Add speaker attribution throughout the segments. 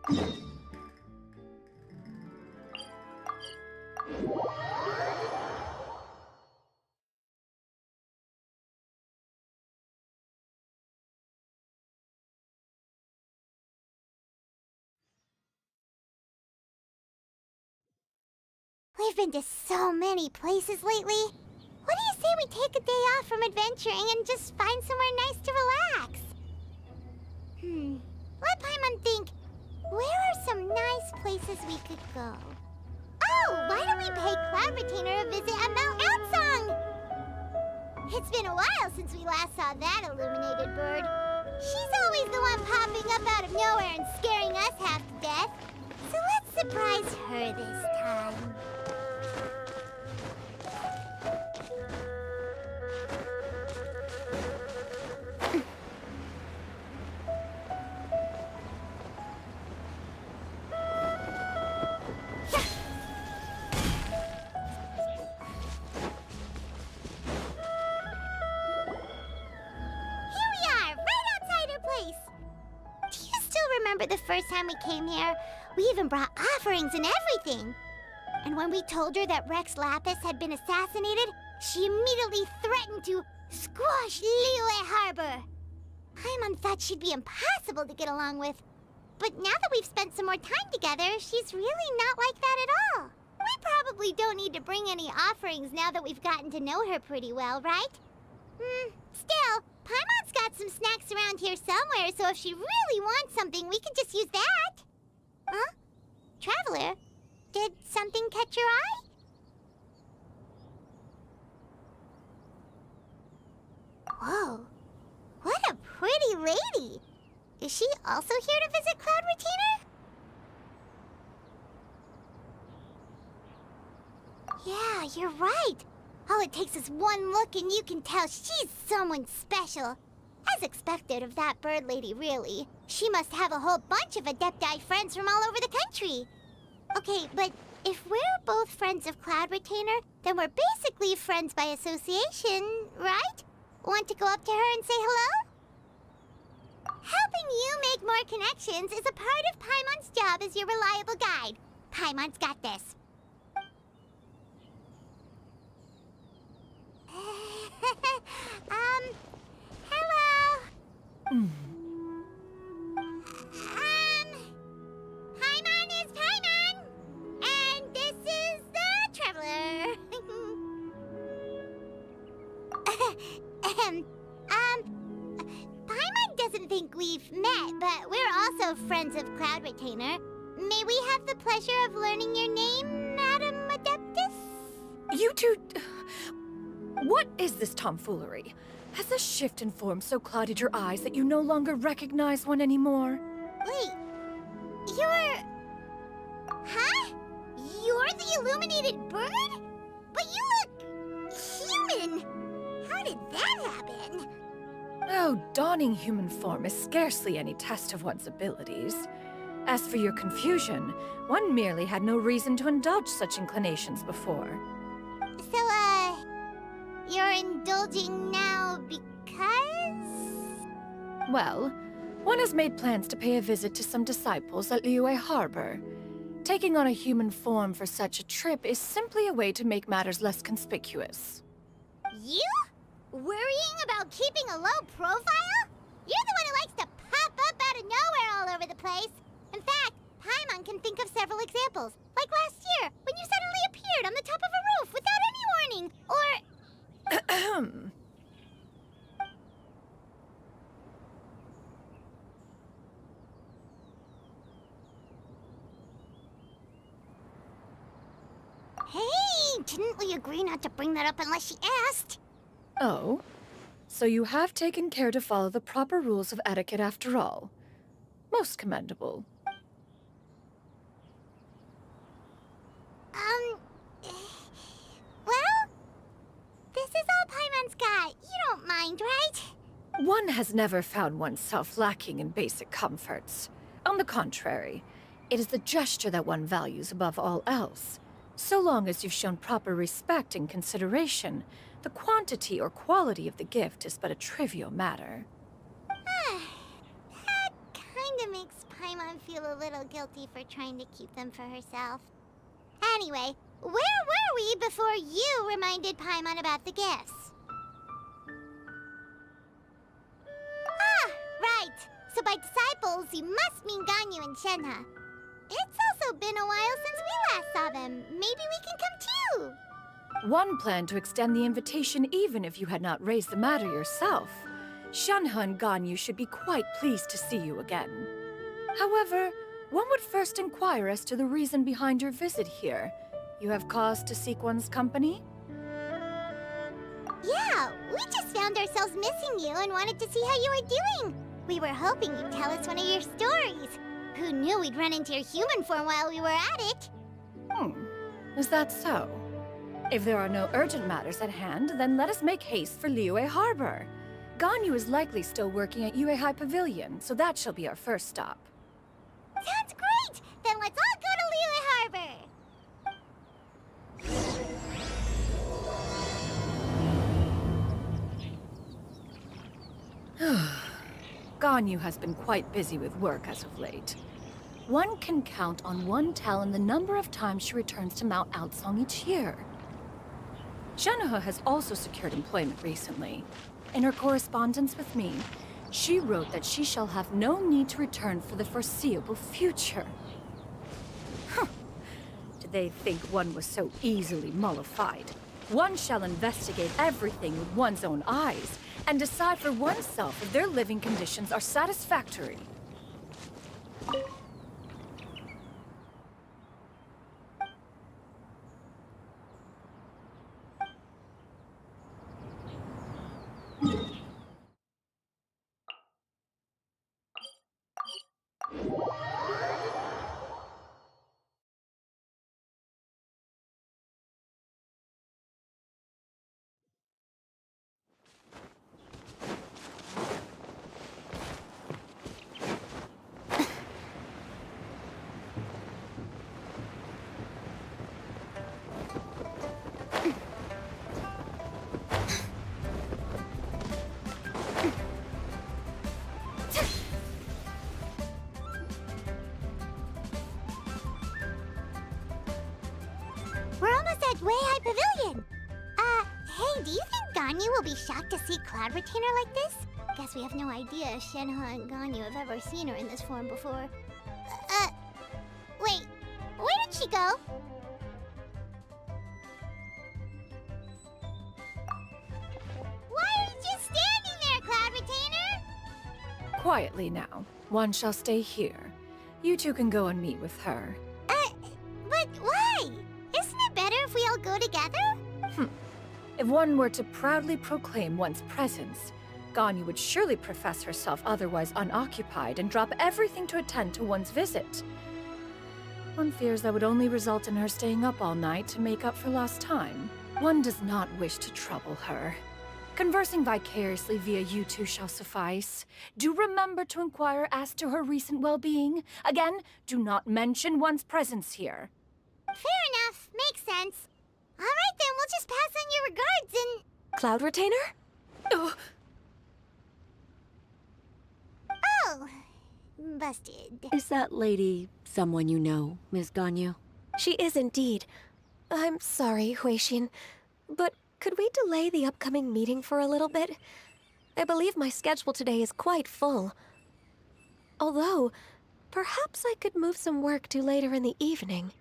Speaker 1: We've been to so many places lately. What do you say we take a day off from adventuring and just find somewhere nice to relax? Let Paimon think. Where are some nice places we could go? Oh, why don't we pay Cloud Retainer a visit at Mount Outsong? It's been a while since we last saw that illuminated bird. She's always the one popping up out of nowhere and scaring us half to death. So let's surprise her this time. Remember the first time we came here? We even brought offerings and everything. And when we told her that Rex Lapis had been assassinated, she immediately threatened to squash Liyue Harbor. Paimon thought she'd be impossible to get along with. But now that we've spent some more time together, she's really not like that at all. We probably don't need to bring any offerings now that we've gotten to know her pretty well, right? Still, Paimon's got some snacks around here somewhere, so if she really wants something, we can just use that. Huh? Traveler, did something catch your eye? Whoa, what a pretty lady. Is she also here to visit Cloud Retainer? Yeah, you're right. All it takes is one look and you can tell she's someone special. As expected of that bird lady, really. She must have a whole bunch of Adepti friends from all over the country. Okay, but if we're both friends of Cloud Retainer, then we're basically friends by association, right? Want to go up to her and say hello? Helping you make more connections is a part of Paimon's job as your reliable guide. Paimon's got this. Hello. Paimon is Paimon, and this is the Traveler. Paimon doesn't think we've met, but we're also friends of Cloud Retainer. May we have the pleasure of learning your name, Madam Adeptus?
Speaker 2: You two... What is this tomfoolery? Has the shift in form so clouded your eyes that you no longer recognize one anymore?
Speaker 1: Wait, you're... Huh? You're the illuminated bird? But you look... human! How did that happen?
Speaker 2: Oh, donning human form is scarcely any test of one's abilities. As for your confusion, one merely had no reason to indulge such inclinations before.
Speaker 1: So, you're indulging now because?
Speaker 2: Well, one has made plans to pay a visit to some disciples at Liyue Harbor. Taking on a human form for such a trip is simply a way to make matters less conspicuous.
Speaker 1: You? Worrying about keeping a low profile? You're the one who likes to pop up out of nowhere all over the place. In fact, Paimon can think of several examples. Like last year, when you suddenly appeared on the top of a roof without any warning. Or... Hey, didn't we agree not to bring that up unless she asked?
Speaker 2: Oh? So you have taken care to follow the proper rules of etiquette after all. Most commendable.
Speaker 1: Well, this is all Paimon's got. You don't mind, right?
Speaker 2: One has never found oneself lacking in basic comforts. On the contrary, it is the gesture that one values above all else. So long as you've shown proper respect and consideration, the quantity or quality of the gift is but a trivial matter.
Speaker 1: That kinda makes Paimon Shenhe feel a little guilty for trying to keep them for herself. Anyway, where were we before you reminded Paimon about the gifts? Ah, right. So by disciples, you must mean Ganyu and Shenhe. It's also been a while since we last saw them. Maybe we can come too.
Speaker 2: One planned to extend the invitation even if you had not raised the matter yourself. Shenhe and Ganyu should be quite pleased to see you again. However, one would first inquire as to the reason behind your visit here. You have cause to seek one's company?
Speaker 1: Yeah, we just found ourselves missing you and wanted to see how you were doing. We were hoping you'd tell us one of your stories. Who knew we'd run into your human form while we were at it?
Speaker 2: Is that so? If there are no urgent matters at hand, then let us make haste for Liyue Harbor. Ganyu is likely still working at Yuehai Pavilion, so that shall be our first stop.
Speaker 1: Sounds great! Then let's all go to Liyue Harbor!
Speaker 2: Ganyu has been quite busy with work as of late. One can count on one talon the number of times she returns to Mount Outsong each year. Shenhe has also secured employment recently. In her correspondence with me, she wrote that she shall have no need to return for the foreseeable future. Did they think one was so easily mollified? One shall investigate everything with one's own eyes and decide for oneself if their living conditions are satisfactory.
Speaker 1: We're almost at Weihai Pavilion! Hey, do you think Ganyu will be shocked to see Cloud Retainer like this? Guess we have no idea if Shenhe and Ganyu have ever seen her in this form before. Wait, where did she go? Why are you just standing there, Cloud Retainer?
Speaker 2: Quietly now. One shall stay here. You two can go and meet with her.
Speaker 1: But why? Isn't it better if we all go together?
Speaker 2: If one were to proudly proclaim one's presence, Ganyu would surely profess herself otherwise unoccupied and drop everything to attend to one's visit. One fears that would only result in her staying up all night to make up for lost time. One does not wish to trouble her. Conversing vicariously via you two shall suffice. Do remember to inquire as to her recent well-being. Again, do not mention one's presence here.
Speaker 1: Fair enough. Makes sense. All right, then. We'll just pass on your regards and...
Speaker 3: Cloud Retainer?
Speaker 1: Oh, busted.
Speaker 3: Is that lady someone you know, Miss Ganyu?
Speaker 4: She is indeed. I'm sorry, Huixin, but could we delay the upcoming meeting for a little bit? I believe my schedule today is quite full. Although, perhaps I could move some work to later in the evening.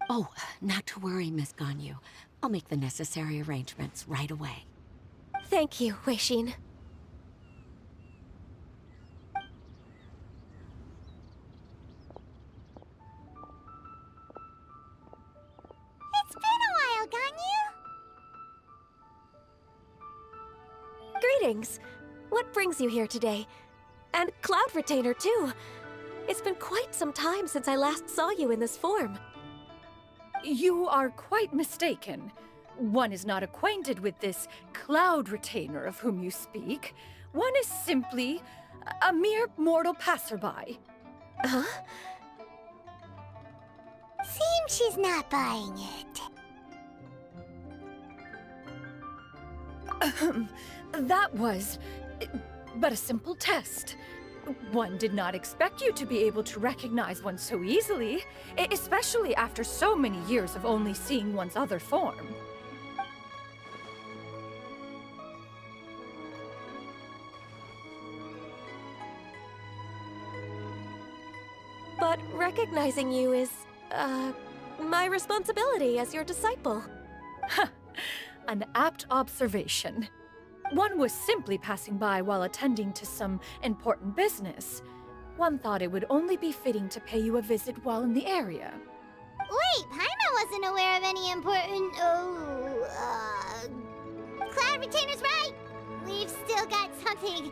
Speaker 3: Oh, not to worry, Miss Ganyu. I'll make the necessary arrangements right away.
Speaker 4: Thank you, Huixin.
Speaker 1: It's been a while, Ganyu.
Speaker 4: Greetings. What brings you here today? And Cloud Retainer, too. It's been quite some time since I last saw you in this form.
Speaker 2: You are quite mistaken. One is not acquainted with this Cloud Retainer of whom you speak. One is simply a mere mortal passerby.
Speaker 4: Huh?
Speaker 1: Seems she's not buying it.
Speaker 2: That was but a simple test. One did not expect you to be able to recognize one so easily, especially after so many years of only seeing one's other form.
Speaker 4: But recognizing you is, my responsibility as your disciple.
Speaker 2: An apt observation. One was simply passing by while attending to some important business. One thought it would only be fitting to pay you a visit while in the area.
Speaker 1: Wait, Paimon wasn't aware of any important, Cloud Retainer's right! We've still got something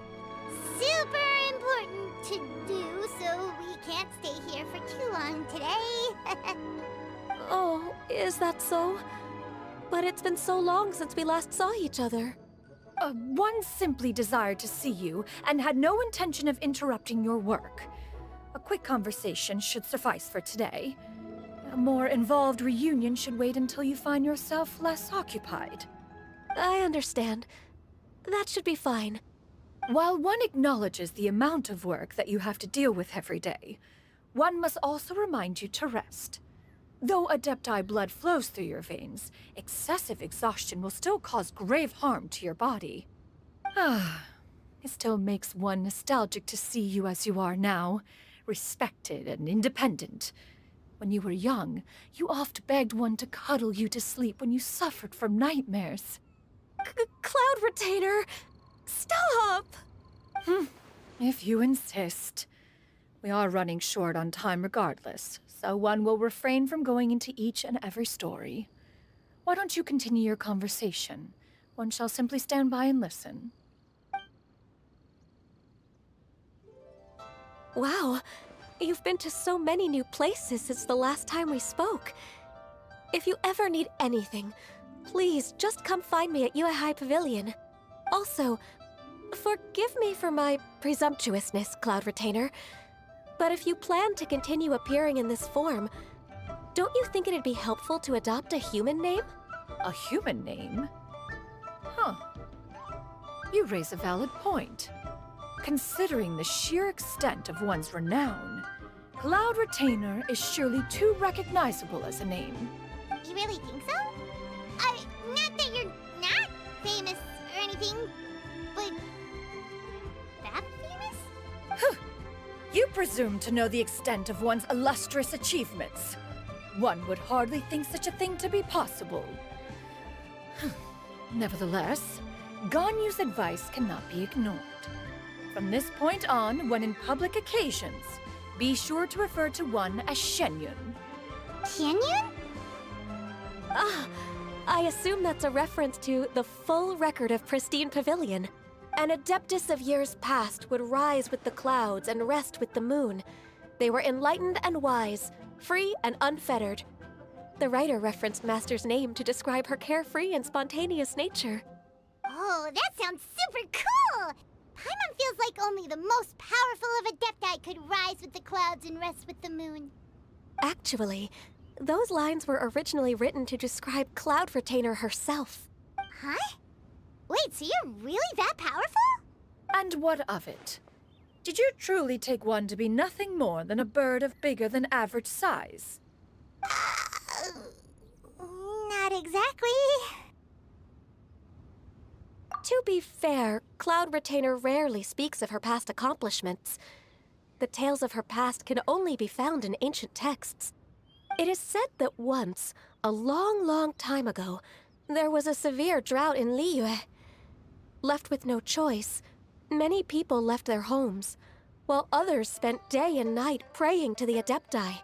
Speaker 1: super important to do, so we can't stay here for too long today.
Speaker 4: Oh, is that so? But it's been so long since we last saw each other.
Speaker 2: One simply desired to see you and had no intention of interrupting your work. A quick conversation should suffice for today. A more involved reunion should wait until you find yourself less occupied.
Speaker 4: I understand. That should be fine.
Speaker 2: While one acknowledges the amount of work that you have to deal with every day, one must also remind you to rest. Though Adepti blood flows through your veins, excessive exhaustion will still cause grave harm to your body. It still makes one nostalgic to see you as you are now, respected and independent. When you were young, you oft begged one to cuddle you to sleep when you suffered from nightmares.
Speaker 4: Cloud Retainer! Stop!
Speaker 2: If you insist. We are running short on time regardless, so one will refrain from going into each and every story. Why don't you continue your conversation? One shall simply stand by and listen.
Speaker 4: Wow, you've been to so many new places since the last time we spoke. If you ever need anything, please just come find me at Uehai Pavilion. Also, forgive me for my presumptuousness, Cloud Retainer, but if you plan to continue appearing in this form, don't you think it'd be helpful to adopt a human name?
Speaker 2: A human name? Huh. You raise a valid point. Considering the sheer extent of one's renown, Cloud Retainer is surely too recognizable as a name.
Speaker 1: You really think so? Not that you're not famous or anything, but that famous?
Speaker 2: You presume to know the extent of one's illustrious achievements. One would hardly think such a thing to be possible. Nevertheless, Ganyu's advice cannot be ignored. From this point on, when in public occasions, be sure to refer to one as Shenyun.
Speaker 1: Tianyun?
Speaker 4: I assume that's a reference to the full record of Pristine Pavilion. An Adeptus of years past would rise with the clouds and rest with the moon. They were enlightened and wise, free and unfettered. The writer referenced Master's name to describe her carefree and spontaneous nature.
Speaker 1: Oh, that sounds super cool! Paimon feels like only the most powerful of Adepti could rise with the clouds and rest with the moon.
Speaker 4: Actually, those lines were originally written to describe Cloud Retainer herself.
Speaker 1: Huh? Wait, so you're really that powerful?
Speaker 2: And what of it? Did you truly take one to be nothing more than a bird of bigger than average size?
Speaker 1: Not exactly.
Speaker 4: To be fair, Cloud Retainer rarely speaks of her past accomplishments. The tales of her past can only be found in ancient texts. It is said that once, a long, long time ago, there was a severe drought in Liyue. Left with no choice, many people left their homes, while others spent day and night praying to the Adepti.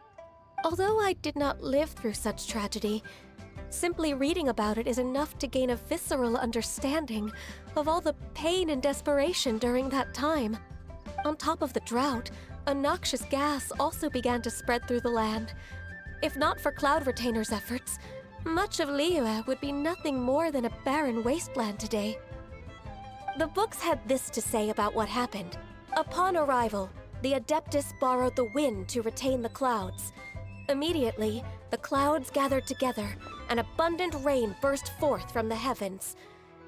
Speaker 4: Although I did not live through such tragedy, simply reading about it is enough to gain a visceral understanding of all the pain and desperation during that time. On top of the drought, a noxious gas also began to spread through the land. If not for Cloud Retainer's efforts, much of Liyue would be nothing more than a barren wasteland today. The books had this to say about what happened. Upon arrival, the Adeptus borrowed the wind to retain the clouds. Immediately, the clouds gathered together, and abundant rain burst forth from the heavens.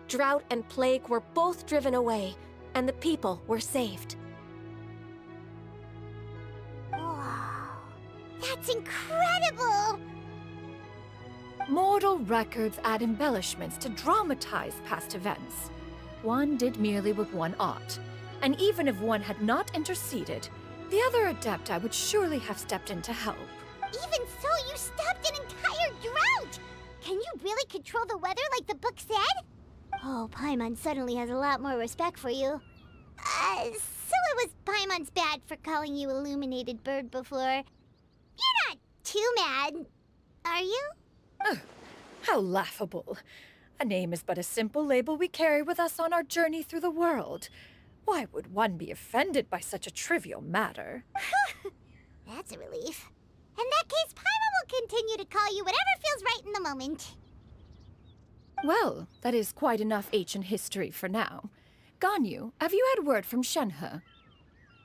Speaker 4: Drought and plague were both driven away, and the people were saved.
Speaker 1: That's incredible!
Speaker 2: Mortal records add embellishments to dramatize past events. One did merely what one ought, and even if one had not interceded, the other Adepti would surely have stepped in to help.
Speaker 1: Even so, you stopped an entire drought! Can you really control the weather like the book said? Oh, Paimon suddenly has a lot more respect for you. So it was Paimon's bad for calling you Illuminated Bird before. You're not too mad, are you?
Speaker 2: How laughable. A name is but a simple label we carry with us on our journey through the world. Why would one be offended by such a trivial matter?
Speaker 1: That's a relief. In that case, Paimon will continue to call you whatever feels right in the moment.
Speaker 2: Well, that is quite enough ancient history for now. Ganyu, have you had word from Shenhe?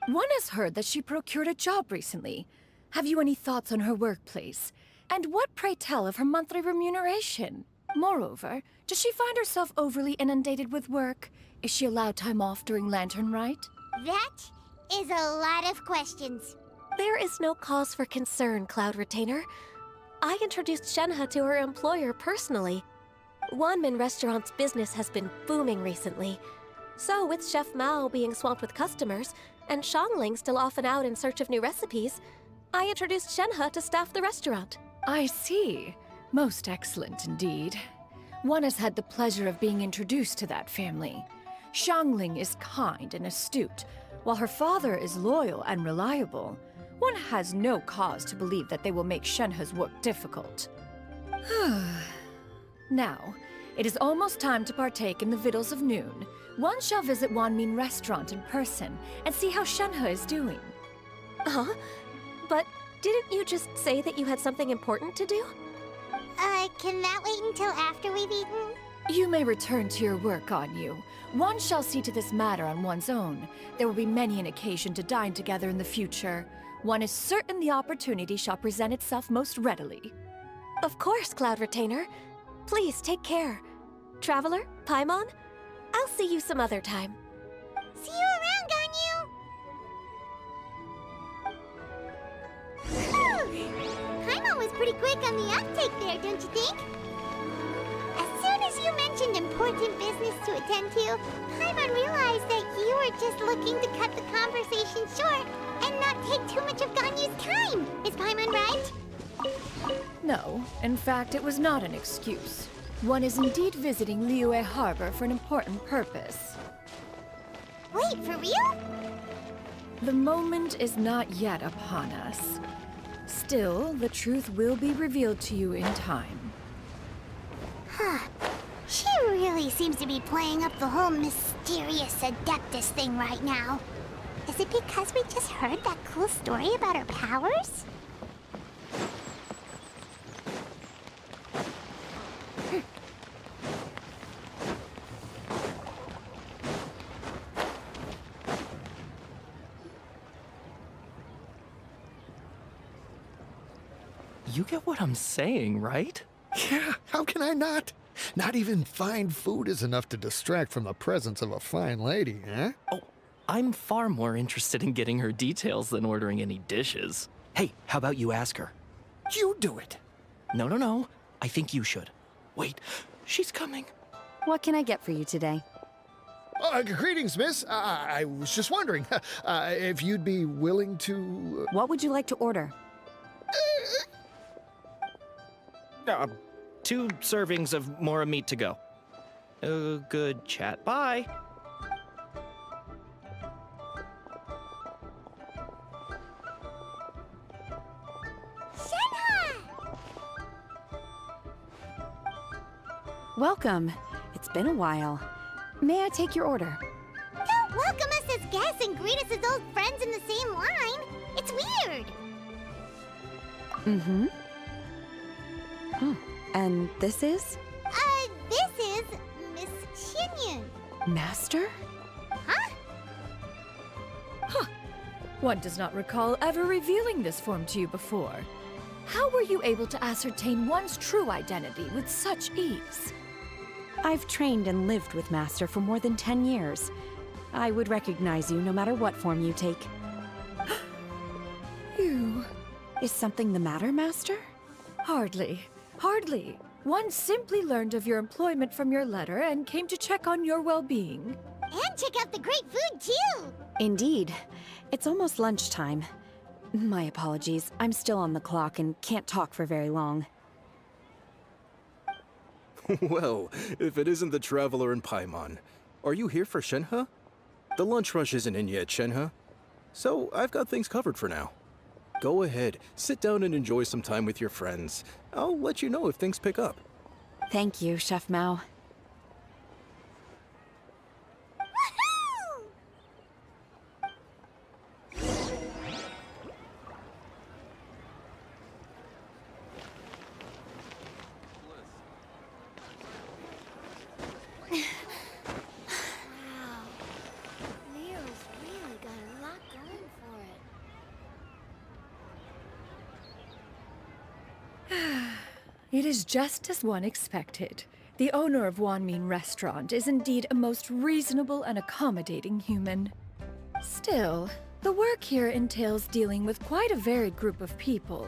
Speaker 2: One has heard that she procured a job recently. Have you any thoughts on her workplace? And what, pray tell, of her monthly remuneration? Moreover, does she find herself overly inundated with work? Is she allowed time off during Lantern Rite?
Speaker 1: That is a lot of questions.
Speaker 4: There is no cause for concern, Cloud Retainer. I introduced Shenhe to her employer personally. Wanmin Restaurant's business has been booming recently. So, with Chef Mao being swamped with customers, and Xiangling still off and out in search of new recipes, I introduced Shenhe to staff the restaurant.
Speaker 2: I see. Most excellent indeed. One has had the pleasure of being introduced to that family. Xiangling is kind and astute, while her father is loyal and reliable. One has no cause to believe that they will make Shenhe's work difficult. Now, it is almost time to partake in the victuals of noon. One shall visit Wanmin Restaurant in person and see how Shenhe is doing.
Speaker 4: Huh? But didn't you just say that you had something important to do?
Speaker 1: Can that wait until after we've eaten?
Speaker 2: You may return to your work, Ganyu. One shall see to this matter on one's own. There will be many an occasion to dine together in the future. One is certain the opportunity shall present itself most readily.
Speaker 4: Of course, Cloud Retainer. Please take care. Traveler, Paimon, I'll see you some other time.
Speaker 1: See you around, Ganyu! Paimon was pretty quick on the uptake there, don't you think? As soon as you mentioned important business to attend to, Paimon realized that you were just looking to cut the conversation short and not take too much of Ganyu's time. Is Paimon right?
Speaker 2: No, in fact, it was not an excuse. One is indeed visiting Liyue Harbor for an important purpose.
Speaker 1: Wait, for real?
Speaker 2: The moment is not yet upon us. Still, the truth will be revealed to you in time.
Speaker 1: She really seems to be playing up the whole mysterious Adeptus thing right now. Is it because we just heard that cool story about her powers?
Speaker 5: You get what I'm saying, right?
Speaker 6: Yeah, how can I not? Not even fine food is enough to distract from the presence of a fine lady, eh?
Speaker 5: Oh, I'm far more interested in getting her details than ordering any dishes. Hey, how about you ask her?
Speaker 6: You do it.
Speaker 5: No. I think you should. Wait, she's coming.
Speaker 7: What can I get for you today?
Speaker 6: Greetings, miss. I was just wondering if you'd be willing to...
Speaker 7: What would you like to order?
Speaker 5: 2 servings of more meat to go. Good chat. Bye.
Speaker 1: Shenhe!
Speaker 7: Welcome. It's been a while. May I take your order?
Speaker 1: Don't welcome us as guests and greet us as old friends in the same line. It's weird.
Speaker 7: Mm-hmm. Oh, and this is?
Speaker 1: This is Miss Xinyun.
Speaker 7: Master?
Speaker 1: Huh?
Speaker 2: One does not recall ever revealing this form to you before. How were you able to ascertain one's true identity with such ease?
Speaker 7: I've trained and lived with Master for more than 10 years. I would recognize you no matter what form you take. Is something the matter, Master?
Speaker 2: Hardly. Hardly. One simply learned of your employment from your letter and came to check on your well-being.
Speaker 1: And check out the great food, too!
Speaker 7: Indeed. It's almost lunchtime. My apologies. I'm still on the clock and can't talk for very long.
Speaker 8: Well, if it isn't the Traveler in Paimon, are you here for Shenhe? The lunch rush isn't in yet, Shenhe. So I've got things covered for now. Go ahead, sit down and enjoy some time with your friends. I'll let you know if things pick up.
Speaker 7: Thank you, Chef Mao.
Speaker 1: Woohoo! Wow. Leo's really got a lot going for it.
Speaker 2: It is just as one expected. The owner of Wanmin Restaurant is indeed a most reasonable and accommodating human. Still, the work here entails dealing with quite a varied group of people.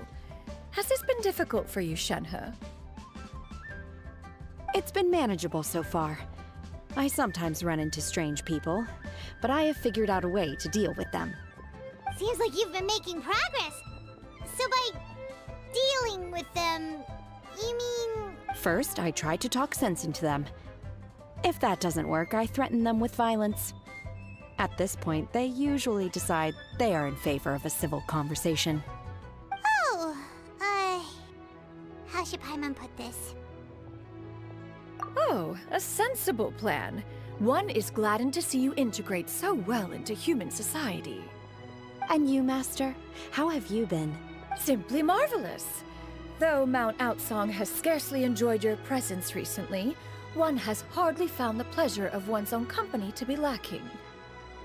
Speaker 2: Has this been difficult for you, Shenhe?
Speaker 7: It's been manageable so far. I sometimes run into strange people, but I have figured out a way to deal with them.
Speaker 1: Seems like you've been making progress. So by dealing with them, you mean...
Speaker 7: First, I try to talk sense into them. If that doesn't work, I threaten them with violence. At this point, they usually decide they are in favor of a civil conversation.
Speaker 1: Oh, how should Paimon put this?
Speaker 2: Oh, a sensible plan. One is gladdened to see you integrate so well into human society.
Speaker 7: And you, Master? How have you been?
Speaker 2: Simply marvelous. Though Mount Outsong has scarcely enjoyed your presence recently, one has hardly found the pleasure of one's own company to be lacking.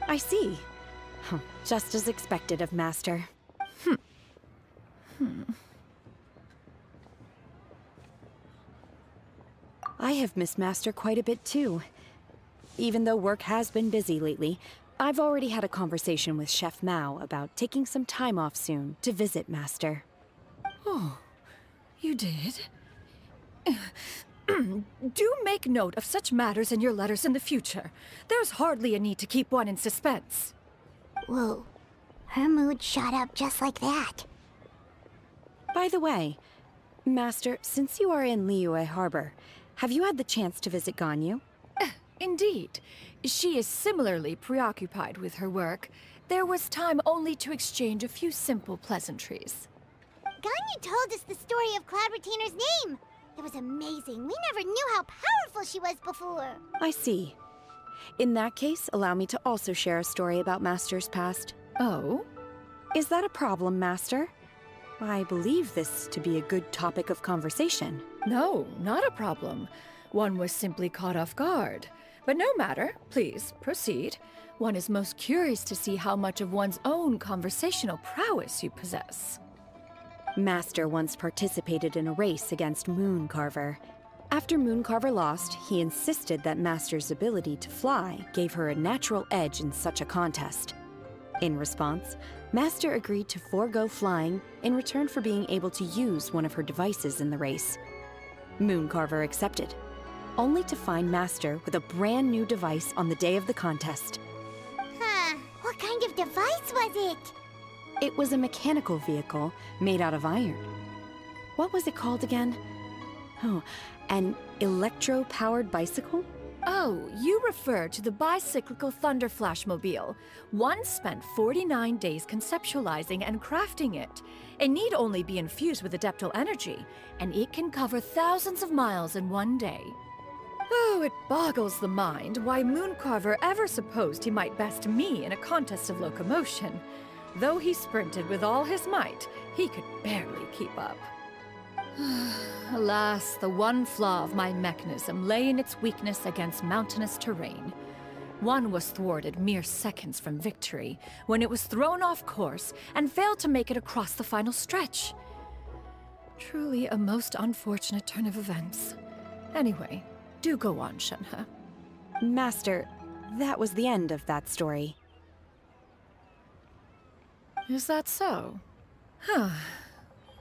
Speaker 7: I see. Just as expected of Master. I have missed Master quite a bit too. Even though work has been busy lately, I've already had a conversation with Chef Mao about taking some time off soon to visit Master.
Speaker 2: Oh, you did? Do make note of such matters in your letters in the future. There's hardly a need to keep one in suspense.
Speaker 1: Whoa, her mood shot up just like that.
Speaker 7: By the way, Master, since you are in Liyue Harbor, have you had the chance to visit Ganyu?
Speaker 2: Indeed. She is similarly preoccupied with her work. There was time only to exchange a few simple pleasantries.
Speaker 1: Ganyu told us the story of Cloud Retainer's name. It was amazing. We never knew how powerful she was before.
Speaker 7: I see. In that case, allow me to also share a story about Master's past.
Speaker 2: Oh?
Speaker 7: Is that a problem, Master? I believe this to be a good topic of conversation.
Speaker 2: No, not a problem. One was simply caught off guard. But no matter, please, proceed. One is most curious to see how much of one's own conversational prowess you possess.
Speaker 7: Master once participated in a race against Mooncarver. After Mooncarver lost, he insisted that Master's ability to fly gave her a natural edge in such a contest. In response, Master agreed to forego flying in return for being able to use one of her devices in the race. Mooncarver accepted, only to find Master with a brand new device on the day of the contest.
Speaker 1: Huh, what kind of device was it?
Speaker 7: It was a mechanical vehicle made out of iron. What was it called again? Oh, an electro-powered bicycle?
Speaker 2: Oh, you refer to the bicyclical Thunder Flashmobile. One spent 49 days conceptualizing and crafting it. It need only be infused with adeptal energy, and it can cover thousands of miles in one day. Oh, it boggles the mind why Mooncarver ever supposed he might best me in a contest of locomotion. Though he sprinted with all his might, he could barely keep up. Alas, the one flaw of my mechanism lay in its weakness against mountainous terrain. One was thwarted mere seconds from victory, when it was thrown off course and failed to make it across the final stretch. Truly a most unfortunate turn of events. Anyway, do go on, Shenhe.
Speaker 7: Master, that was the end of that story.
Speaker 2: Is that so? Huh.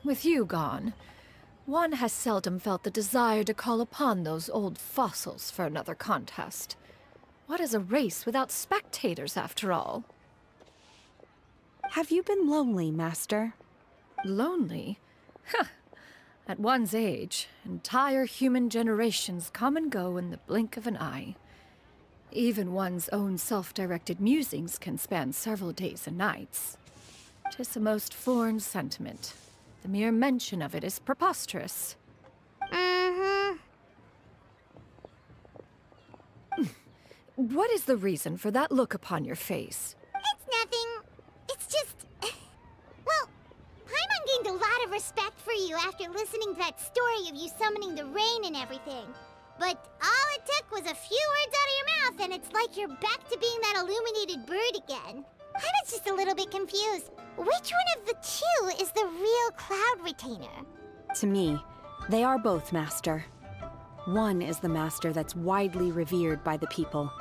Speaker 2: With you gone, one has seldom felt the desire to call upon those old fossils for another contest. What is a race without spectators, after all?
Speaker 7: Have you been lonely, Master?
Speaker 2: Lonely? Huh. At one's age, entire human generations come and go in the blink of an eye. Even one's own self-directed musings can span several days and nights. 'Tis a most foreign sentiment. The mere mention of it is preposterous. What is the reason for that look upon your face?
Speaker 1: It's nothing. It's just... Well, Paimon gained a lot of respect for you after listening to that story of you summoning the rain and everything. But all it took was a few words out of your mouth, and it's like you're back to being that illuminated bird again. I was just a little bit confused. Which one of the two is the real Cloud Retainer?
Speaker 7: To me, they are both, Master. One is the Master that's widely revered by the people,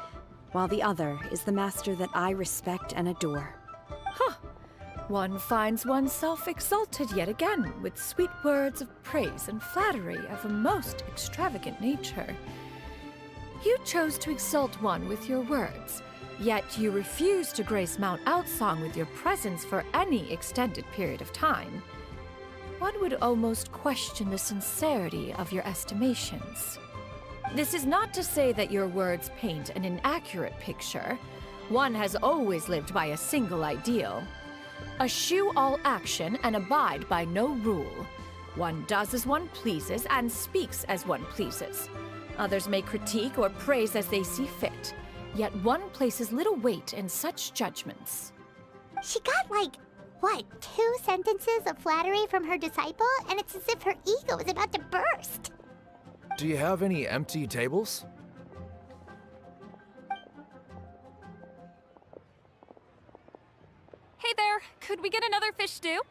Speaker 7: while the other is the Master that I respect and adore.
Speaker 2: Huh. One finds oneself exalted yet again with sweet words of praise and flattery of a most extravagant nature. You chose to exalt one with your words, yet you refuse to grace Mount Outsong with your presence for any extended period of time. One would almost question the sincerity of your estimations. This is not to say that your words paint an inaccurate picture. One has always lived by a single ideal. Eschew all action and abide by no rule. One does as one pleases and speaks as one pleases. Others may critique or praise as they see fit, yet one places little weight in such judgments.
Speaker 1: She got what, 2 sentences of flattery from her disciple, and it's as if her ego is about to burst.
Speaker 9: Do you have any empty tables?
Speaker 10: Hey there, could we get another fish stew?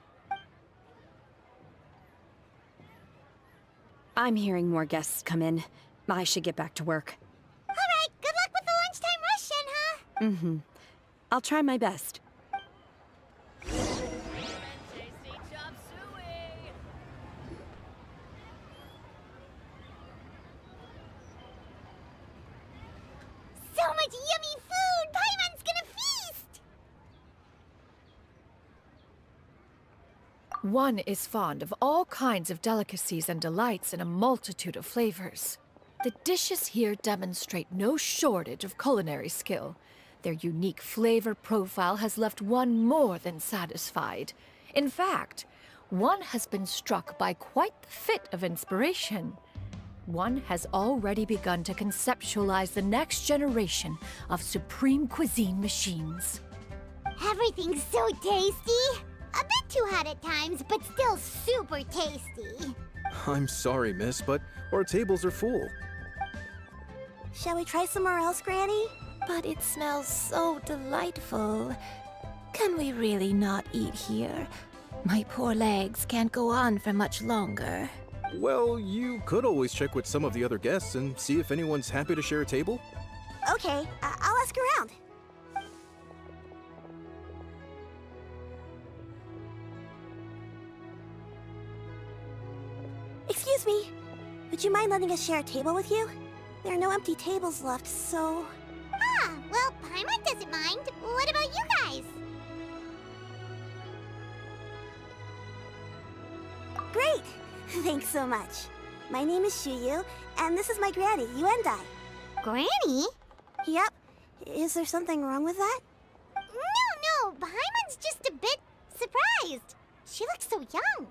Speaker 7: I'm hearing more guests come in. I should get back to work.
Speaker 1: All right, good luck with the lunchtime rush, Shenhe.
Speaker 7: Mm-hmm. I'll try my best.
Speaker 1: So much yummy food! Paimon's gonna feast!
Speaker 2: One is fond of all kinds of delicacies and delights in a multitude of flavors. The dishes here demonstrate no shortage of culinary skill. Their unique flavor profile has left one more than satisfied. In fact, one has been struck by quite the fit of inspiration. One has already begun to conceptualize the next generation of supreme cuisine machines.
Speaker 1: Everything's so tasty! A bit too hot at times, but still super tasty.
Speaker 8: I'm sorry, miss, but our tables are full.
Speaker 1: Shall we try somewhere else, Granny?
Speaker 11: But it smells so delightful. Can we really not eat here? My poor legs can't go on for much longer.
Speaker 8: Well, you could always check with some of the other guests and see if anyone's happy to share a table.
Speaker 1: Okay, I'll ask around. Excuse me. Would you mind letting us share a table with you? There are no empty tables left, so... Ah, well, Paimon doesn't mind. What about you guys? Great! Thanks so much. My name is Shuyu, and this is my granny, Yuendai. Granny? Yep. Is there something wrong with that? No, Paimon's just a bit surprised. She looks so young.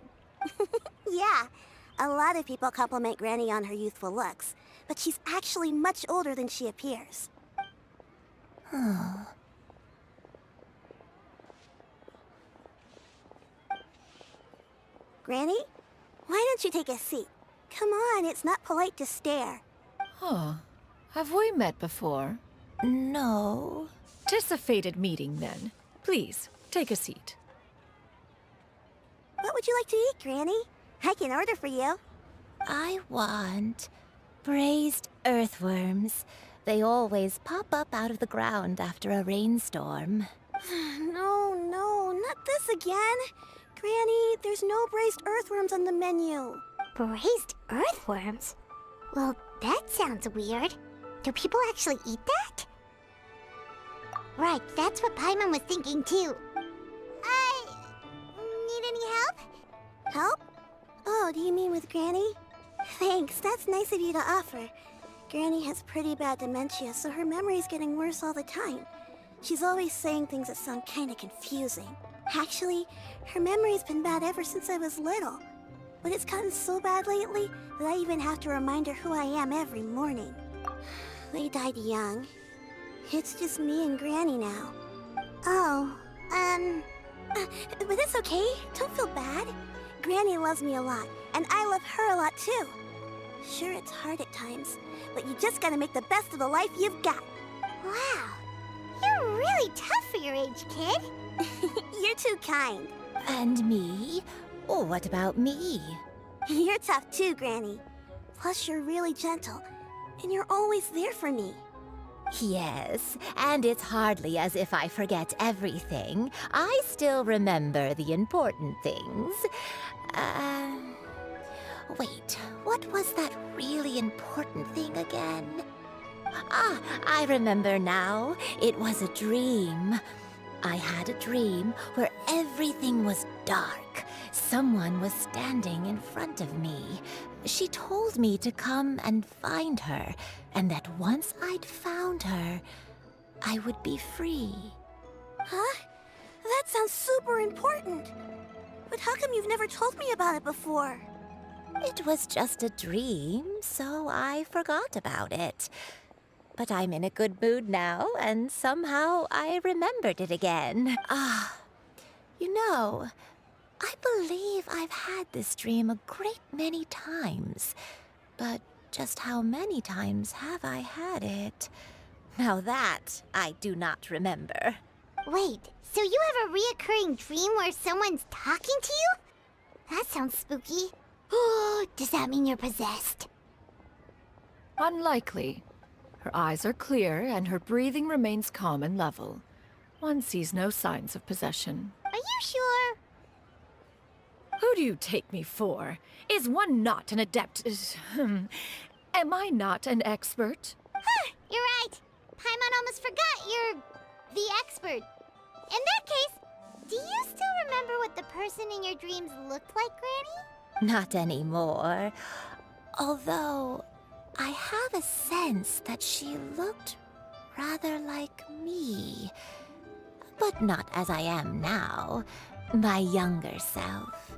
Speaker 1: Yeah, a lot of people compliment Granny on her youthful looks, but she's actually much older than she appears. Granny? Why don't you take a seat? Come on, it's not polite to stare.
Speaker 2: Huh. Have we met before?
Speaker 11: No.
Speaker 2: 'Tis a fated meeting, then. Please, take a seat.
Speaker 1: What would you like to eat, Granny? I can order for you.
Speaker 11: I want braised earthworms. They always pop up out of the ground after a rainstorm.
Speaker 1: No, not this again. Granny, there's no braised earthworms on the menu. Braised earthworms? Well, that sounds weird. Do people actually eat that? Right, that's what Paimon was thinking too. Need any help? Help? Oh, do you mean with Granny? Thanks, that's nice of you to offer. Granny has pretty bad dementia, so her memory's getting worse all the time. She's always saying things that sound kinda confusing. Actually, her memory's been bad ever since I was little. But it's gotten so bad lately that I even have to remind her who I am every morning. They died young. It's just me and Granny now. Oh, but it's okay. Don't feel bad. Granny loves me a lot, and I love her a lot too. Sure, it's hard at times, but you just gotta make the best of the life you've got. Wow, you're really tough for your age, kid. You're too kind.
Speaker 11: And me? Oh, what about me?
Speaker 1: You're tough too, Granny. Plus, you're really gentle, and you're always there for me.
Speaker 11: Yes, and it's hardly as if I forget everything. I still remember the important things. Wait, what was that really important thing again? Ah, I remember now. It was a dream. I had a dream where everything was dark. Someone was standing in front of me. She told me to come and find her, and that once I'd found her, I would be free.
Speaker 1: Huh? That sounds super important. But how come you've never told me about it before?
Speaker 11: It was just a dream, so I forgot about it. But I'm in a good mood now, and somehow I remembered it again. You know, I believe I've had this dream a great many times. But just how many times have I had it? Now that I do not remember.
Speaker 1: Wait, so you have a reoccurring dream where someone's talking to you? That sounds spooky. Oh, does that mean you're possessed?
Speaker 2: Unlikely. Her eyes are clear and her breathing remains calm and level. One sees no signs of possession.
Speaker 1: Are you sure?
Speaker 2: Who do you take me for? Is one not an adept? Am I not an expert?
Speaker 1: Huh, you're right. Paimon almost forgot you're the expert. In that case, do you still remember what the person in your dreams looked like, Granny?
Speaker 11: Not anymore. Although, I have a sense that she looked rather like me. But not as I am now. My younger self.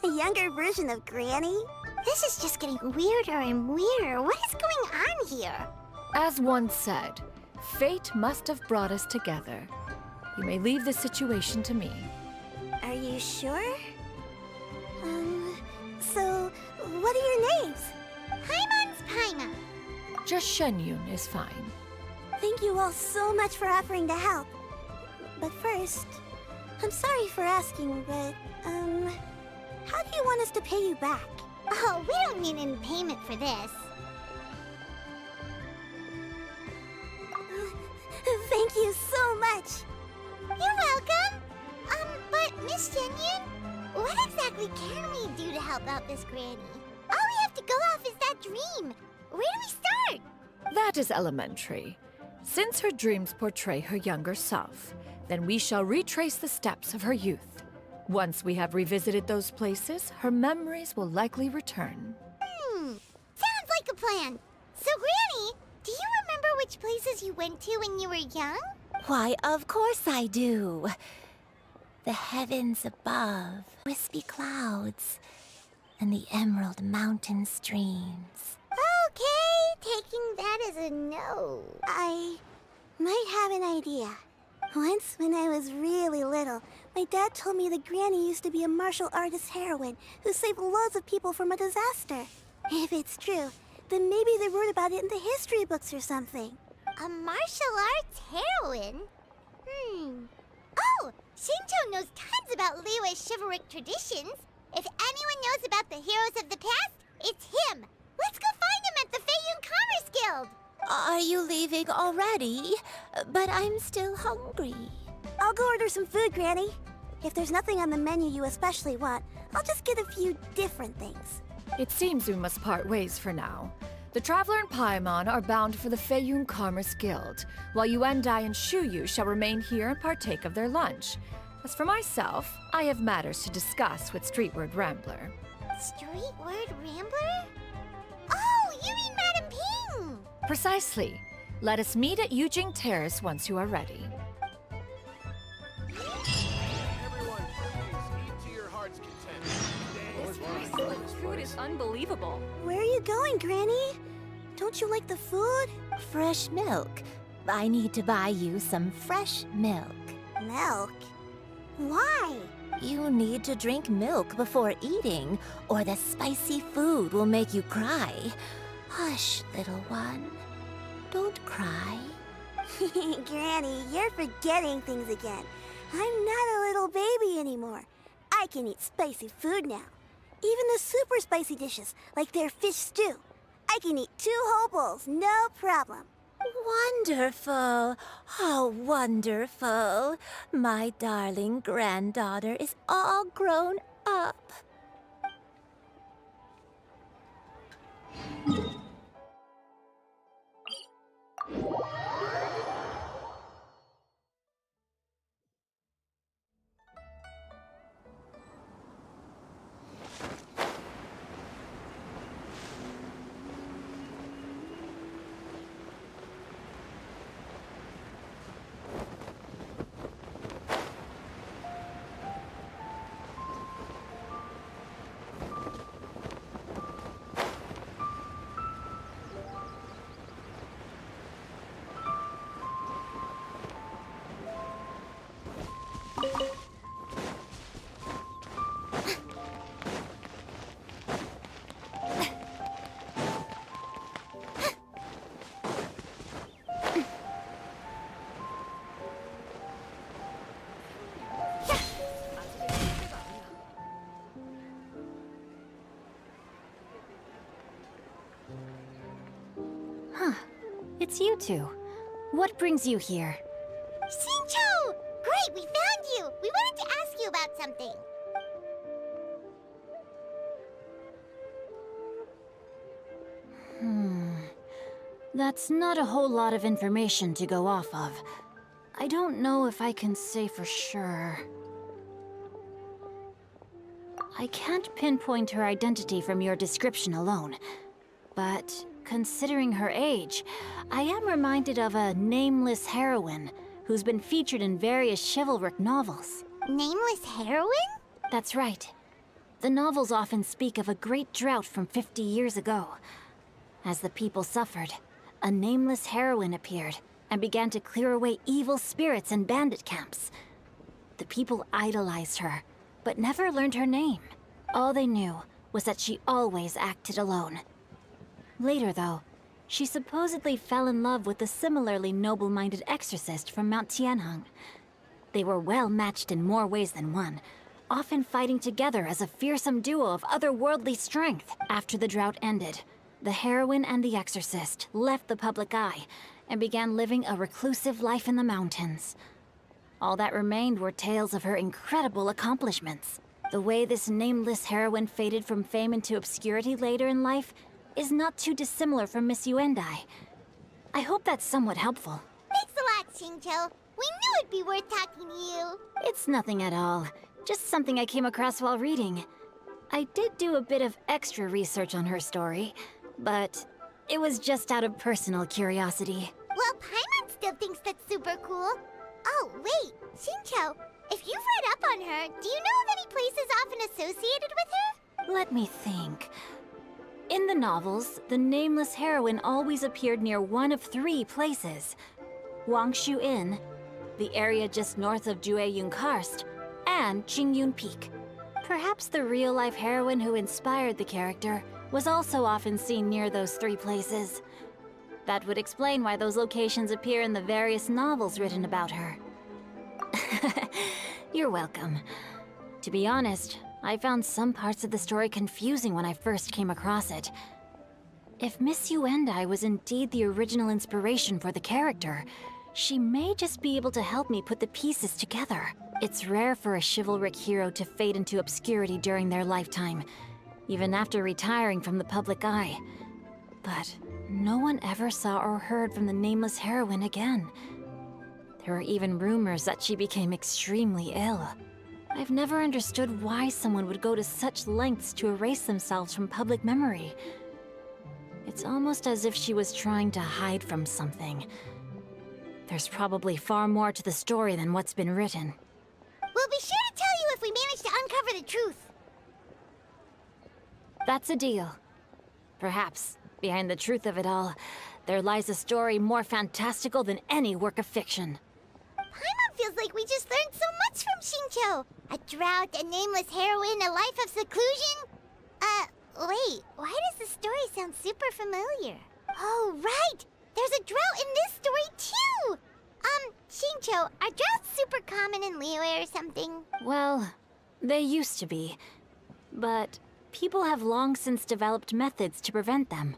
Speaker 1: A younger version of Granny? This is just getting weirder and weirder. What is going on here?
Speaker 2: As one said, fate must have brought us together. You may leave the situation to me.
Speaker 1: Are you sure? So, what are your names? Paimon's Paimon.
Speaker 2: Just Shenyun is fine.
Speaker 1: Thank you all so much for offering to help. But first, I'm sorry for asking, but, how do you want us to pay you back? Oh, we don't need any payment for this. Thank you so much. You're welcome. But Miss Shenyun, what exactly can we do to help out this granny? All we have to go off is that dream. Where do we start?
Speaker 2: That is elementary. Since her dreams portray her younger self, then we shall retrace the steps of her youth. Once we have revisited those places, her memories will likely return.
Speaker 1: Sounds like a plan. So, Granny, do you remember which places you went to when you were young?
Speaker 11: Why, of course I do. The heavens above, wispy clouds, and the emerald mountain streams.
Speaker 1: Okay, taking that as a no. I might have an idea. Once, when I was really little, my dad told me that Granny used to be a martial artist heroine who saved loads of people from a disaster. If it's true, then maybe they wrote about it in the history books or something. A martial arts heroine? Oh, Shinto knows tons about Liyue's chivalric traditions. If anyone knows about the heroes of the past, it's him. Let's go find him at the Feiyun Commerce Guild.
Speaker 11: Are you leaving already? But I'm still hungry.
Speaker 1: I'll go order some food, Granny. If there's nothing on the menu you especially want, I'll just get a few different things.
Speaker 2: It seems we must part ways for now. The Traveler and Paimon are bound for the Feiyun Commerce Guild, while Yuendai and Shuyu shall remain here and partake of their lunch. As for myself, I have matters to discuss with Streetward Rambler.
Speaker 1: Streetward Rambler? Oh, you mean Madame Ping!
Speaker 2: Precisely. Let us meet at Yujing Terrace once you are ready.
Speaker 9: Everyone, please eat to your heart's content.
Speaker 10: This food is unbelievable.
Speaker 1: Where are you going, Granny? Don't you like the food?
Speaker 11: Fresh milk. I need to buy you some fresh milk.
Speaker 1: Milk? Why?
Speaker 11: You need to drink milk before eating, or the spicy food will make you cry. Hush, little one. Don't cry.
Speaker 1: Granny, you're forgetting things again. I'm not a little baby anymore. I can eat spicy food now. Even the super spicy dishes, like their fish stew. I can eat 2 whole bowls, no problem.
Speaker 11: Wonderful. Oh, wonderful. My darling granddaughter is all grown up.
Speaker 12: It's you two. What brings you here?
Speaker 1: Shincho! Great, we found you! We wanted to ask you about something.
Speaker 12: That's not a whole lot of information to go off of. I don't know if I can say for sure. I can't pinpoint her identity from your description alone, but considering her age, I am reminded of a nameless heroine who's been featured in various chivalric novels.
Speaker 1: Nameless heroine?
Speaker 12: That's right. The novels often speak of a great drought from 50 years ago. As the people suffered, a nameless heroine appeared and began to clear away evil spirits in bandit camps. The people idolized her, but never learned her name. All they knew was that she always acted alone. Later, though, she supposedly fell in love with a similarly noble-minded exorcist from Mount Tianheng. They were well matched in more ways than one, often fighting together as a fearsome duo of otherworldly strength. After the drought ended, the heroine and the exorcist left the public eye and began living a reclusive life in the mountains. All that remained were tales of her incredible accomplishments. The way this nameless heroine faded from fame into obscurity later in life is not too dissimilar from Miss Yuendai. I hope that's somewhat helpful.
Speaker 1: Thanks a lot, Shincho. We knew it'd be worth talking to you.
Speaker 12: It's nothing at all. Just something I came across while reading. I did do a bit of extra research on her story, but it was just out of personal curiosity.
Speaker 1: Well, Paimon still thinks that's super cool. Oh, wait, Shincho, if you've read up on her, do you know of any places often associated with her?
Speaker 12: Let me think. In the novels, the nameless heroine always appeared near one of 3 places. Wangshu Inn, the area just north of Jueyun Karst, and Qingyun Peak. Perhaps the real-life heroine who inspired the character was also often seen near those 3 places. That would explain why those locations appear in the various novels written about her. You're welcome. To be honest, I found some parts of the story confusing when I first came across it. If Miss Yuendai was indeed the original inspiration for the character, She may just be able to help me put the pieces together. It's rare for a chivalric hero to fade into obscurity during their lifetime, even after retiring from the public eye. But no one ever saw or heard from the nameless heroine again. There are even rumors that she became extremely ill. I've never understood why someone would go to such lengths to erase themselves from public memory. It's almost as if she was trying to hide from something. There's probably far more to the story than what's been written.
Speaker 1: We'll be sure to tell you if we manage to uncover the truth.
Speaker 12: That's a deal. Perhaps, behind the truth of it all, there lies a story more fantastical than any work of fiction.
Speaker 1: Paimon feels like we just learned so much from Xingqiu. A drought, a nameless heroine, a life of seclusion. Wait, why does the story sound super familiar? Oh, right! There's a drought in this story, too! Xingqiu, are droughts super common in Liyue or something?
Speaker 12: Well, they used to be. But people have long since developed methods to prevent them,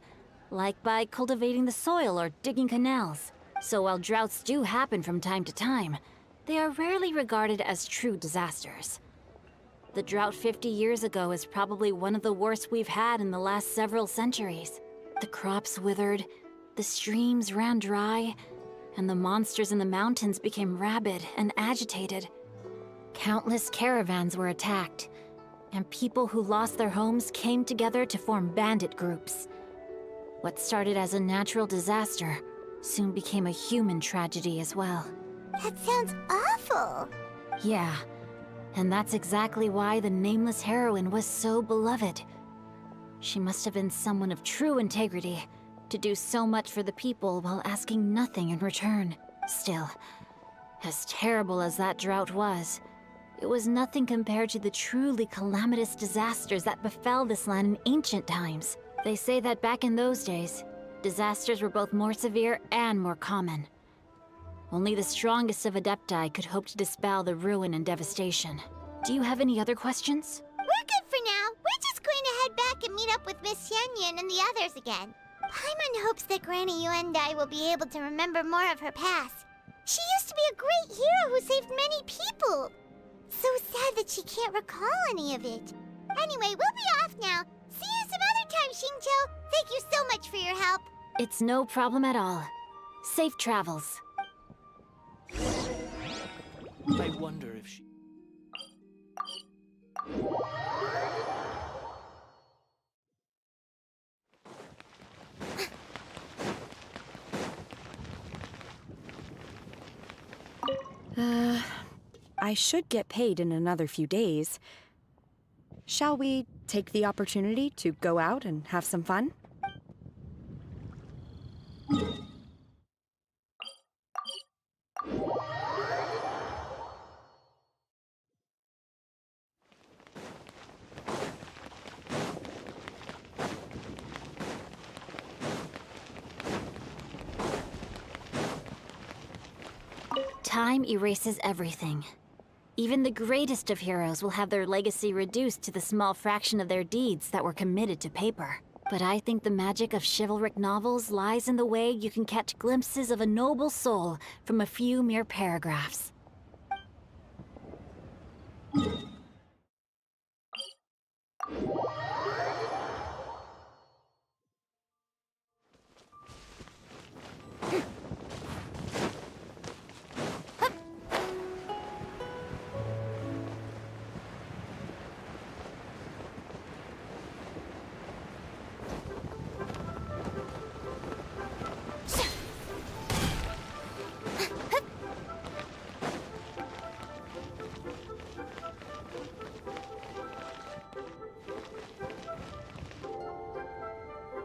Speaker 12: like by cultivating the soil or digging canals. So while droughts do happen from time to time, they are rarely regarded as true disasters. The drought 50 years ago is probably one of the worst we've had in the last several centuries. The crops withered, the streams ran dry, and the monsters in the mountains became rabid and agitated. Countless caravans were attacked, and people who lost their homes came together to form bandit groups. What started as a natural disaster soon became a human tragedy as well.
Speaker 1: That sounds awful.
Speaker 12: Yeah, and that's exactly why the nameless heroine was so beloved. She must have been someone of true integrity, to do so much for the people while asking nothing in return. Still, as terrible as that drought was, it was nothing compared to the truly calamitous disasters that befell this land in ancient times. They say that back in those days, disasters were both more severe and more common. Only the strongest of Adepti could hope to dispel the ruin and devastation. Do you have any other questions?
Speaker 1: We're good for now. We're just going to head back and meet up with Miss Xianyun and the others again. Paimon hopes that Granny Yuendai will be able to remember more of her past. She used to be a great hero who saved many people. So sad that she can't recall any of it. Anyway, we'll be off now. See you some other time, Xingqiu. Thank you so much for your help.
Speaker 12: It's no problem at all. Safe travels.
Speaker 5: I wonder if she...
Speaker 7: I should get paid in another few days. Shall we take the opportunity to go out and have some fun?
Speaker 12: Time erases everything. Even the greatest of heroes will have their legacy reduced to the small fraction of their deeds that were committed to paper. But I think the magic of chivalric novels lies in the way you can catch glimpses of a noble soul from a few mere paragraphs.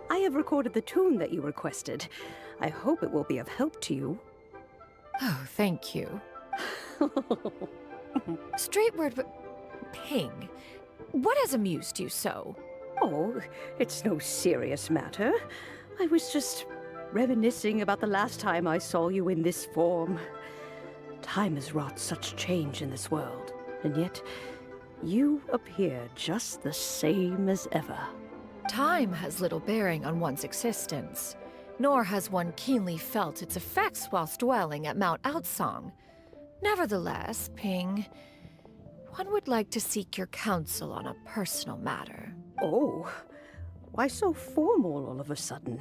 Speaker 13: I have recorded the tune that you requested. I hope it will be of help to you.
Speaker 2: Oh, thank you. Straight word, Ping. What has amused you so?
Speaker 13: Oh, it's no serious matter. I was just reminiscing about the last time I saw you in this form. Time has wrought such change in this world, and yet you appear just the same as ever.
Speaker 2: Time has little bearing on one's existence. nor has one keenly felt its effects whilst dwelling at Mount Outsong. Nevertheless, Ping, one would like to seek your counsel on a personal matter.
Speaker 13: Oh, why so formal all of a sudden?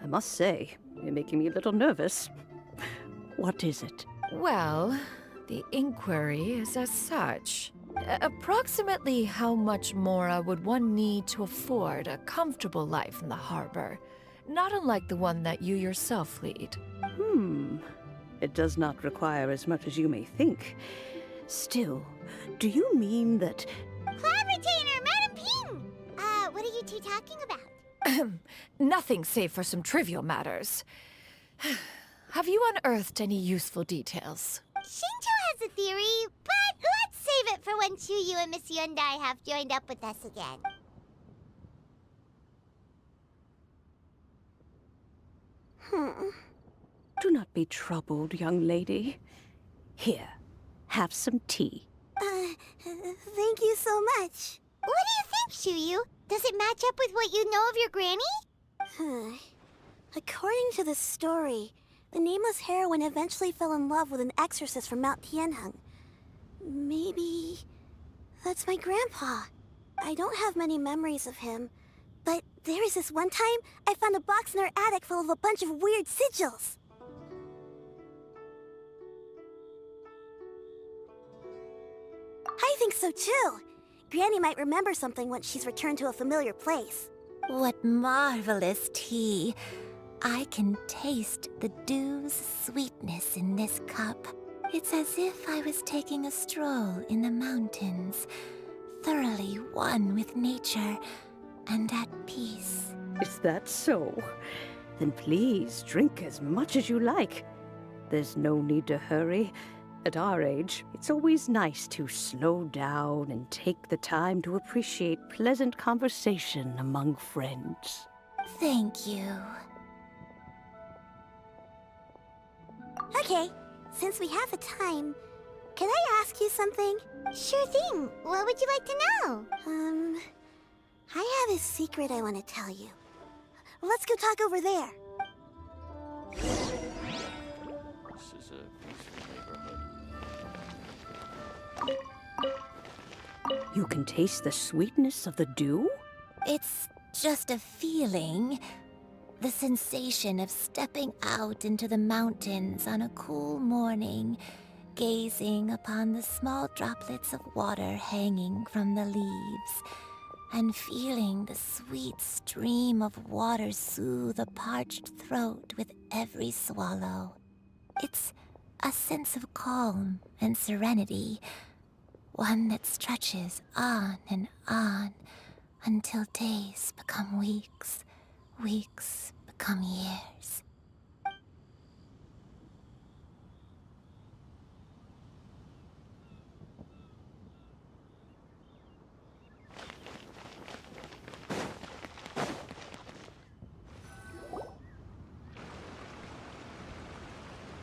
Speaker 13: I must say, you're making me a little nervous. What is it?
Speaker 2: Well, the inquiry is as such. Approximately how much more would one need to afford a comfortable life in the harbor, not unlike the one that you yourself lead?
Speaker 13: It does not require as much as you may think. Still, do you mean that...
Speaker 1: Cloud Retainer, Madam Ping! What are you two talking about?
Speaker 2: Nothing save for some trivial matters. Have you unearthed any useful details?
Speaker 1: Shinto has a theory, but let's save it for when Chuyu and Miss Yundai have joined up with us again.
Speaker 13: Do not be troubled, young lady. Here, have some tea.
Speaker 1: Thank you so much. What do you think, Chuyu? Does it match up with what you know of your granny?
Speaker 14: According to the story, the nameless heroine eventually fell in love with an exorcist from Mount Tianheng. Maybe that's my grandpa. I don't have many memories of him, but there was this one time I found a box in our attic full of a bunch of weird sigils. I think so too. Granny might remember something once she's returned to a familiar place.
Speaker 11: What marvelous tea. I can taste the dew's sweetness in this cup. It's as if I was taking a stroll in the mountains, thoroughly one with nature and at peace.
Speaker 13: Is that so? Then please drink as much as you like. There's no need to hurry. At our age, it's always nice to slow down and take the time to appreciate pleasant conversation among friends.
Speaker 11: Thank you.
Speaker 14: Okay, since we have the time, can I ask you something?
Speaker 1: Sure thing. What would you like to know?
Speaker 14: I have a secret I want to tell you. Let's go talk over there.
Speaker 5: This is a peaceful neighborhood.
Speaker 13: You can taste the sweetness of the dew?
Speaker 11: It's just a feeling. The sensation of stepping out into the mountains on a cool morning, gazing upon the small droplets of water hanging from the leaves, and feeling the sweet stream of water soothe a parched throat with every swallow. It's a sense of calm and serenity, one that stretches on and on until days become weeks, weeks become years.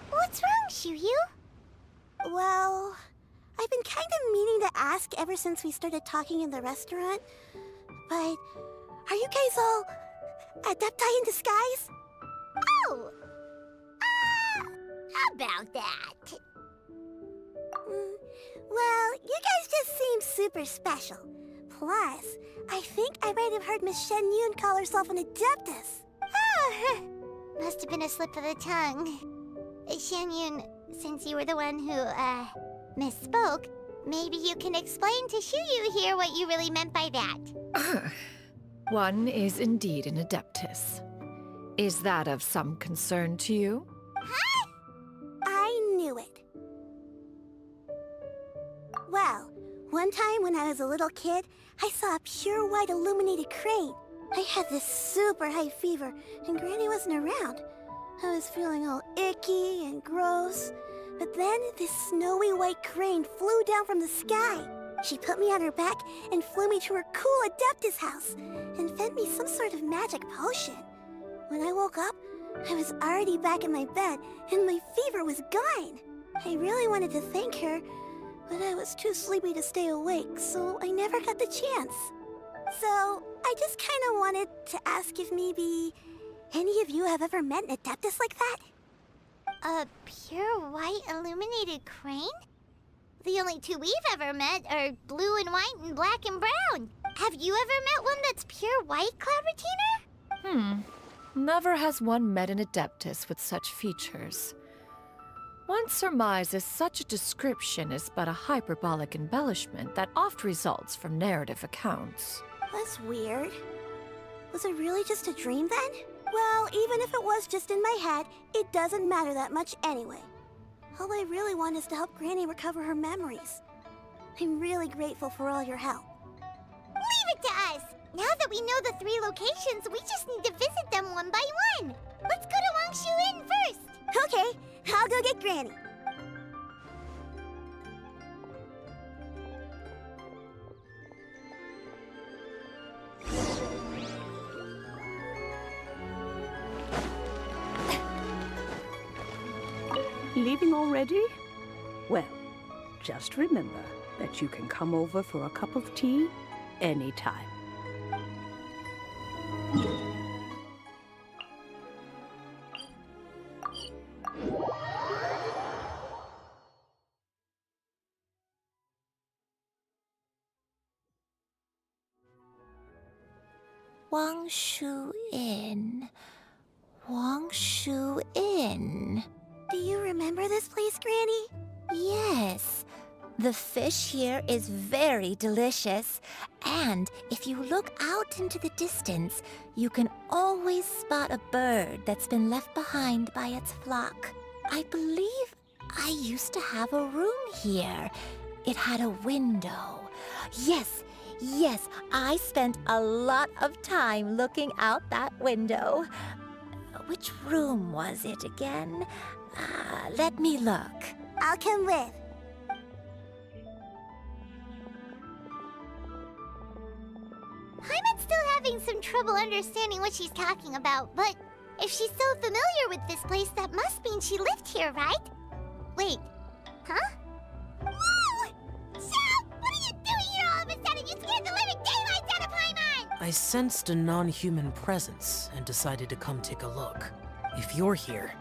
Speaker 1: What's wrong, Chuyu?
Speaker 14: Well, I've been kind of meaning to ask ever since we started talking in the restaurant, but are you guys all adepti in disguise?
Speaker 1: Oh! How about that?
Speaker 14: Well, you guys just seem super special. Plus, I think I might have heard Miss Shen Yun call herself an adeptus.
Speaker 1: Oh, must have been a slip of the tongue. Shen Yun, since you were the one who, misspoke, maybe you can explain to Chuyu here what you really meant by that.
Speaker 2: One is indeed an adeptus. Is that of some concern to you?
Speaker 14: Huh? I knew it. Well, one time when I was a little kid, I saw a pure white illuminated crane. I had this super high fever, and Granny wasn't around. I was feeling all icky and gross. But then this snowy white crane flew down from the sky. She put me on her back and flew me to her cool Adeptus house and fed me some sort of magic potion. When I woke up, I was already back in my bed and my fever was gone. I really wanted to thank her, but I was too sleepy to stay awake, so I never got the chance. So I just kind of wanted to ask if maybe Any of you have ever met an Adeptus like that?
Speaker 1: A pure white illuminated crane? The only two we've ever met are blue and white and black and brown. Have you ever met one that's pure white, Cloud Retainer?
Speaker 2: Never has one met an Adeptus with such features. One surmises such a description is but a hyperbolic embellishment that oft results from narrative accounts.
Speaker 14: That's weird. Was it really just a dream then? Well, even if it was just in my head, it doesn't matter that much anyway. All I really want is to help Granny recover her memories. I'm really grateful for all your help.
Speaker 1: Leave it to us! Now that we know the 3 locations, we just need to visit them one by one. Let's go to Wangshu Inn first.
Speaker 14: Okay, I'll go get Granny.
Speaker 13: Leaving already? Well, just remember that you can come over for a cup of tea anytime.
Speaker 11: Wangshu Inn. Wangshu Inn.
Speaker 14: Do you remember this place, Granny?
Speaker 11: Yes. The fish here is very delicious. And if you look out into the distance, you can always spot a bird that's been left behind by its flock. I believe I used to have a room here. It had a window. Yes, I spent a lot of time looking out that window. Which room was it again? Let me look.
Speaker 14: I'll come with.
Speaker 1: Paimon's still having some trouble understanding what she's talking about, but if she's so familiar with this place, that must mean she lived here, right? Wait, huh? Whoa! Shell! What are you doing here all of a sudden? You scared the living daylights out of Paimon!
Speaker 15: I sensed a non-human presence and decided to come take a look. If you're here,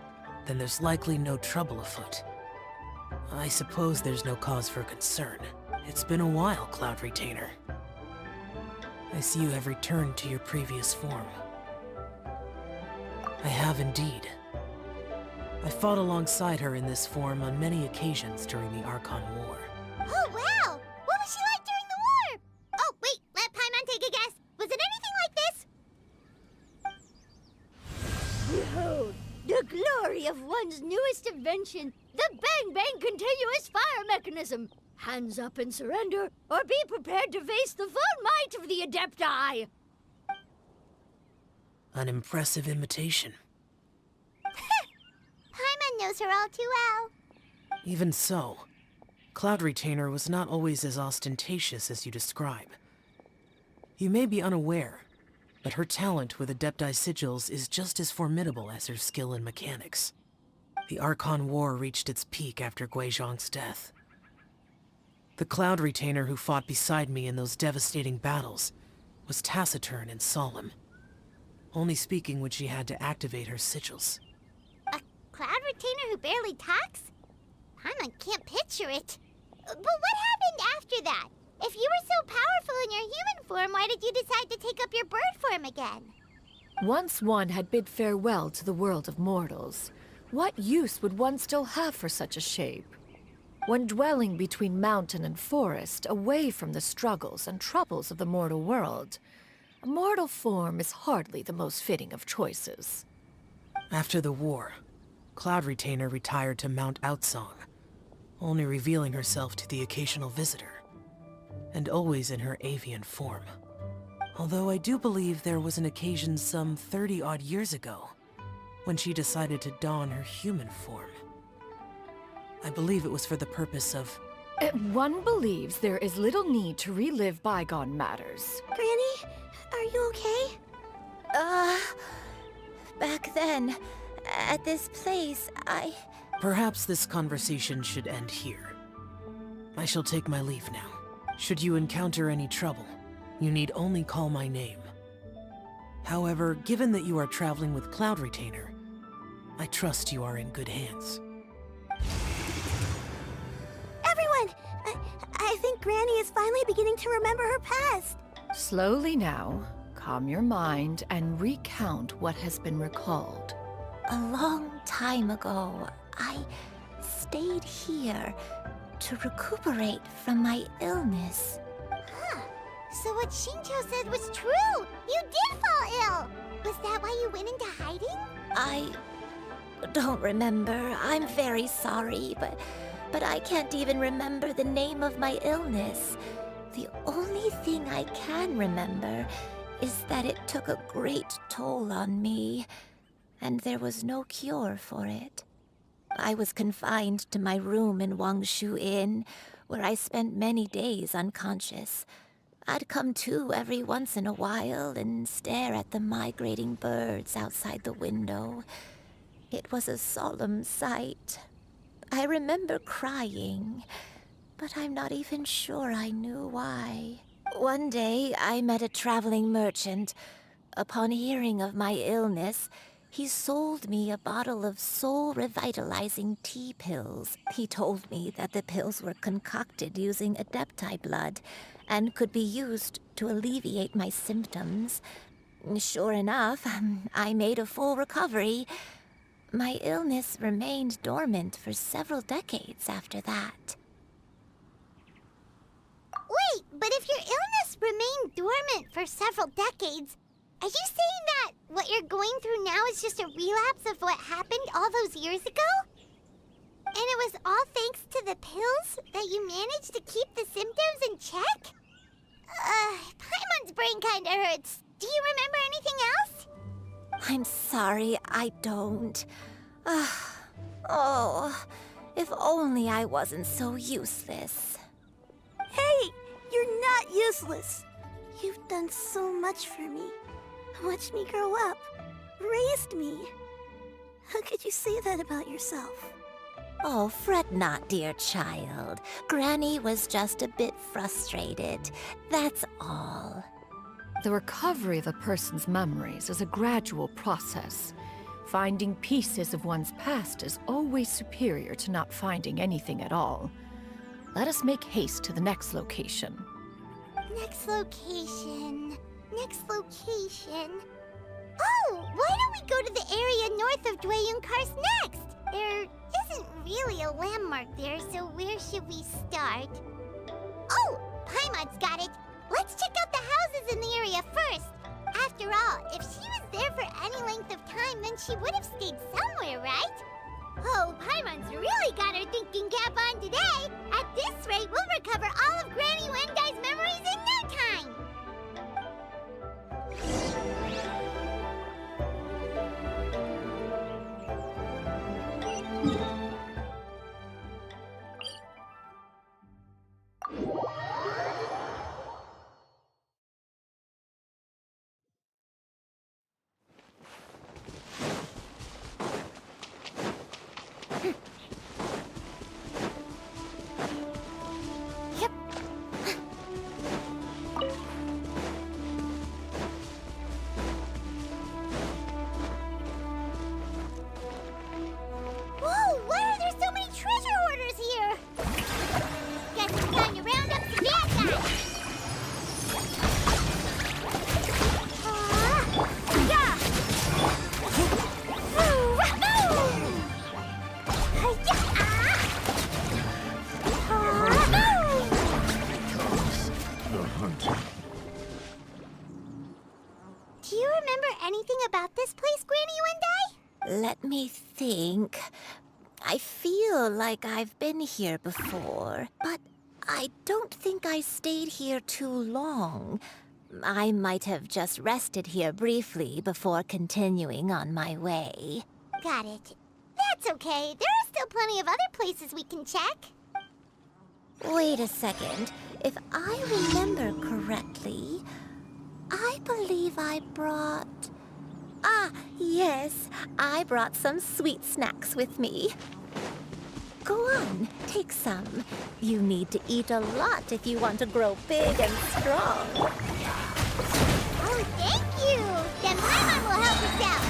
Speaker 15: then there's likely no trouble afoot. I suppose there's no cause for concern. It's been a while, Cloud Retainer. I see you have returned to your previous form. I have indeed. I fought alongside her in this form on many occasions during the Archon War.
Speaker 1: Oh, wow! What was she like during the war? Oh, wait, let Paimon take a guess. Was it anything like this?
Speaker 16: Behold, the glory of one's newest invention, the Bang Bang Continuous Fire Mechanism. Hands up and surrender, or be prepared to face the full might of the Adepti.
Speaker 15: An impressive imitation.
Speaker 1: Paimon knows her all too well.
Speaker 15: Even so, Cloud Retainer was not always as ostentatious as you describe. You may be unaware, but her talent with Adepti sigils is just as formidable as her skill in mechanics. The Archon War reached its peak after Guizhong's death. The Cloud Retainer who fought beside me in those devastating battles was taciturn and solemn, only speaking when she had to activate her sigils.
Speaker 1: A Cloud Retainer who barely talks? Paimon can't picture it. But what happened after that? If you were so powerful in your human form, why did you decide to take up your bird form again?
Speaker 2: Once one had bid farewell to the world of mortals, what use would one still have for such a shape? When dwelling between mountain and forest, away from the struggles and troubles of the mortal world, a mortal form is hardly the most fitting of choices.
Speaker 15: After the war, Cloud Retainer retired to Mount Outsong, only revealing herself to the occasional visitor, and always in her avian form. Although I do believe there was an occasion some 30-odd years ago, when she decided to don her human form. I believe it was for the purpose of...
Speaker 2: One believes there is little need to relive bygone matters.
Speaker 14: Granny, are you okay?
Speaker 11: Back then, at this place,
Speaker 15: Perhaps this conversation should end here. I shall take my leave now. Should you encounter any trouble, you need only call my name. However, given that you are traveling with Cloud Retainer, I trust you are in good hands.
Speaker 14: Everyone! I think Granny is finally beginning to remember her past.
Speaker 2: Slowly now, calm your mind and recount what has been recalled.
Speaker 11: A long time ago, I stayed here to recuperate from my illness.
Speaker 1: Huh. So what Shinjo said was true! You did fall ill! Was that why you went into hiding?
Speaker 11: I don't remember. I'm very sorry, but I can't even remember the name of my illness. The only thing I can remember is that it took a great toll on me, and there was no cure for it. I was confined to my room in Wangshu Inn, where I spent many days unconscious. I'd come to every once in a while and stare at the migrating birds outside the window. It was a solemn sight. I remember crying, but I'm not even sure I knew why. One day, I met a traveling merchant. Upon hearing of my illness, he sold me a bottle of soul-revitalizing tea pills. He told me that the pills were concocted using Adepti blood and could be used to alleviate my symptoms. Sure enough, I made a full recovery. My illness remained dormant for several decades after that.
Speaker 1: Wait, but if your illness remained dormant for several decades, are you saying that what you're going through now is just a relapse of what happened all those years ago? And it was all thanks to the pills that you managed to keep the symptoms in check? Paimon's brain kinda hurts. Do you remember anything else?
Speaker 11: I'm sorry, I don't. Oh, if only I wasn't so useless.
Speaker 14: Hey, you're not useless. You've done so much for me. Watched me grow up. Raised me. How could you say that about yourself?
Speaker 11: Oh, fret not, dear child. Granny was just a bit frustrated. That's all.
Speaker 2: The recovery of a person's memories is a gradual process. Finding pieces of one's past is always superior to not finding anything at all. Let us make haste to the next location.
Speaker 1: Next location. Next location. Oh, why don't we go to the area north of Dwayunkars next? There isn't really a landmark there, so where should we start? Oh, Paimon's got it. Let's check out the houses in the area first. After all, if she was there for any length of time, then she would have stayed somewhere, right? Oh, Paimon's really got her thinking cap on today. At this rate, we'll recover all of Granny Wendai's memories in no time. Whoa, why are there so many treasure hoarders here? Guess it's time to round up the bad guys. Yeah.
Speaker 6: The hunt.
Speaker 1: Do you remember anything about this place, Granny Wendai?
Speaker 11: Let me think. I feel like I've been here before, but I don't think I stayed here too long. I might have just rested here briefly before continuing on my way.
Speaker 1: Got it. That's okay. There are still plenty of other places we can check.
Speaker 11: Wait a second. If I remember correctly, I believe I brought... Ah, yes. I brought some sweet snacks with me. Go on, take some. You need to eat a lot if you want to grow big and strong.
Speaker 1: Oh, thank you. then Paimon will help us out.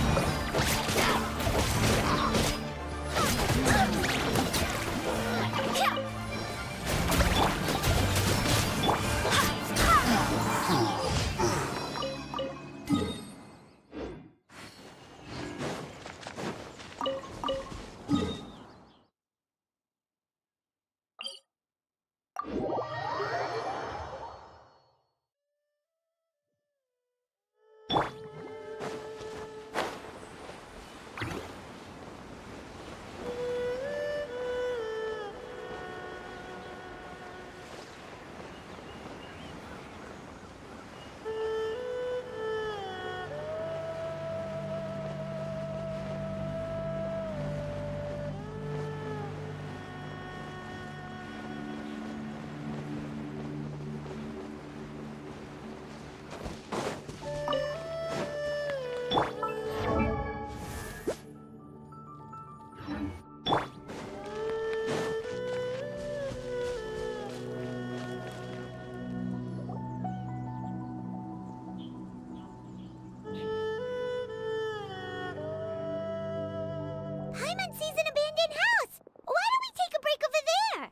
Speaker 1: Paimon sees an abandoned house. Why don't we take a break over there?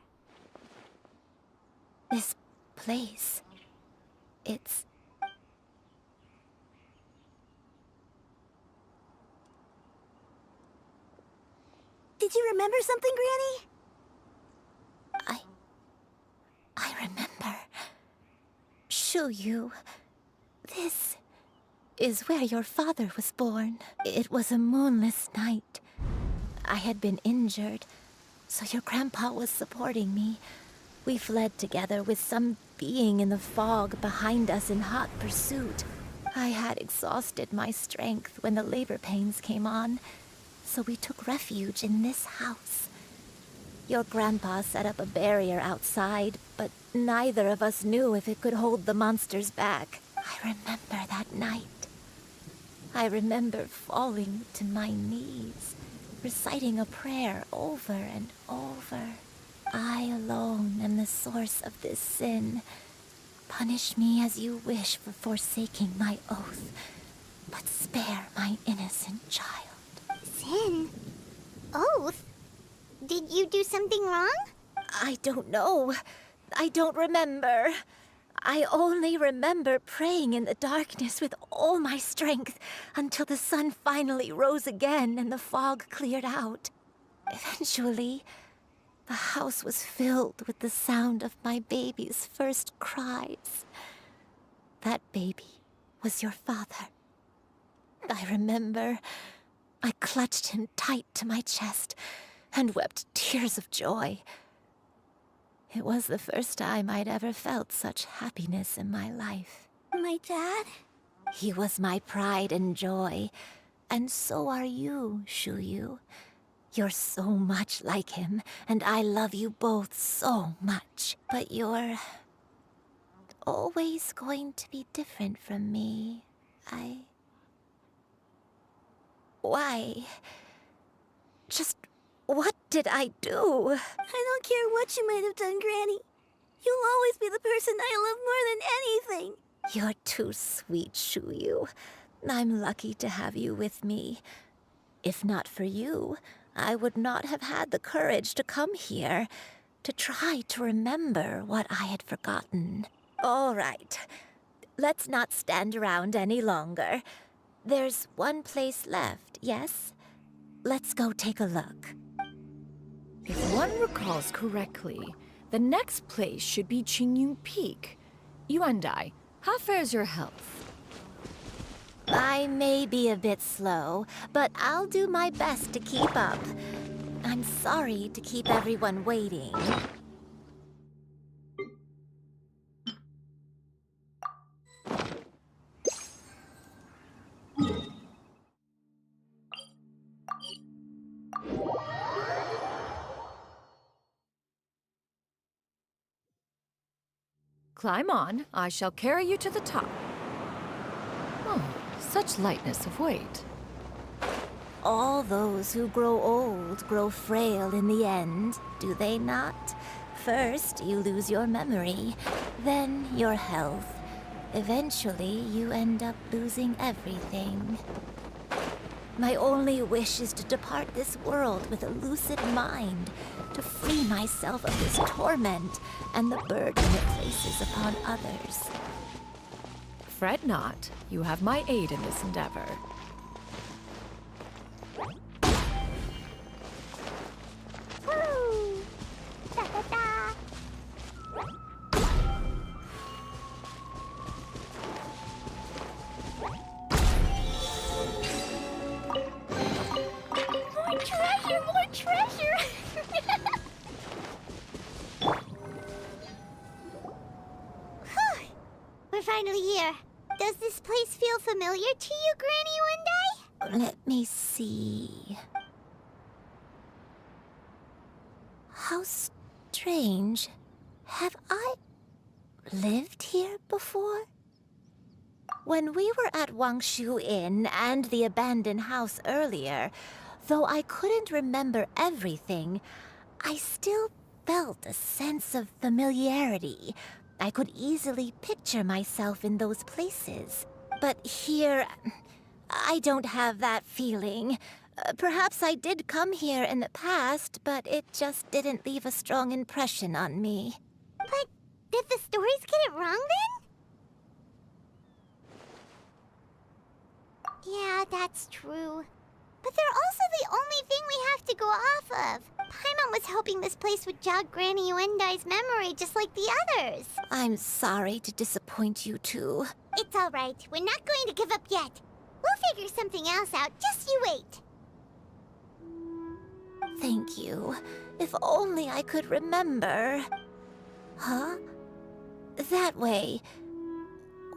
Speaker 11: This place. It's...
Speaker 14: Did you remember something, Granny?
Speaker 11: I remember. Shuyu. This is where your father was born. It was a moonless night. I had been injured, so your grandpa was supporting me. We fled together with some being in the fog behind us in hot pursuit. I had exhausted my strength when the labor pains came on, so we took refuge in this house. Your grandpa set up a barrier outside, but neither of us knew if it could hold the monsters back. I remember that night. I remember falling to my knees, reciting a prayer over and over. I alone am the source of this sin. Punish me as you wish for forsaking my oath, but spare my innocent child.
Speaker 1: Sin? Oath? Did you do something wrong?
Speaker 11: I don't know. I don't remember. I only remember praying in the darkness with all my strength until the sun finally rose again and the fog cleared out. Eventually, the house was filled with the sound of my baby's first cries. That baby was your father. I remember I clutched him tight to my chest and wept tears of joy. It was the first time I'd ever felt such happiness in my life.
Speaker 14: My dad?
Speaker 11: He was my pride and joy, and so are you, Shuyu. You're so much like him, and I love you both so much. But you're always going to be different from me. Why? Just what did I do?
Speaker 14: I don't care what you might have done, Granny. You'll always be the person I love more than anything.
Speaker 11: You're too sweet, Shuyu. I'm lucky to have you with me. If not for you, I would not have had the courage to come here, to try to remember what I had forgotten. All right. Let's not stand around any longer. There's one place left, yes? Let's go take a look.
Speaker 2: If one recalls correctly, the next place should be Qingyun Peak. Yuandai, how fares your health?
Speaker 11: I may be a bit slow, but I'll do my best to keep up. I'm sorry to keep everyone waiting.
Speaker 2: Climb on. I shall carry you to the top. Oh, such lightness of weight.
Speaker 11: All those who grow old grow frail in the end, do they not? First, you lose your memory, then your health. Eventually, you end up losing everything. My only wish is to depart this world with a lucid mind, to free myself of this torment and the burden it places upon others.
Speaker 2: Fret not. You have my aid in this endeavor.
Speaker 1: Woo! Da da da! More treasure! More treasure! Whew. We're finally here. Does this place feel familiar to you, Granny One Day?
Speaker 11: Let me see. How strange. Have I lived here before? When we were at Wangshu Inn and the abandoned house earlier, though I couldn't remember everything, I still felt a sense of familiarity. I could easily picture myself in those places. But here, I don't have that feeling. Perhaps I did come here in the past, but it just didn't leave a strong impression on me.
Speaker 1: But did the stories get it wrong then? Yeah, that's true. But they're also the only thing we have to go off of. Paimon was hoping this place would jog Granny Uendai's memory just like the others.
Speaker 11: I'm sorry to disappoint you too.
Speaker 1: It's all right. We're not going to give up yet. We'll figure something else out. Just you wait.
Speaker 11: Thank you. If only I could remember. Huh? That way.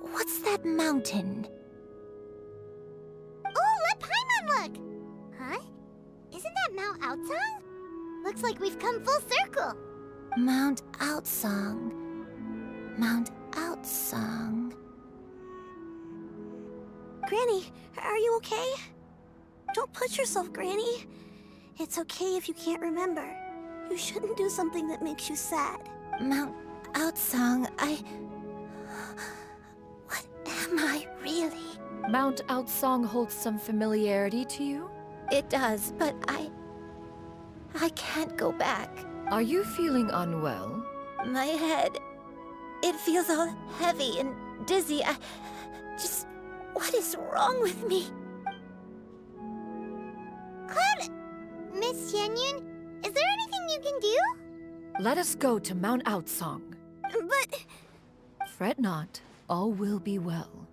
Speaker 11: What's that mountain?
Speaker 1: Oh, let Paimon look! Huh? Isn't that Mount Outsong? Looks like we've come full circle.
Speaker 11: Mount Outsong. Mount Outsong.
Speaker 14: Granny, are you okay? Don't push yourself, Granny. It's okay if you can't remember. You shouldn't do something that makes you sad.
Speaker 11: Mount Outsong, What am I really?
Speaker 2: Mount Outsong holds some familiarity to you?
Speaker 11: It does, but I can't go back.
Speaker 2: Are you feeling unwell?
Speaker 11: My head, it feels all heavy and dizzy. What is wrong with me?
Speaker 1: Cloud, Miss Xianyun, is there anything you can do?
Speaker 2: Let us go to Mount Outsong.
Speaker 14: But...
Speaker 2: Fret not, all will be well.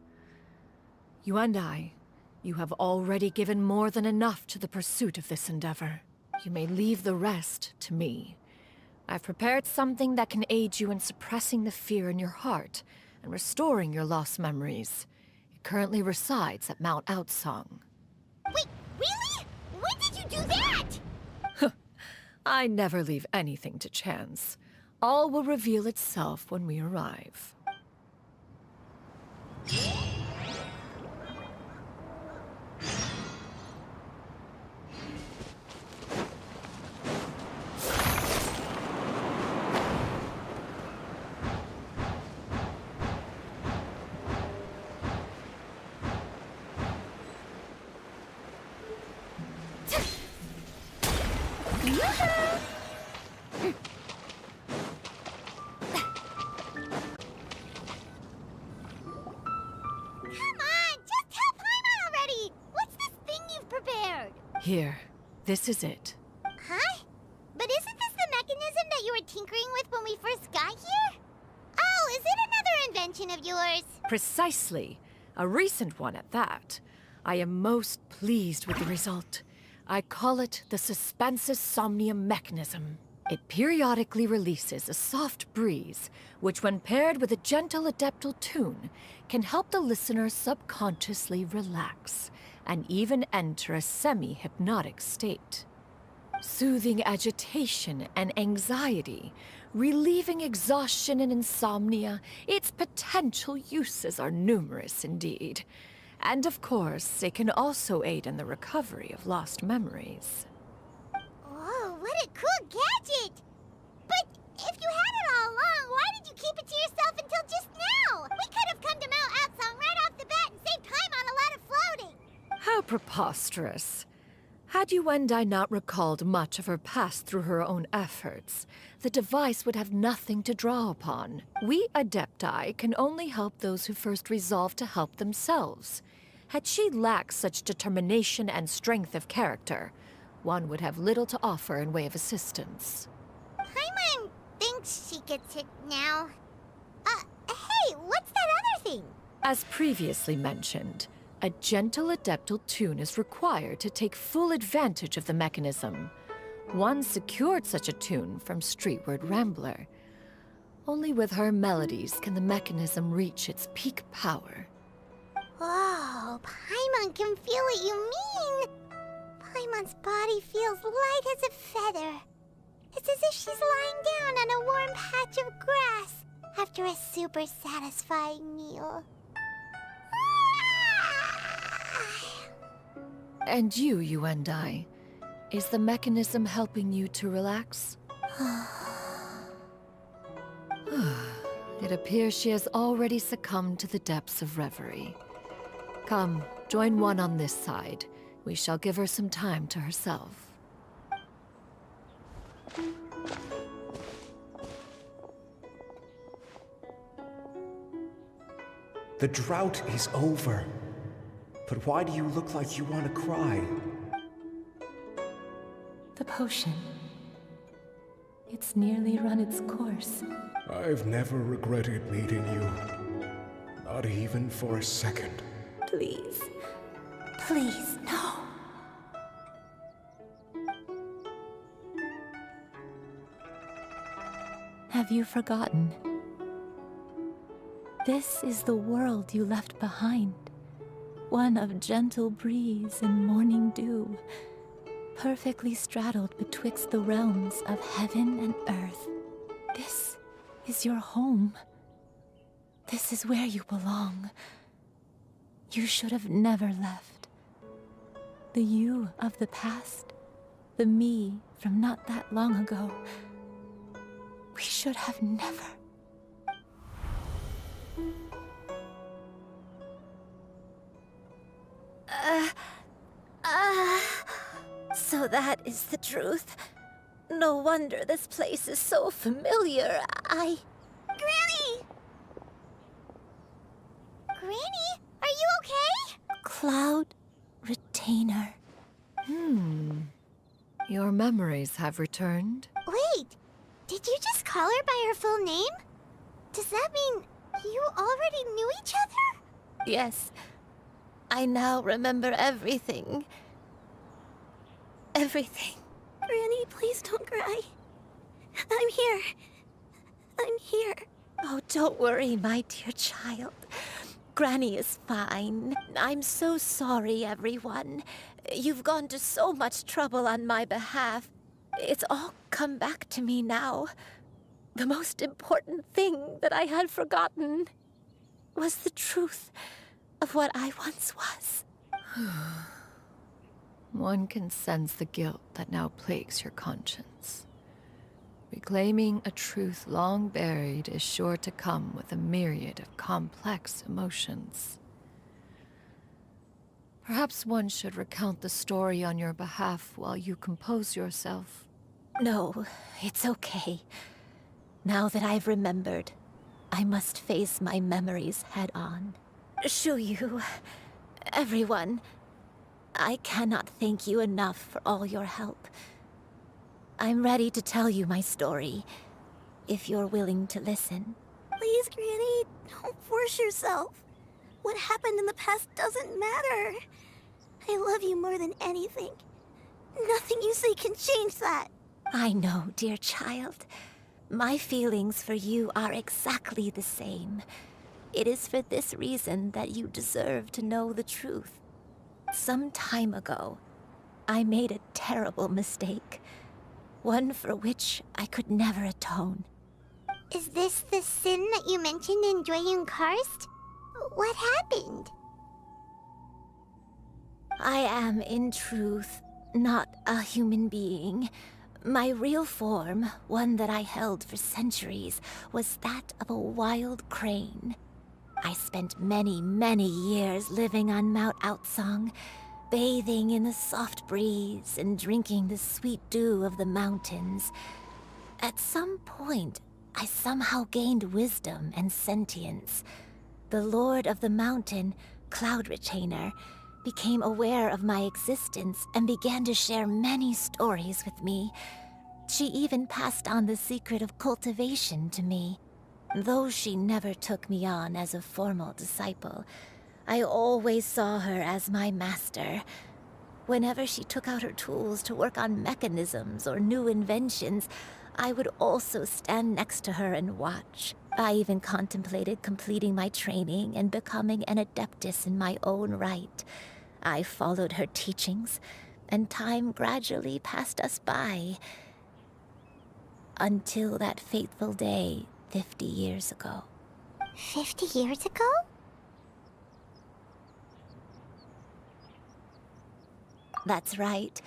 Speaker 2: You and I, you have already given more than enough to the pursuit of this endeavor. You may leave the rest to me. I've prepared something that can aid you in suppressing the fear in your heart and restoring your lost memories. It currently resides at Mount Outsong.
Speaker 1: Wait, really? When did you do that?
Speaker 2: I never leave anything to chance. All will reveal itself when we arrive. Here, this is it.
Speaker 1: Huh? But isn't this the mechanism that you were tinkering with when we first got here? Oh, is it another invention of yours?
Speaker 2: Precisely. A recent one at that. I am most pleased with the result. I call it the Suspensus Somnium mechanism. It periodically releases a soft breeze, which when paired with a gentle adeptal tune, can help the listener subconsciously relax and even enter a semi-hypnotic state. Soothing agitation and anxiety, relieving exhaustion and insomnia, its potential uses are numerous indeed. And of course, it can also aid in the recovery of lost memories.
Speaker 1: Whoa, what a cool gadget! But if you had it all along, why did you keep it to yourself until just now? We could have come to
Speaker 2: preposterous. Had Yuendai not recalled much of her past through her own efforts, the device would have nothing to draw upon. We Adepti can only help those who first resolve to help themselves. Had she lacked such determination and strength of character, one would have little to offer in way of assistance.
Speaker 1: Paimon thinks she gets it now. Hey, what's that other thing?
Speaker 2: As previously mentioned, a gentle adeptal tune is required to take full advantage of the mechanism. One secured such a tune from Streetward Rambler. Only with her melodies can the mechanism reach its peak power.
Speaker 1: Whoa, Paimon can feel what you mean. Paimon's body feels light as a feather. It's as if she's lying down on a warm patch of grass after a super satisfying meal.
Speaker 2: And you and I, is the mechanism helping you to relax? It appears she has already succumbed to the depths of reverie. Come, join one on this side. We shall give her some time to herself.
Speaker 17: The drought is over. But why do you look like you want to cry?
Speaker 18: The potion. It's nearly run its course.
Speaker 17: I've never regretted meeting you. Not even for a second.
Speaker 18: Please. Please, no. Have you forgotten? This is the world you left behind. One of gentle breeze and morning dew, perfectly straddled betwixt the realms of heaven and earth. This is your home. This is where you belong. You should have never left. The you of the past, the me from not that long ago, we should have never.
Speaker 11: So that is the truth. No wonder this place is so familiar.
Speaker 1: Granny! Granny, are you okay?
Speaker 18: Cloud Retainer.
Speaker 2: Your memories have returned?
Speaker 1: Wait, did you just call her by her full name? Does that mean you already knew each other?
Speaker 11: Yes. I now remember everything. Everything.
Speaker 14: Granny, please don't cry. I'm here. I'm here.
Speaker 11: Oh, don't worry, my dear child. Granny is fine. I'm so sorry, everyone. You've gone to so much trouble on my behalf. It's all come back to me now. The most important thing that I had forgotten was the truth of what I once was.
Speaker 2: One can sense the guilt that now plagues your conscience. Reclaiming a truth long buried is sure to come with a myriad of complex emotions. Perhaps one should recount the story on your behalf while you compose yourself.
Speaker 11: No, it's okay. Now that I've remembered, I must face my memories head on. Shuyu, everyone, I cannot thank you enough for all your help. I'm ready to tell you my story, if you're willing to listen.
Speaker 14: Please, Granny, don't force yourself. What happened in the past doesn't matter. I love you more than anything. Nothing you say can change that.
Speaker 11: I know, dear child. My feelings for you are exactly the same. It is for this reason that you deserve to know the truth. Some time ago, I made a terrible mistake. One for which I could never atone.
Speaker 1: Is this the sin that you mentioned in Dwayun Karst? What happened?
Speaker 11: I am, in truth, not a human being. My real form, one that I held for centuries, was that of a wild crane. I spent many, many years living on Mount Outsong, bathing in the soft breeze and drinking the sweet dew of the mountains. At some point, I somehow gained wisdom and sentience. The Lord of the Mountain, Cloud Retainer, became aware of my existence and began to share many stories with me. She even passed on the secret of cultivation to me. Though she never took me on as a formal disciple, I always saw her as my master. Whenever she took out her tools to work on mechanisms or new inventions, I would also stand next to her and watch. I even contemplated completing my training and becoming an adeptus in my own right. I followed her teachings, and time gradually passed us by. Until that fateful day 50 years ago.
Speaker 1: 50 years ago?
Speaker 11: That's right.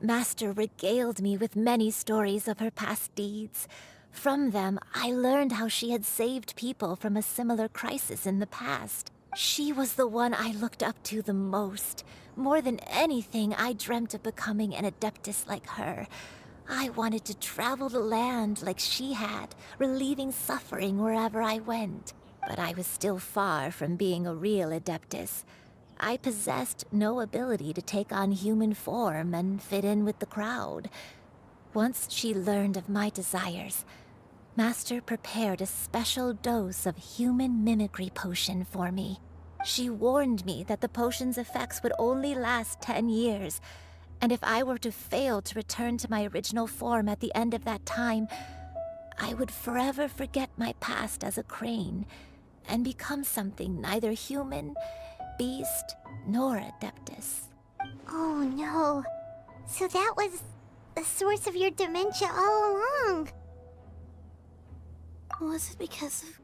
Speaker 11: Master regaled me with many stories of her past deeds. From them, I learned how she had saved people from a similar crisis in the past. She was the one I looked up to the most. More than anything, I dreamt of becoming an adeptus like her. I wanted to travel the land like she had, relieving suffering wherever I went. But I was still far from being a real adeptus. I possessed no ability to take on human form and fit in with the crowd. Once she learned of my desires, Master prepared a special dose of human mimicry potion for me. She warned me that the potion's effects would only last 10 years, and if I were to fail to return to my original form at the end of that time, I would forever forget my past as a crane and become something neither human, beast, nor adeptus.
Speaker 1: Oh no. So that was the source of your dementia all along.
Speaker 14: Was it because of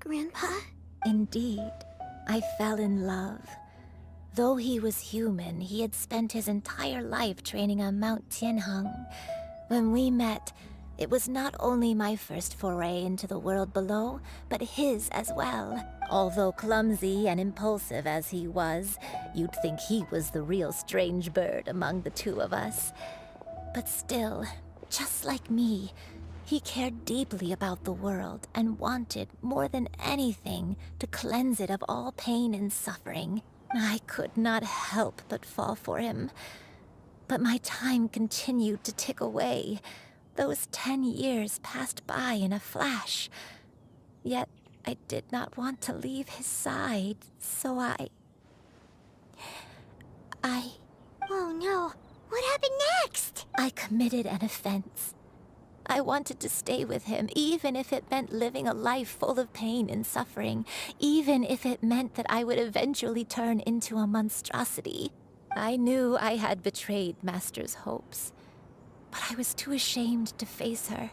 Speaker 14: Grandpa?
Speaker 11: Indeed, I fell in love. Though he was human, he had spent his entire life training on Mount Tianheng. When we met, it was not only my first foray into the world below, but his as well. Although clumsy and impulsive as he was, you'd think he was the real strange bird among the two of us. But still, just like me, he cared deeply about the world and wanted, more than anything, to cleanse it of all pain and suffering. I could not help but fall for him. But my time continued to tick away. Those 10 years passed by in a flash. Yet I did not want to leave his side, so I...
Speaker 1: Oh no, what happened next?
Speaker 11: I committed an offense. I wanted to stay with him, even if it meant living a life full of pain and suffering, even if it meant that I would eventually turn into a monstrosity. I knew I had betrayed Master's hopes, but I was too ashamed to face her.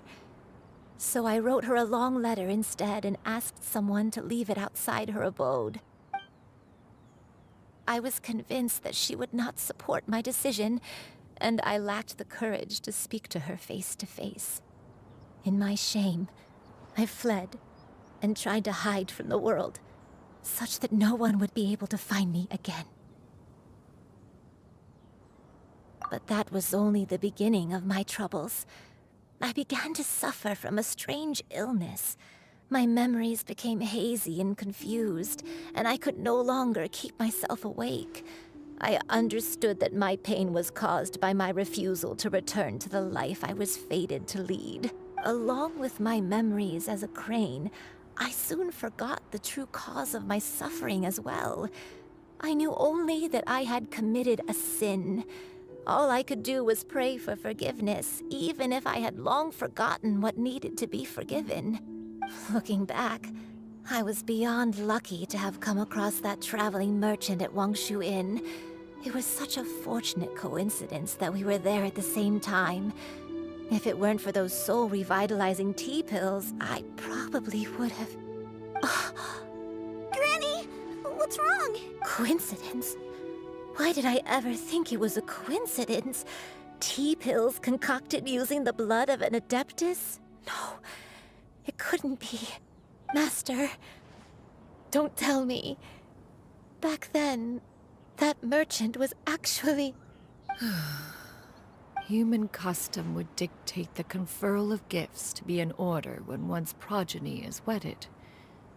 Speaker 11: So I wrote her a long letter instead and asked someone to leave it outside her abode. I was convinced that she would not support my decision, and I lacked the courage to speak to her face to face. In my shame, I fled and tried to hide from the world, such that no one would be able to find me again. But that was only the beginning of my troubles. I began to suffer from a strange illness. My memories became hazy and confused, and I could no longer keep myself awake. I understood that my pain was caused by my refusal to return to the life I was fated to lead. Along with my memories as a crane, I soon forgot the true cause of my suffering as well. I knew only that I had committed a sin. All I could do was pray for forgiveness, even if I had long forgotten what needed to be forgiven. Looking back, I was beyond lucky to have come across that traveling merchant at Wangshu Inn. It was such a fortunate coincidence that we were there at the same time. If it weren't for those soul-revitalizing tea pills, I probably would have...
Speaker 14: Granny! What's wrong?
Speaker 11: Coincidence? Why did I ever think it was a coincidence? Tea pills concocted using the blood of an adeptus? No, it couldn't be. Master, don't tell me. Back then, That merchant was actually...
Speaker 2: Human custom would dictate the conferral of gifts to be in order when one's progeny is wedded,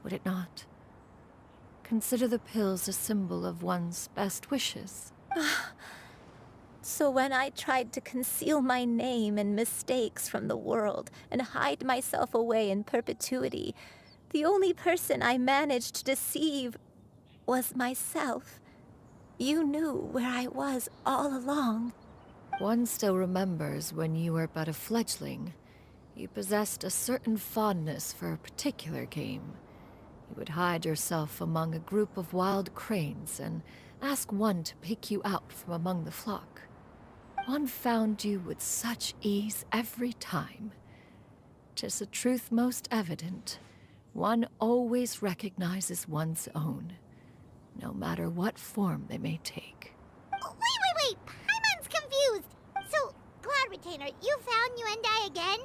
Speaker 2: would it not? Consider the pills a symbol of one's best wishes.
Speaker 11: So when I tried to conceal my name and mistakes from the world and hide myself away in perpetuity, the only person I managed to deceive was myself. You knew where I was all along.
Speaker 2: One still remembers when you were but a fledgling. You possessed a certain fondness for a particular game. You would hide yourself among a group of wild cranes and ask one to pick you out from among the flock. One found you with such ease every time. 'Tis a truth most evident. One always recognizes one's own, no matter what form they may take.
Speaker 1: Wait! Paimon's confused! So, Cloud Retainer, you found Yuendai again?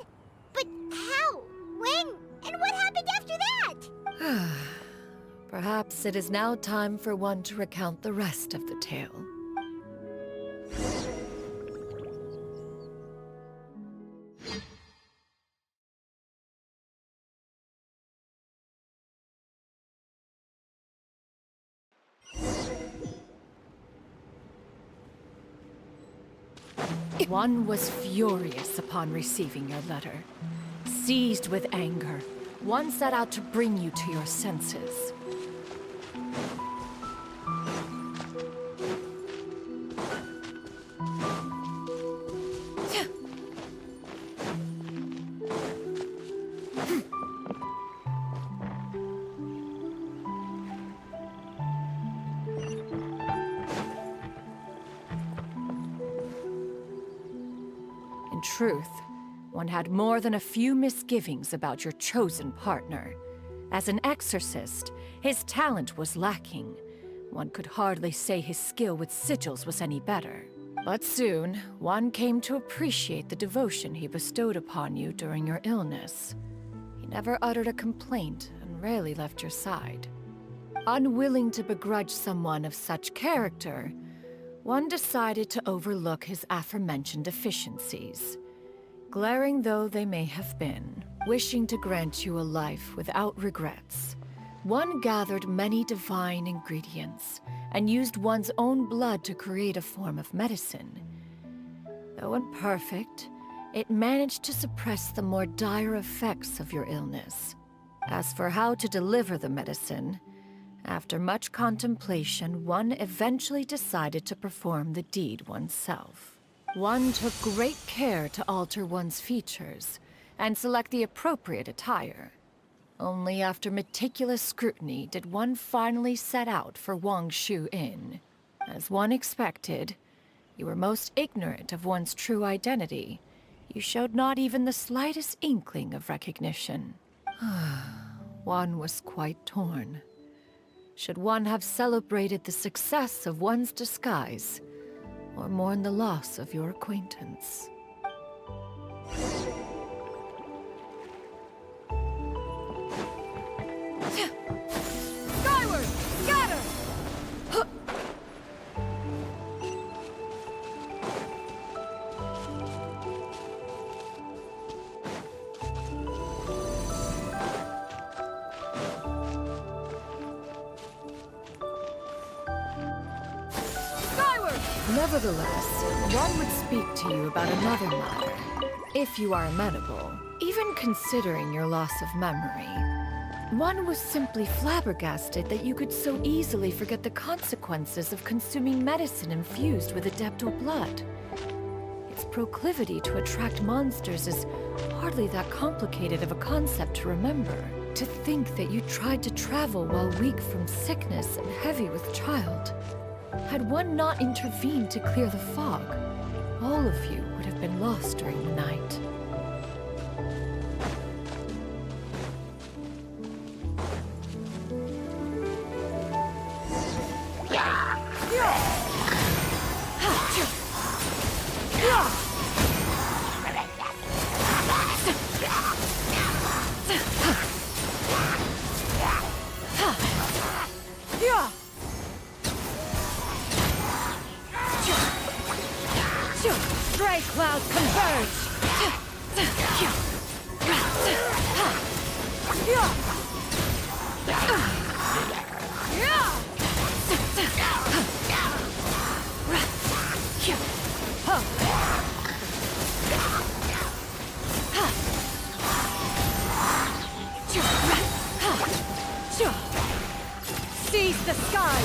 Speaker 1: But how? When? And what happened after that?
Speaker 2: Perhaps it is now time for one to recount the rest of the tale. One was furious upon receiving your letter. Seized with anger, one set out to bring you to your senses. In truth, one had more than a few misgivings about your chosen partner. As an exorcist, his talent was lacking. One could hardly say his skill with sigils was any better. But soon, one came to appreciate the devotion he bestowed upon you during your illness. He never uttered a complaint and rarely left your side. Unwilling to begrudge someone of such character, one decided to overlook his aforementioned deficiencies. Glaring though they may have been, wishing to grant you a life without regrets, one gathered many divine ingredients and used one's own blood to create a form of medicine. Though imperfect, it managed to suppress the more dire effects of your illness. As for how to deliver the medicine, after much contemplation, one eventually decided to perform the deed oneself. One took great care to alter one's features and select the appropriate attire. Only after meticulous scrutiny did one finally set out for Wangshu Inn. As one expected, you were most ignorant of one's true identity. You showed not even the slightest inkling of recognition. One was quite torn. Should one have celebrated the success of one's disguise, or mourn the loss of your acquaintance?
Speaker 10: Skyward! Scatter!
Speaker 2: Nevertheless, one would speak to you about another matter, if you are amenable. Even considering your loss of memory, one was simply flabbergasted that you could so easily forget the consequences of consuming medicine infused with Adeptal blood. Its proclivity to attract monsters is hardly that complicated of a concept to remember. To think that you tried to travel while weak from sickness and heavy with child. Had one not intervened to clear the fog, all of you would have been lost during the night. Seize the sky!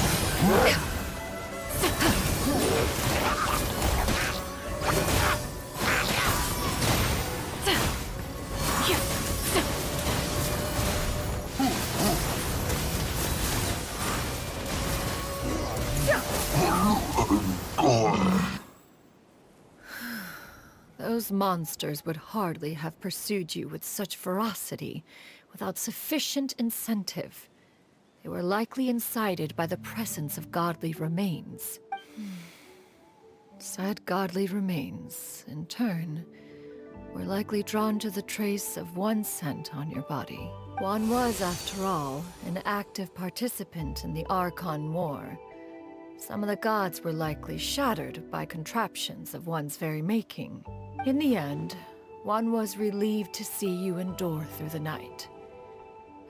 Speaker 2: Those monsters would hardly have pursued you with such ferocity without sufficient incentive. They were likely incited by the presence of godly remains. Said godly remains, in turn, were likely drawn to the trace of one scent on your body. One was, after all, an active participant in the Archon War. Some of the gods were likely shattered by contraptions of one's very making. In the end, one was relieved to see you endure through the night.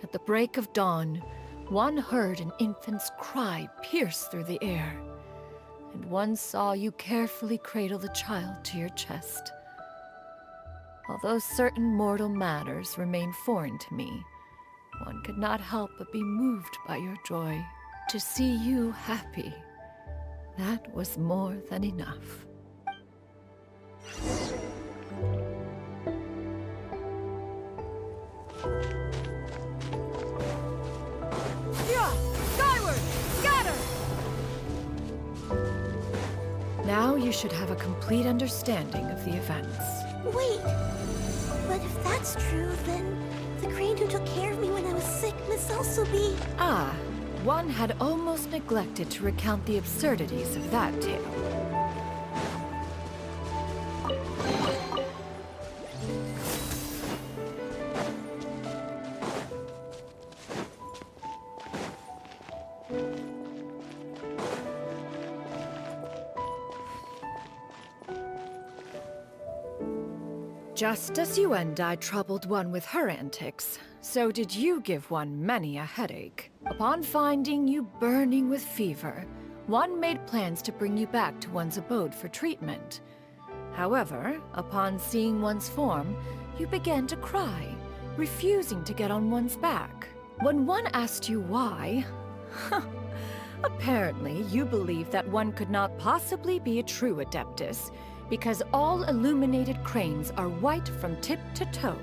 Speaker 2: At the break of dawn, one heard an infant's cry pierce through the air, and one saw you carefully cradle the child to your chest. Although certain mortal matters remain foreign to me, one could not help but be moved by your joy. To see you happy, that was more than enough.
Speaker 10: Skyward! Scatter!
Speaker 2: Now you should have a complete understanding of the events.
Speaker 14: Wait, but if that's true, then the crane who took care of me when I was sick must also be...
Speaker 2: Ah, one had almost neglected to recount the absurdities of that tale. Just as you and I troubled one with her antics, so did you give one many a headache. Upon finding you burning with fever, one made plans to bring you back to one's abode for treatment. However, upon seeing one's form, you began to cry, refusing to get on one's back. When one asked you why, apparently you believed that one could not possibly be a true Adeptus, because all illuminated cranes are white from tip to toe.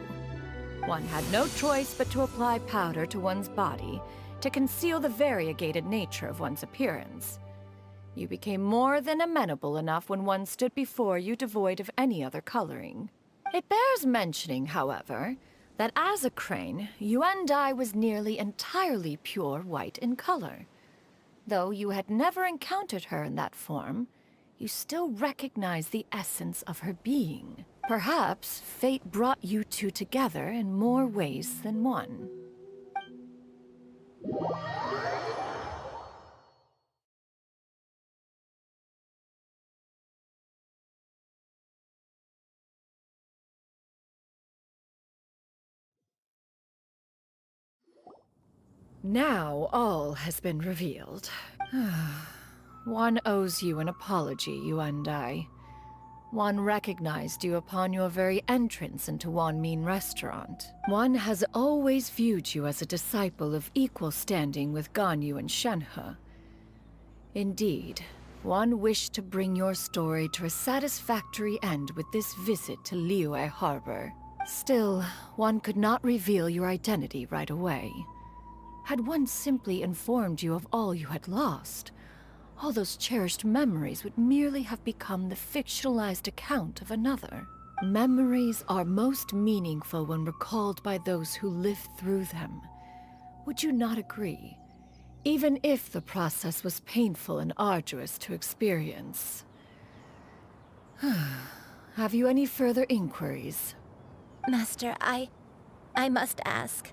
Speaker 2: One had no choice but to apply powder to one's body to conceal the variegated nature of one's appearance. You became more than amenable enough when one stood before you devoid of any other coloring. It bears mentioning, however, that as a crane, Yuendai was nearly entirely pure white in color. Though you had never encountered her in that form, you still recognize the essence of her being. Perhaps fate brought you two together in more ways than one. Now all has been revealed. One owes you an apology, you and I. One recognized you upon your very entrance into Wanmin Restaurant. One has always viewed you as a disciple of equal standing with Ganyu and Shenhe. Indeed, one wished to bring your story to a satisfactory end with this visit to Liyue Harbor. Still, one could not reveal your identity right away. Had one simply informed you of all you had lost, all those cherished memories would merely have become the fictionalized account of another. Memories are most meaningful when recalled by those who lived through them. Would you not agree? Even if the process was painful and arduous to experience. Have you any further inquiries?
Speaker 11: Master, I must ask.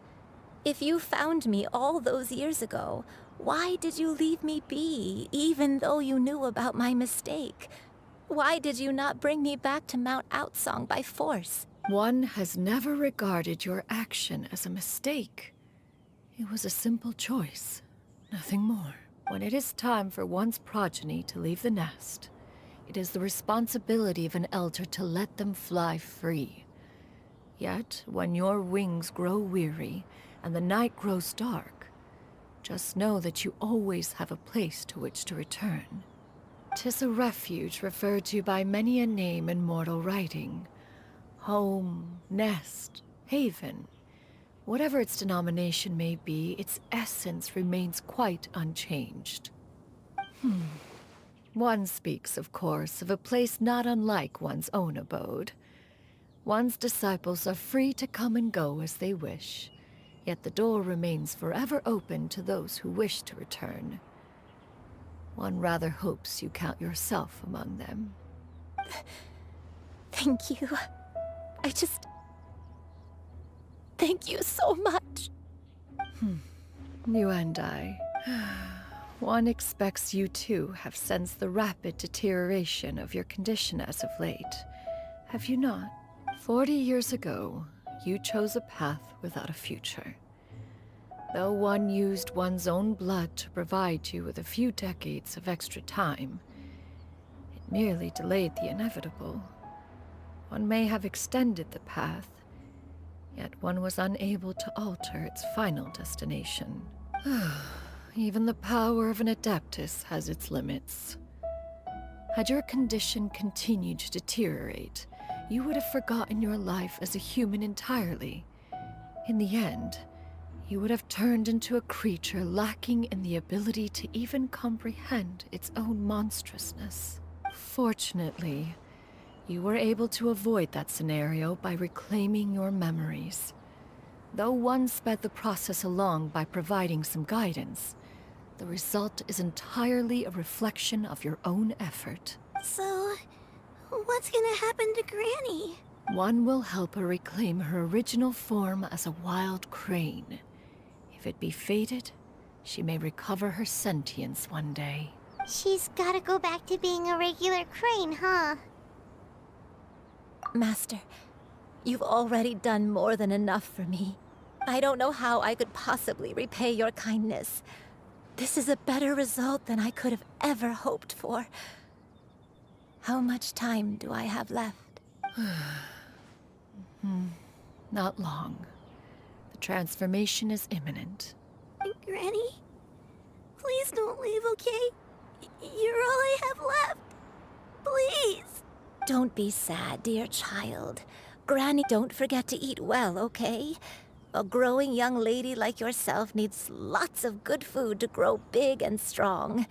Speaker 11: If you found me all those years ago, why did you leave me be, even though you knew about my mistake? Why did you not bring me back to Mount Outsong by force?
Speaker 2: One has never regarded your action as a mistake. It was a simple choice, nothing more. When it is time for one's progeny to leave the nest, it is the responsibility of an elder to let them fly free. Yet, when your wings grow weary and the night grows dark, just know that you always have a place to which to return. 'Tis a refuge referred to by many a name in mortal writing. Home, nest, haven. Whatever its denomination may be, its essence remains quite unchanged. One speaks, of course, of a place not unlike one's own abode. One's disciples are free to come and go as they wish, yet the door remains forever open to those who wish to return. One rather hopes you count yourself among them.
Speaker 4: Thank you. Thank you so much.
Speaker 2: You and I. One expects you too have sensed the rapid deterioration of your condition as of late. Have you not? 40 years ago, you chose a path without a future. Though one used one's own blood to provide you with a few decades of extra time, it merely delayed the inevitable. One may have extended the path, yet one was unable to alter its final destination. Even the power of an Adeptus has its limits. Had your condition continued to deteriorate, you would have forgotten your life as a human entirely. In the end, you would have turned into a creature lacking in the ability to even comprehend its own monstrousness. Fortunately, you were able to avoid that scenario by reclaiming your memories. Though one sped the process along by providing some guidance, the result is entirely a reflection of your own effort.
Speaker 14: So, what's gonna happen to Granny?
Speaker 2: One will help her reclaim her original form as a wild crane. If it be fated, she may recover her sentience one day.
Speaker 1: She's gotta go back to being a regular crane, huh?
Speaker 11: Master, you've already done more than enough for me. I don't know how I could possibly repay your kindness. This is a better result than I could have ever hoped for. How much time do I have left?
Speaker 2: Not long. The transformation is imminent.
Speaker 14: Granny? Please don't leave, okay? You're all I have left. Please.
Speaker 11: Don't be sad, dear child. Granny, don't forget to eat well, okay? A growing young lady like yourself needs lots of good food to grow big and strong.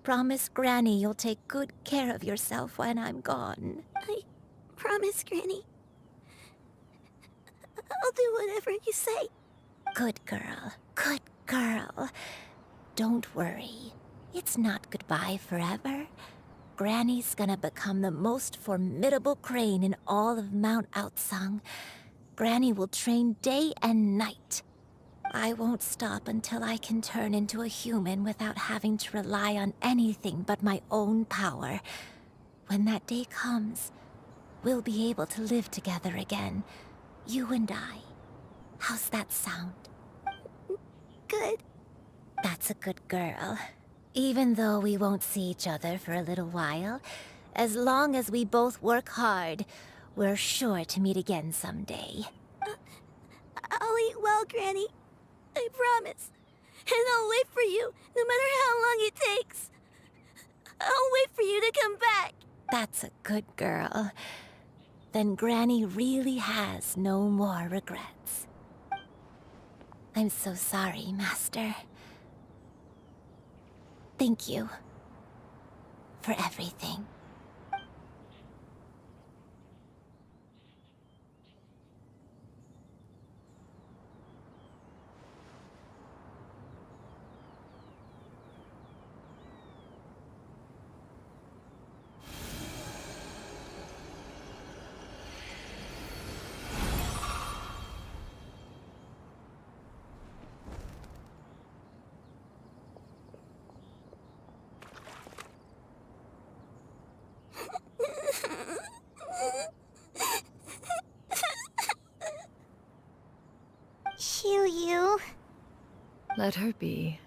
Speaker 11: Promise Granny you'll take good care of yourself when I'm gone.
Speaker 14: I promise, Granny. I'll do whatever you say.
Speaker 11: Good girl. Good girl. Don't worry. It's not goodbye forever. Granny's gonna become the most formidable crane in all of Mount Outsung. Granny will train day and night. I won't stop until I can turn into a human without having to rely on anything but my own power. When that day comes, we'll be able to live together again. You and I. How's that sound?
Speaker 14: Good.
Speaker 11: That's a good girl. Even though we won't see each other for a little while, as long as we both work hard, we're sure to meet again someday.
Speaker 14: I'll eat well, Granny. I promise. And I'll wait for you, no matter how long it takes. I'll wait for you to come back.
Speaker 11: That's a good girl. Then Granny really has no more regrets. I'm so sorry, Master. Thank you for everything.
Speaker 1: you.
Speaker 2: Let her be.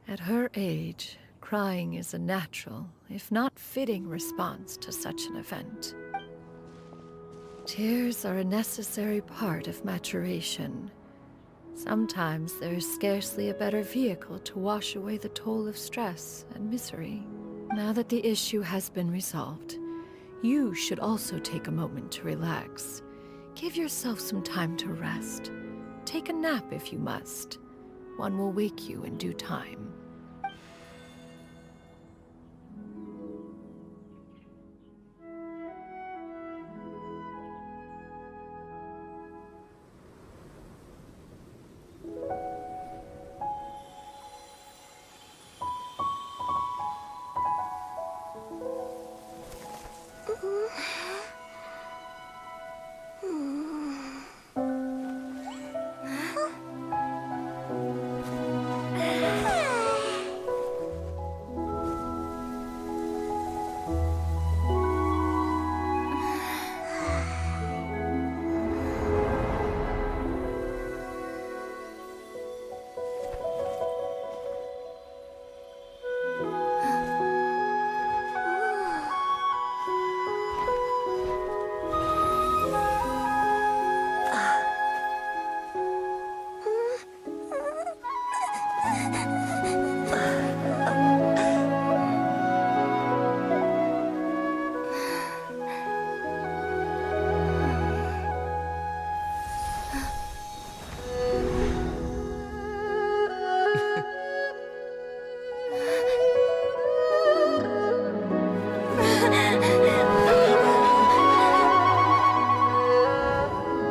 Speaker 2: At her age, crying is a natural, if not fitting, response to such an event. Tears are a necessary part of maturation. Sometimes there is scarcely a better vehicle to wash away the toll of stress and misery. Now that the issue has been resolved, you should also take a moment to relax. Give yourself some time to rest. Take a nap if you must. One will wake you in due time.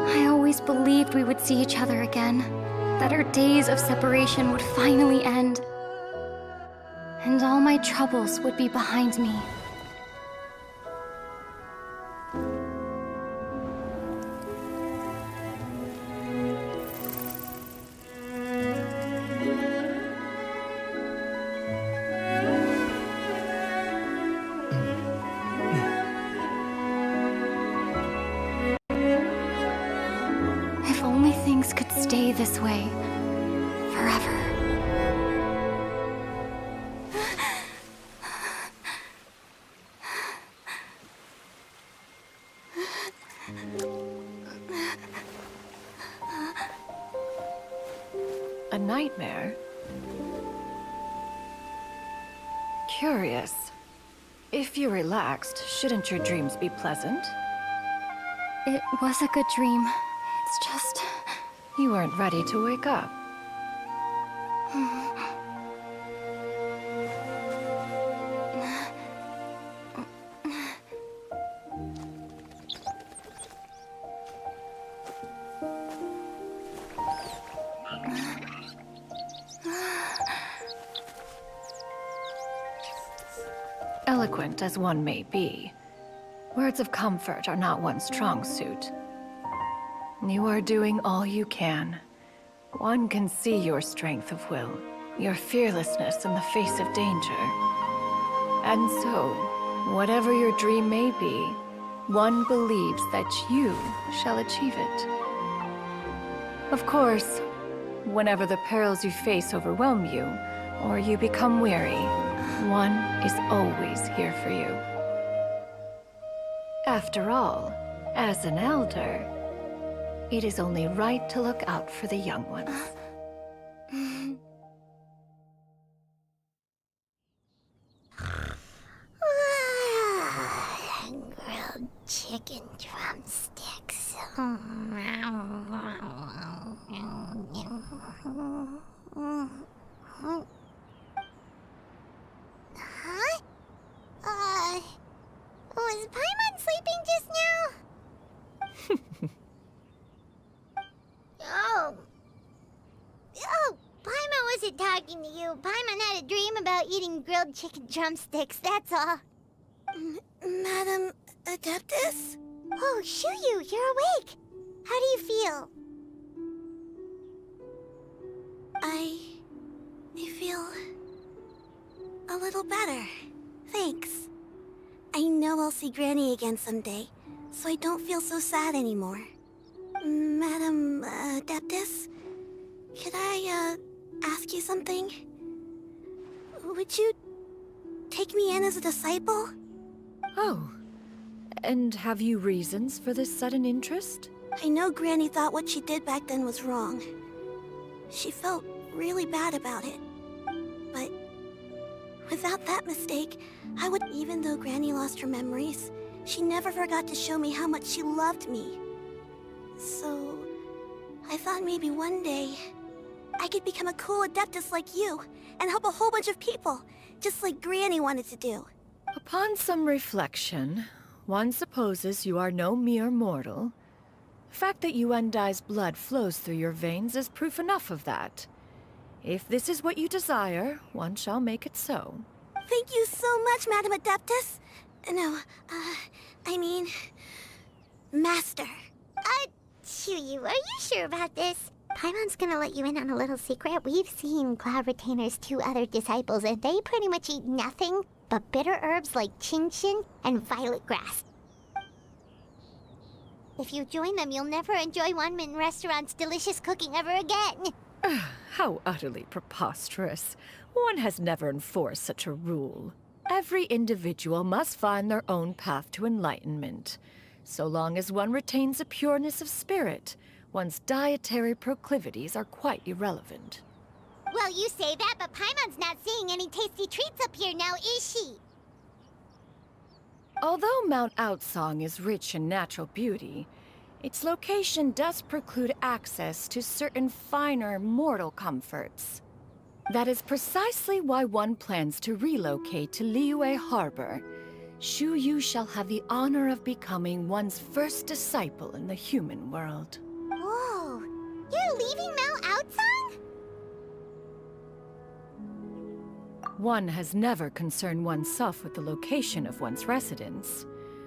Speaker 12: I always believed we would see each other again, that our days of separation would finally end, and all my troubles would be behind me. If only things could stay this way forever.
Speaker 2: A nightmare? Curious. If you're relaxed, shouldn't your dreams be pleasant?
Speaker 12: It was a good dream. It's just...
Speaker 2: You weren't ready to wake up. Eloquent as one may be, words of comfort are not one's strong suit. You are doing all you can. One can see your strength of will, your fearlessness in the face of danger. And so, whatever your dream may be, one believes that you shall achieve it. Of course, whenever the perils you face overwhelm you, or you become weary, one is always here for you. After all, as an elder, it is only right to look out for the young ones.
Speaker 1: Grilled chicken drumsticks. Huh? Was Paimon sleeping just now? Oh, Paimon wasn't talking to you. Paimon had a dream about eating grilled chicken drumsticks, that's all.
Speaker 14: Madam Adeptus?
Speaker 1: Oh, Shuyu, you're awake. How do you feel?
Speaker 14: I feel a little better. Thanks. I know I'll see Granny again someday, so I don't feel so sad anymore. Madam Adeptus, I, ask you something? Would you take me in as a disciple?
Speaker 2: Oh, and have you reasons for this sudden interest?
Speaker 14: I know Granny thought what she did back then was wrong. She felt really bad about it. But without that mistake, I would... Even though Granny lost her memories, she never forgot to show me how much she loved me. So, I thought maybe one day I could become a cool Adeptus like you and help a whole bunch of people, just like Granny wanted to do.
Speaker 2: Upon some reflection, one supposes you are no mere mortal. The fact that Yuendai's blood flows through your veins is proof enough of that. If this is what you desire, one shall make it so.
Speaker 14: Thank you so much, Madam Adeptus. No, I mean... Master.
Speaker 1: Chuyu, are you sure about this? Paimon's gonna let you in on a little secret. We've seen Cloud Retainer's 2 other disciples, and they pretty much eat nothing but bitter herbs like chin-chin and violet grass. If you join them, you'll never enjoy Wanmin Restaurant's delicious cooking ever again.
Speaker 2: How utterly preposterous. One has never enforced such a rule. Every individual must find their own path to enlightenment. So long as one retains a pureness of spirit, one's dietary proclivities are quite irrelevant.
Speaker 1: Well, you say that, but Paimon's not seeing any tasty treats up here now, is she?
Speaker 2: Although Mount Outsong is rich in natural beauty, its location does preclude access to certain finer mortal comforts. That is precisely why one plans to relocate to Liyue Harbor. Shu Yu shall have the honor of becoming one's first disciple in the human world.
Speaker 1: Whoa! You're leaving Mount Outsong?
Speaker 2: One has never concerned oneself with the location of one's residence.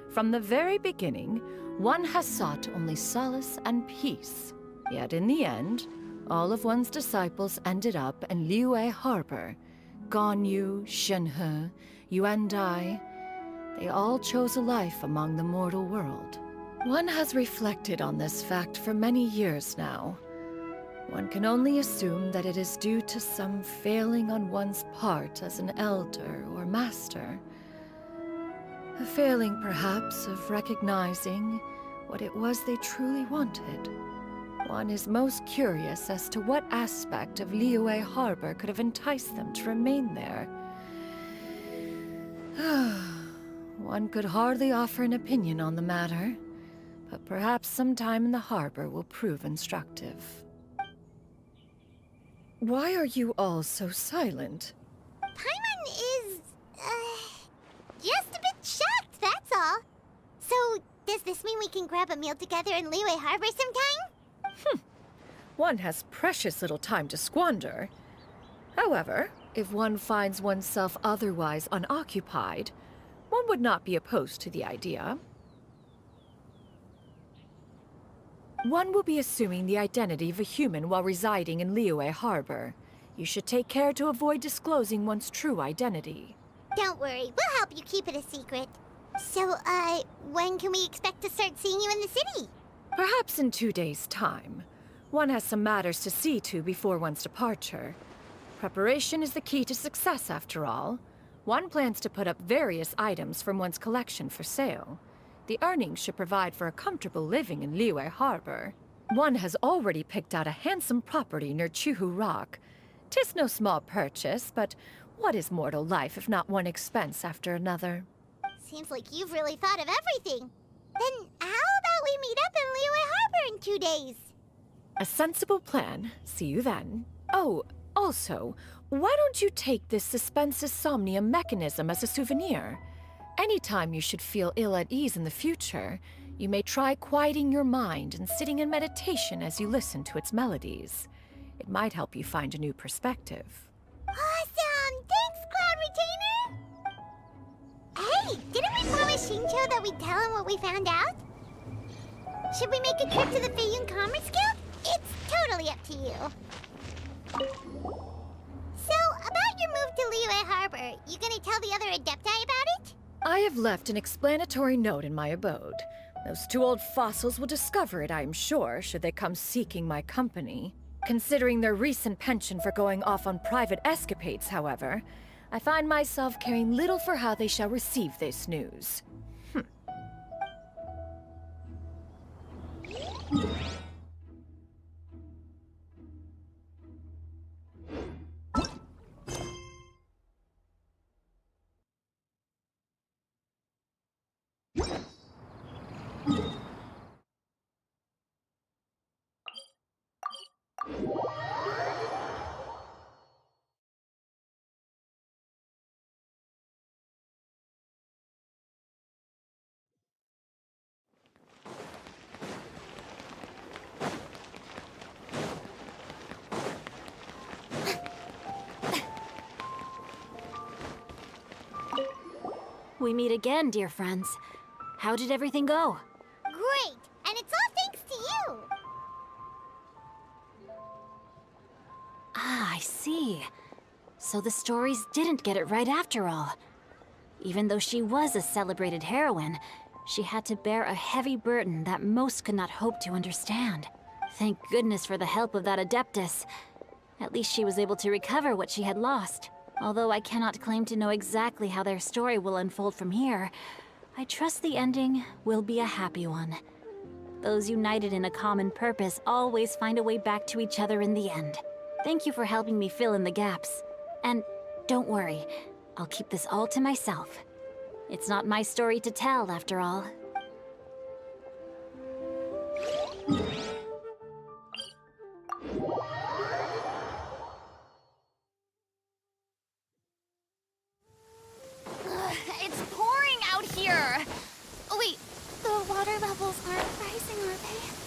Speaker 2: From the very beginning, one has sought only solace and peace. Yet in the end, all of one's disciples ended up in Liyue Harbor. Ganyu, Shenhe, Yuendai. They all chose a life among the mortal world. One has reflected on this fact for many years now. One can only assume that it is due to some failing on one's part as an elder or master. A failing, perhaps, of recognizing what it was they truly wanted. One is most curious as to what aspect of Liyue Harbor could have enticed them to remain there. One could hardly offer an opinion on the matter, but perhaps some time in the harbor will prove instructive. Why are you all so silent?
Speaker 1: Paimon is, just a bit shocked, that's all. So, does this mean we can grab a meal together in Liyue Harbor sometime?
Speaker 2: One has precious little time to squander. However, if one finds oneself otherwise unoccupied, one would not be opposed to the idea. One will be assuming the identity of a human while residing in Liyue Harbor. You should take care to avoid disclosing one's true identity.
Speaker 1: Don't worry, we'll help you keep it a secret. So, when can we expect to start seeing you in the city?
Speaker 2: Perhaps in 2 days' time. One has some matters to see to before one's departure. Preparation is the key to success, after all. One plans to put up various items from one's collection for sale. The earnings should provide for a comfortable living in Liyue Harbor. One has already picked out a handsome property near Chuhu Rock. 'Tis no small purchase, but what is mortal life if not one expense after another?
Speaker 1: Seems like you've really thought of everything. Then how about we meet up in Liyue Harbor in 2 days?
Speaker 2: A sensible plan. See you then. Oh, also, why don't you take this Suspensus Somnium mechanism as a souvenir? Anytime you should feel ill at ease in the future, you may try quieting your mind and sitting in meditation as you listen to its melodies. It might help you find a new perspective.
Speaker 1: Awesome! Thanks, Cloud Retainer! Hey, didn't we promise Shincho that we'd tell him what we found out? Should we make a trip to the Feiyun Commerce Guild? It's totally up to you. So, about your move to Liyue Harbor, you gonna tell the other Adepti about it?
Speaker 2: I have left an explanatory note in my abode. Those 2 old fossils will discover it, I am sure, should they come seeking my company. Considering their recent penchant for going off on private escapades, however, I find myself caring little for how they shall receive this news.
Speaker 12: We meet again, dear friends. How did everything go?
Speaker 1: Great! And it's all thanks to you!
Speaker 12: Ah, I see. So the stories didn't get it right after all. Even though she was a celebrated heroine, she had to bear a heavy burden that most could not hope to understand. Thank goodness for the help of that Adeptus. At least she was able to recover what she had lost. Although I cannot claim to know exactly how their story will unfold from here, I trust the ending will be a happy one. Those united in a common purpose always find a way back to each other in the end. Thank you for helping me fill in the gaps. And don't worry, I'll keep this all to myself. It's not my story to tell, after all.
Speaker 10: It's pouring out here! Oh, wait,
Speaker 14: The water levels aren't rising, are they?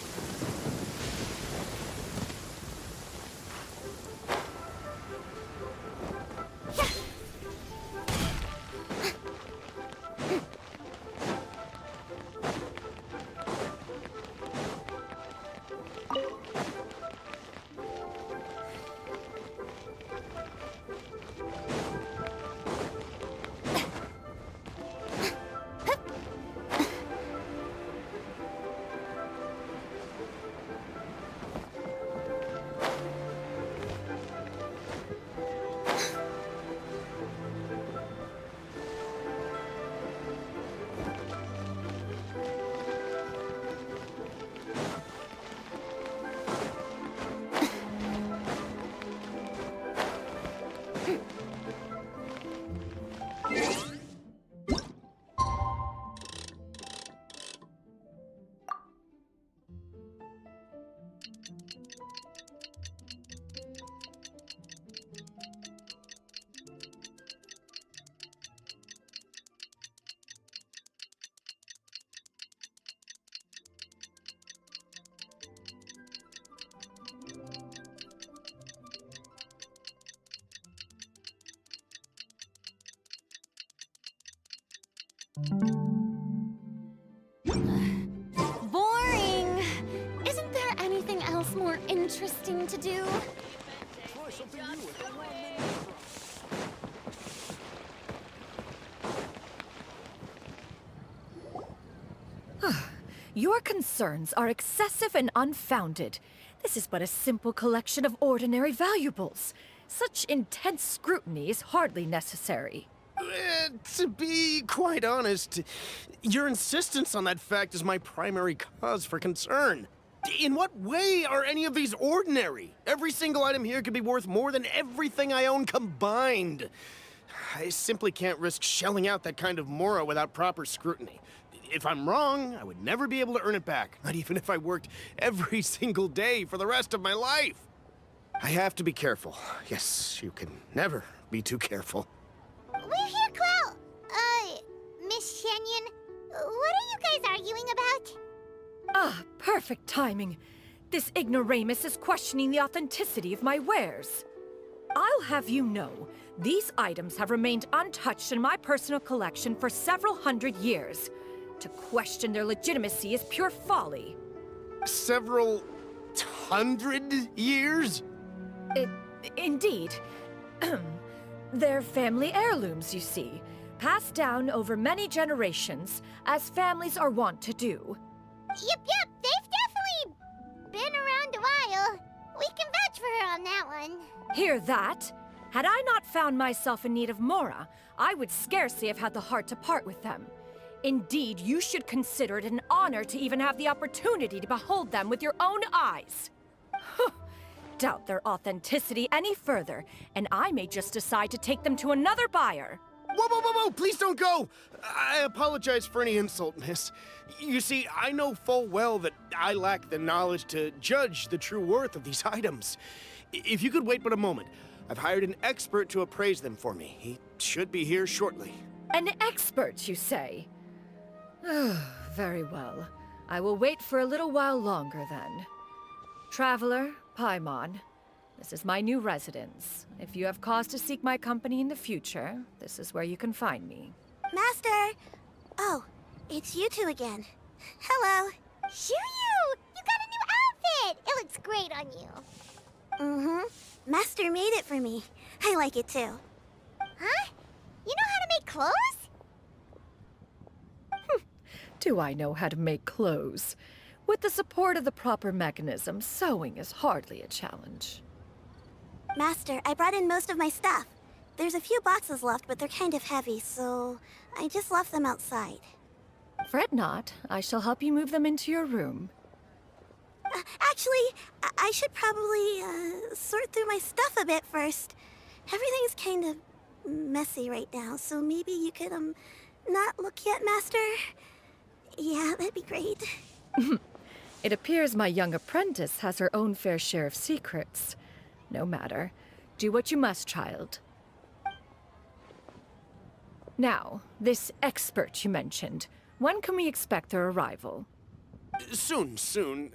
Speaker 10: boring! Isn't there anything else more interesting to do?
Speaker 9: Try something new at the ramen restaurant.
Speaker 2: Your concerns are excessive and unfounded. This is but a simple collection of ordinary valuables. Such intense scrutiny is hardly necessary.
Speaker 8: To be quite honest, your insistence on that fact is my primary cause for concern. In what way are any of these ordinary? Every single item here could be worth more than everything I own combined. I simply can't risk shelling out that kind of mora without proper scrutiny. If I'm wrong, I would never be able to earn it back, not even if I worked every single day for the rest of my life. I have to be careful. Yes, you can never be too careful.
Speaker 1: We're here, Clow! Miss Shenyan, what are you guys arguing about?
Speaker 2: Ah, perfect timing. This ignoramus is questioning the authenticity of my wares. I'll have you know, these items have remained untouched in my personal collection for several hundred years. To question their legitimacy is pure folly.
Speaker 8: Several hundred years?
Speaker 2: Indeed. They're family heirlooms, you see, passed down over many generations, as families are wont to do.
Speaker 1: Yep, they've definitely been around a while. We can vouch for her on that one.
Speaker 2: Hear that? Had I not found myself in need of Mora, I would scarcely have had the heart to part with them. Indeed, you should consider it an honor to even have the opportunity to behold them with your own eyes. Doubt their authenticity any further, and I may just decide to take them to another buyer.
Speaker 19: Whoa, whoa, whoa, whoa! Please don't go! I apologize for any insult, miss. You see, I know full well that I lack the knowledge to judge the true worth of these items. If you could wait but a moment, I've hired an expert to appraise them for me. He should be here shortly.
Speaker 2: An expert, you say? Very well. I will wait for a little while longer, then. Traveler, Paimon, this is my new residence. If you have cause to seek my company in the future, this is where you can find me.
Speaker 14: Master! Oh, it's you two again. Hello.
Speaker 1: Shoo-you! You got a new outfit! It looks great on you.
Speaker 14: Mm-hmm. Master made it for me. I like it too.
Speaker 1: Huh? You know how to make clothes?
Speaker 2: Do I know how to make clothes? With the support of the proper mechanism, sewing is hardly a challenge.
Speaker 14: Master, I brought in most of my stuff. There's a few boxes left, but they're kind of heavy, so I just left them outside.
Speaker 2: Fret not. I shall help you move them into your room.
Speaker 14: Actually, I should probably sort through my stuff a bit first. Everything's kind of messy right now, so maybe you could, not look yet, Master? Yeah, that'd be great.
Speaker 2: It appears my young apprentice has her own fair share of secrets. No matter. Do what you must, child. Now, this expert you mentioned, when can we expect their arrival?
Speaker 19: Soon.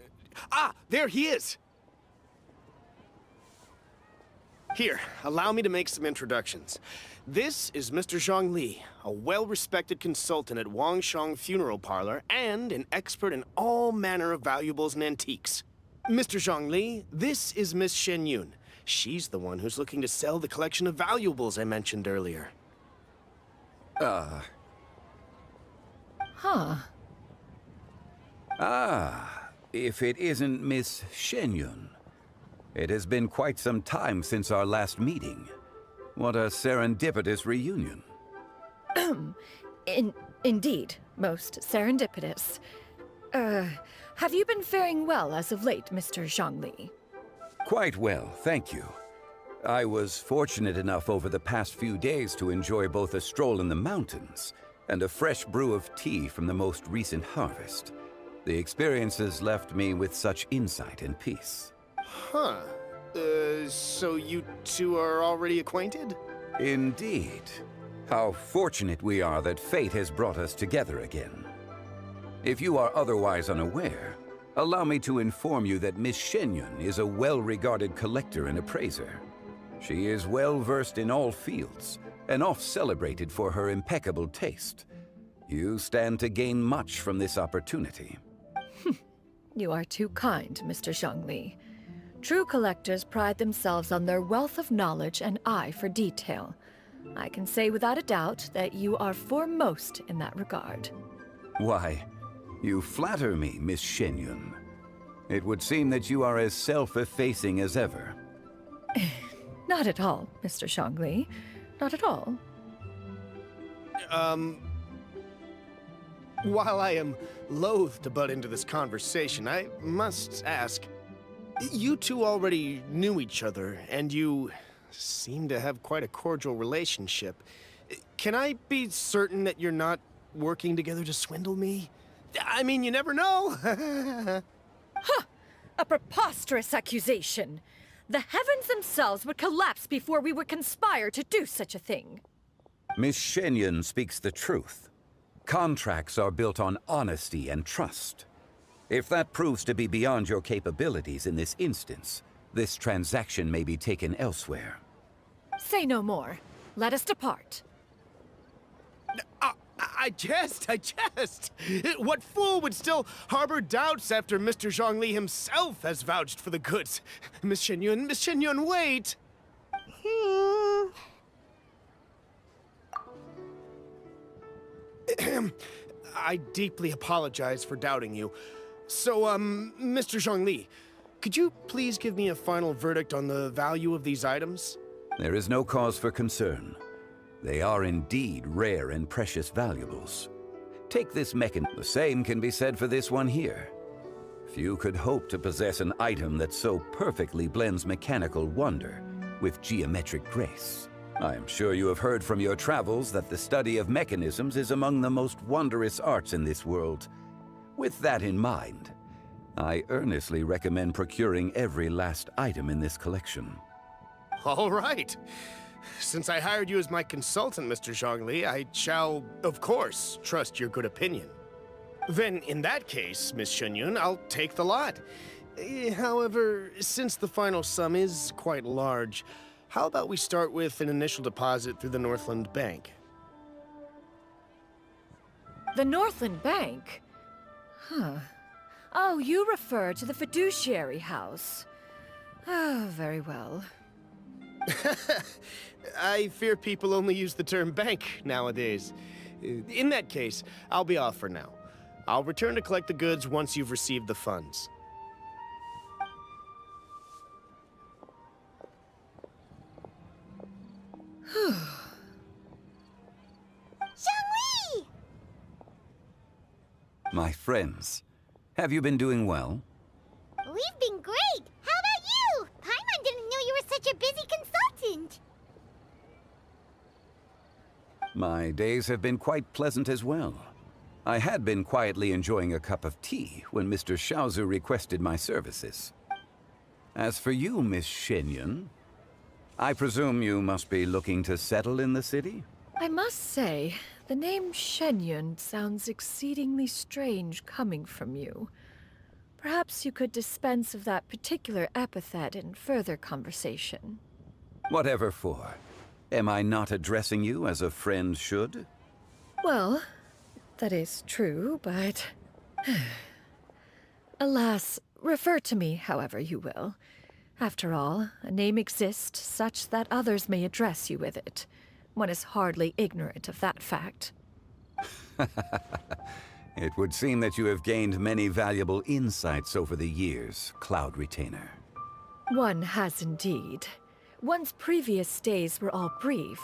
Speaker 19: Ah, there he is! Here, allow me to make some introductions. This is Mr. Zhongli, a well-respected consultant at Wangshang Funeral Parlor and an expert in all manner of valuables and antiques. Mr. Zhongli, this is Miss Shen Yun. She's the one who's looking to sell the collection of valuables I mentioned earlier.
Speaker 2: Huh.
Speaker 20: Ah, if it isn't Miss Shenyun. It has been quite some time since our last meeting. What a serendipitous reunion.
Speaker 2: Indeed, most serendipitous. Have you been faring well as of late, Mr. Zhongli?
Speaker 20: Quite well, thank you. I was fortunate enough over the past few days to enjoy both a stroll in the mountains and a fresh brew of tea from the most recent harvest. The experiences left me with such insight and peace.
Speaker 19: Huh. So you two are already acquainted?
Speaker 20: Indeed. How fortunate we are that fate has brought us together again. If you are otherwise unaware, allow me to inform you that Miss Shenyun is a well-regarded collector and appraiser. She is well-versed in all fields, and oft-celebrated for her impeccable taste. You stand to gain much from this opportunity.
Speaker 2: You are too kind, Mr. Zhongli. True collectors pride themselves on their wealth of knowledge and eye for detail. I can say without a doubt that you are foremost in that regard.
Speaker 20: Why, you flatter me, Miss Shenyun. It would seem that you are as self-effacing as ever.
Speaker 2: Not at all, Mr. Zhongli. Not at all.
Speaker 19: While I am loath to butt into this conversation, I must ask, you two already knew each other, and you seem to have quite a cordial relationship. Can I be certain that you're not working together to swindle me? I mean, you never know.
Speaker 2: Huh! A preposterous accusation. The heavens themselves would collapse before we would conspire to do such a thing.
Speaker 20: Miss Shenyun speaks the truth. Contracts are built on honesty and trust. If that proves to be beyond your capabilities in this instance, this transaction may be taken elsewhere.
Speaker 2: Say no more. Let us depart.
Speaker 19: I jest. What fool would still harbor doubts after Mr. Zhongli himself has vouched for the goods? Miss Shenyun, wait! I deeply apologize for doubting you. So, Mr. Zhongli, could you please give me a final verdict on the value of these items?
Speaker 20: There is no cause for concern. They are indeed rare and precious valuables. Take this mechanism. The same can be said for this one here. Few could hope to possess an item that so perfectly blends mechanical wonder with geometric grace. I am sure you have heard from your travels that the study of mechanisms is among the most wondrous arts in this world. With that in mind, I earnestly recommend procuring every last item in this collection.
Speaker 19: All right. Since I hired you as my consultant, Mr. Zhongli, I shall, of course, trust your good opinion. Then, in that case, Miss Shenyun, I'll take the lot. However, since the final sum is quite large, how about we start with an initial deposit through the Northland Bank?
Speaker 2: The Northland Bank? Huh. Oh, you refer to the fiduciary house. Oh, very well.
Speaker 19: I fear people only use the term bank nowadays. In that case, I'll be off for now. I'll return to collect the goods once you've received the funds.
Speaker 1: Zhongli!
Speaker 20: My friends, have you been doing well?
Speaker 1: We've been great! How about you? Paimon didn't know you were such a busy consultant!
Speaker 20: My days have been quite pleasant as well. I had been quietly enjoying a cup of tea when Mr. Xiaozu requested my services. As for you, Miss Shenyun, I presume you must be looking to settle in the city?
Speaker 2: I must say, the name Shenyun sounds exceedingly strange coming from you. Perhaps you could dispense of that particular epithet in further conversation.
Speaker 20: Whatever for. Am I not addressing you as a friend should?
Speaker 2: Well, that is true, but... Alas, refer to me however you will. After all, a name exists such that others may address you with it. One is hardly ignorant of that fact.
Speaker 20: It would seem that you have gained many valuable insights over the years, Cloud Retainer.
Speaker 2: One has indeed. One's previous stays were all brief.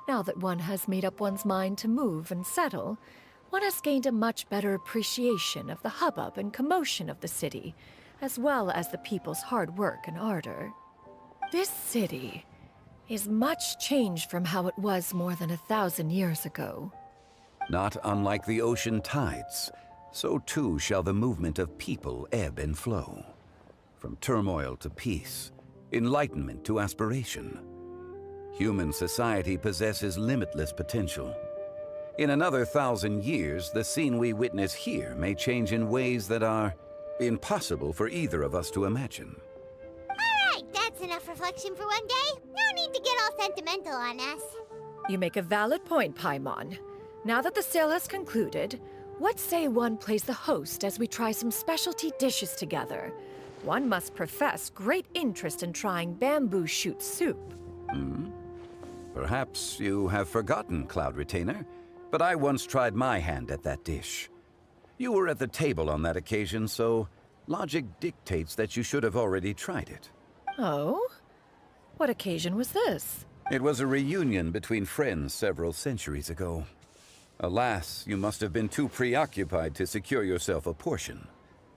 Speaker 2: Now that one has made up one's mind to move and settle, one has gained a much better appreciation of the hubbub and commotion of the city, as well as the people's hard work and ardor. This city is much changed from how it was more than 1,000 years ago.
Speaker 20: Not unlike the ocean tides, so too shall the movement of people ebb and flow. From turmoil to peace, enlightenment to aspiration. Human society possesses limitless potential. In another 1,000 years, the scene we witness here may change in ways that are impossible for either of us to imagine.
Speaker 1: Alright, that's enough reflection for one day. No need to get all sentimental on us.
Speaker 2: You make a valid point, Paimon. Now that the sale has concluded, what say one plays the host as we try some specialty dishes together? One must profess great interest in trying bamboo shoot soup.
Speaker 20: Perhaps you have forgotten, Cloud Retainer, but I once tried my hand at that dish. You were at the table on that occasion, so logic dictates that you should have already tried it.
Speaker 2: Oh? What occasion was this?
Speaker 20: It was a reunion between friends several centuries ago. Alas, you must have been too preoccupied to secure yourself a portion.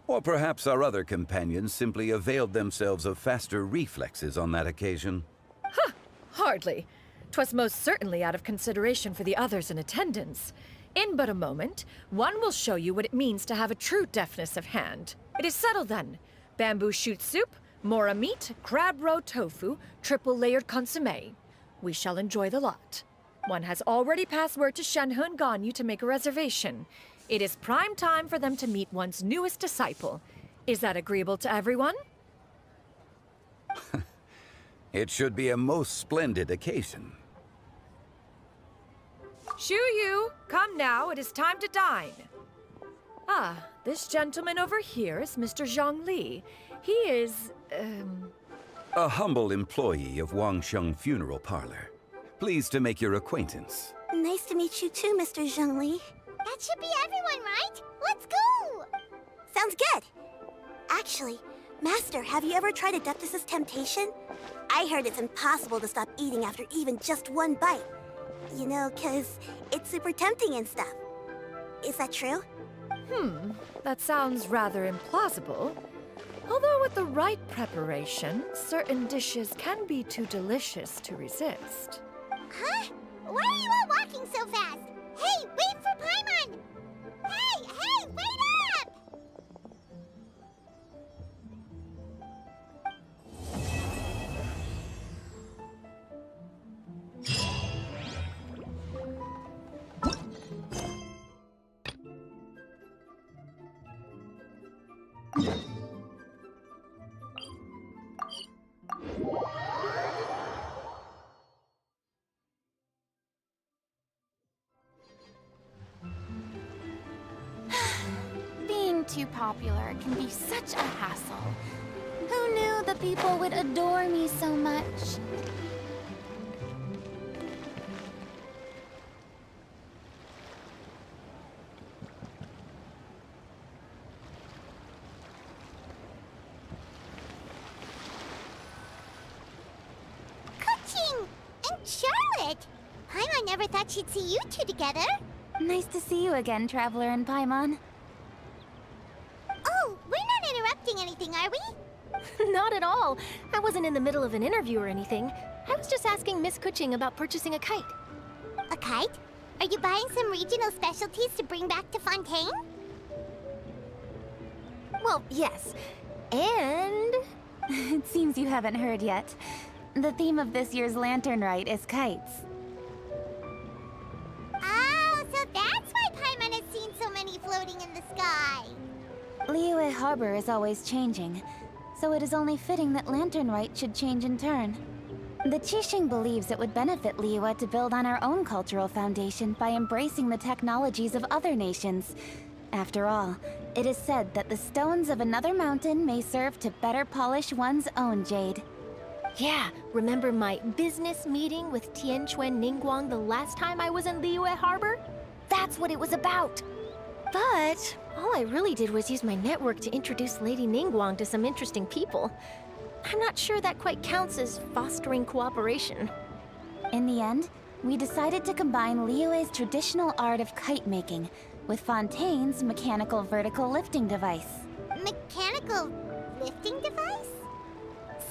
Speaker 20: Or perhaps our other companions simply availed themselves of faster reflexes on that occasion.
Speaker 2: Huh, hardly. 'Twas most certainly out of consideration for the others in attendance. In but a moment, one will show you what it means to have a true deftness of hand. It is settled then. Bamboo shoot soup, mora meat, crab roe tofu, triple layered consommé. We shall enjoy the lot. One has already passed word to Shenhe and Ganyu to make a reservation. It is prime time for them to meet one's newest disciple. Is that agreeable to everyone?
Speaker 20: It should be a most splendid occasion.
Speaker 2: Shu Yu, come now, it is time to dine. Ah, this gentleman over here is Mr. Zhongli. He is,
Speaker 20: A humble employee of Wangsheng Funeral Parlor. Pleased to make your acquaintance.
Speaker 14: Nice to meet you too, Mr. Zhongli.
Speaker 1: That should be everyone, right? Let's go!
Speaker 14: Sounds good. Actually, Master, have you ever tried Adeptus' temptation? I heard it's impossible to stop eating after even just one bite. You know, 'cause it's super tempting and stuff. Is that true?
Speaker 2: That sounds rather implausible. Although with the right preparation, certain dishes can be too delicious to resist.
Speaker 1: Huh? Why are you all walking so fast? Hey, wait for Paimon! Hey, wait up!
Speaker 10: Being too popular can be such a hassle. Who knew the people would adore me so much?
Speaker 1: Kuching! And Charlotte! Paimon never thought she'd see you two together.
Speaker 12: Nice to see you again, Traveler and Paimon.
Speaker 1: Oh, we're not interrupting anything, are we?
Speaker 21: Not at all. I wasn't in the middle of an interview or anything. I was just asking Miss Kuching about purchasing a kite.
Speaker 1: A kite? Are you buying some regional specialties to bring back to Fontaine?
Speaker 21: Well, yes. And...
Speaker 12: It seems you haven't heard yet. The theme of this year's Lantern Rite is kites.
Speaker 1: Oh, so that's why Paimon has seen so many floating in the sky.
Speaker 12: Liyue Harbor is always changing, so it is only fitting that Lantern Rite should change in turn. The Qixing believes it would benefit Liyue to build on our own cultural foundation by embracing the technologies of other nations. After all, it is said that the stones of another mountain may serve to better polish one's own jade.
Speaker 21: Yeah, remember my business meeting with Tianquan Ningguang the last time I was in Liyue Harbor? That's what it was about. But all I really did was use my network to introduce Lady Ningguang to some interesting people. I'm not sure that quite counts as fostering cooperation.
Speaker 12: In the end, we decided to combine Liyue's traditional art of kite making with Fontaine's mechanical vertical lifting device.
Speaker 1: Mechanical lifting device?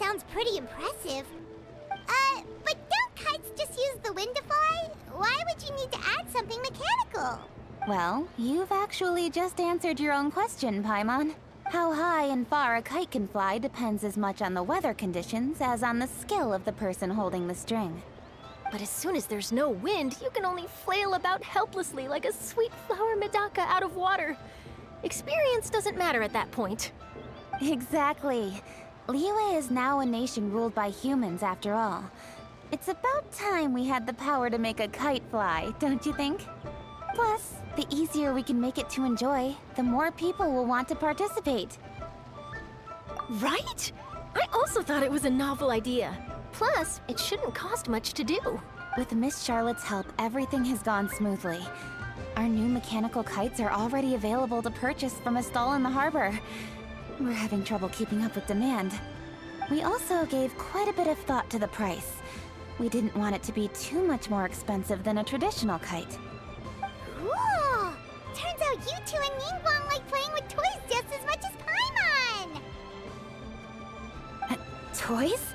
Speaker 1: Sounds pretty impressive. But don't kites just use the wind to fly? Why would you need to add something mechanical?
Speaker 12: Well, you've actually just answered your own question, Paimon. How high and far a kite can fly depends as much on the weather conditions as on the skill of the person holding the string.
Speaker 21: But as soon as there's no wind, you can only flail about helplessly like a sweet flower medaka out of water. Experience doesn't matter at that point.
Speaker 12: Exactly. Liyue is now a nation ruled by humans, after all. It's about time we had the power to make a kite fly, don't you think? Plus, the easier we can make it to enjoy, the more people will want to participate.
Speaker 21: Right? I also thought it was a novel idea. Plus, it shouldn't cost much to do.
Speaker 12: With Miss Charlotte's help, everything has gone smoothly. Our new mechanical kites are already available to purchase from a stall in the harbor. We're having trouble keeping up with demand. We also gave quite a bit of thought to the price. We didn't want it to be too much more expensive than a traditional kite.
Speaker 1: Cool! Turns out you two and Ningguang like playing with toys just as much as Paimon!
Speaker 12: Toys?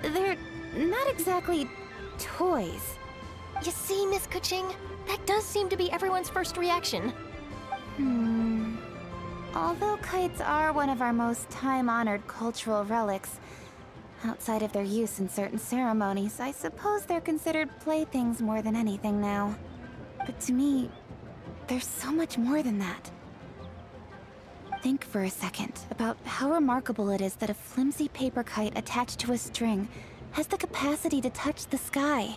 Speaker 12: They're not exactly toys.
Speaker 21: You see, Miss Kuching? That does seem to be everyone's first reaction.
Speaker 12: Although kites are one of our most time-honored cultural relics, outside of their use in certain ceremonies, I suppose they're considered playthings more than anything now. But to me, there's so much more than that. Think for a second about how remarkable it is that a flimsy paper kite attached to a string has the capacity to touch the sky.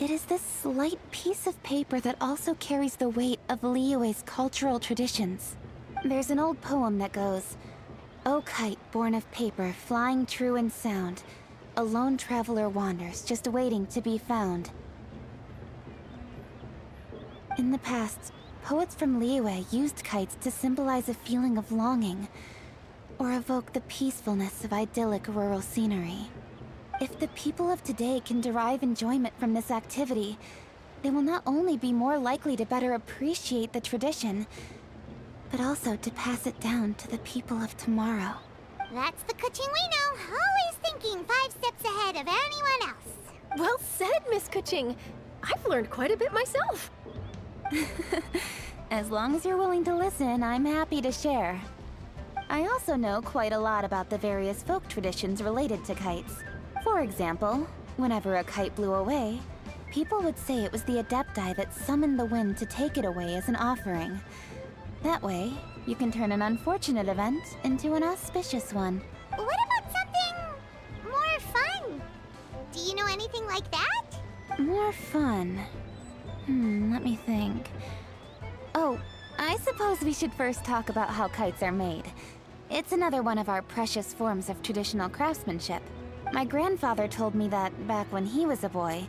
Speaker 12: It is this slight piece of paper that also carries the weight of Liyue's cultural traditions. There's an old poem that goes, "O kite born of paper, flying true in sound, a lone traveler wanders, just waiting to be found." In the past, poets from Liyue used kites to symbolize a feeling of longing. or evoke the peacefulness of idyllic rural scenery. If the people of today can derive enjoyment from this activity, they will not only be more likely to better appreciate the tradition, but also to pass it down to the people of tomorrow.
Speaker 1: That's the Kuching we know, always thinking 5 steps ahead of anyone else.
Speaker 21: Well said, Miss Kuching. I've learned quite a bit myself.
Speaker 12: As long as you're willing to listen, I'm happy to share. I also know quite a lot about the various folk traditions related to kites. For example, whenever a kite blew away, people would say it was the Adepti that summoned the wind to take it away as an offering. That way, you can turn an unfortunate event into an auspicious one.
Speaker 1: What about something more fun? Do you know anything like that?
Speaker 12: More fun. Let me think. Oh, I suppose we should first talk about how kites are made. It's another one of our precious forms of traditional craftsmanship. My grandfather told me that, back when he was a boy,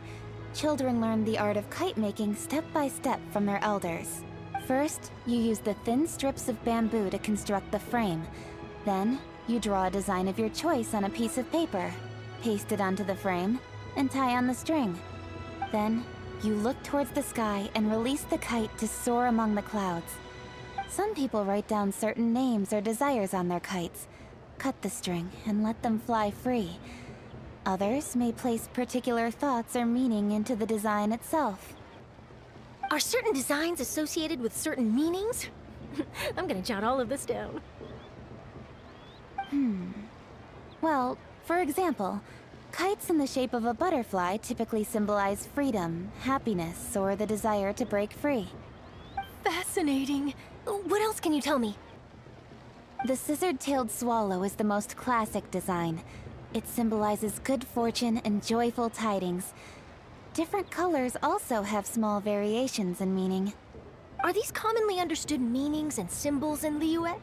Speaker 12: children learned the art of kite making step by step from their elders. First, you use the thin strips of bamboo to construct the frame. Then, you draw a design of your choice on a piece of paper, paste it onto the frame, and tie on the string. Then, you look towards the sky and release the kite to soar among the clouds. Some people write down certain names or desires on their kites, cut the string, and let them fly free. Others may place particular thoughts or meaning into the design itself.
Speaker 21: Are certain designs associated with certain meanings? I'm gonna jot all of this down.
Speaker 12: Well, for example, kites in the shape of a butterfly typically symbolize freedom, happiness, or the desire to break free.
Speaker 21: Fascinating. What else can you tell me?
Speaker 12: The scissor-tailed swallow is the most classic design. It symbolizes good fortune and joyful tidings. Different colors also have small variations in meaning.
Speaker 21: Are these commonly understood meanings and symbols in Liyue?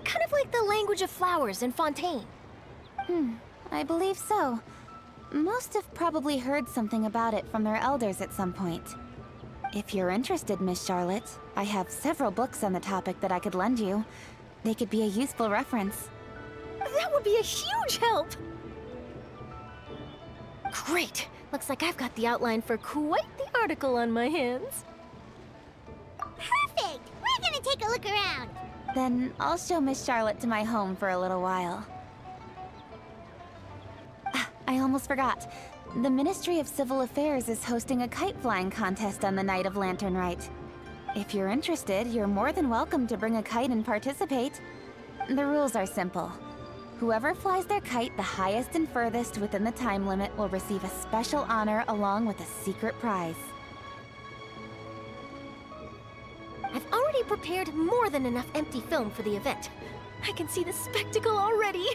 Speaker 21: Kind of like the language of flowers in Fontaine.
Speaker 12: I believe so. Most have probably heard something about it from their elders at some point. If you're interested, Miss Charlotte, I have several books on the topic that I could lend you. They could be a useful reference.
Speaker 21: That would be a huge help! Great! Looks like I've got the outline for quite the article on my hands.
Speaker 1: Perfect! We're gonna take a look around.
Speaker 12: Then I'll show Miss Charlotte to my home for a little while. I almost forgot. The Ministry of Civil Affairs is hosting a kite flying contest on the night of Lantern Rite. If you're interested, you're more than welcome to bring a kite and participate. The rules are simple. Whoever flies their kite the highest and furthest within the time limit will receive a special honor along with a secret prize.
Speaker 21: I've already prepared more than enough empty film for the event. I can see the spectacle already.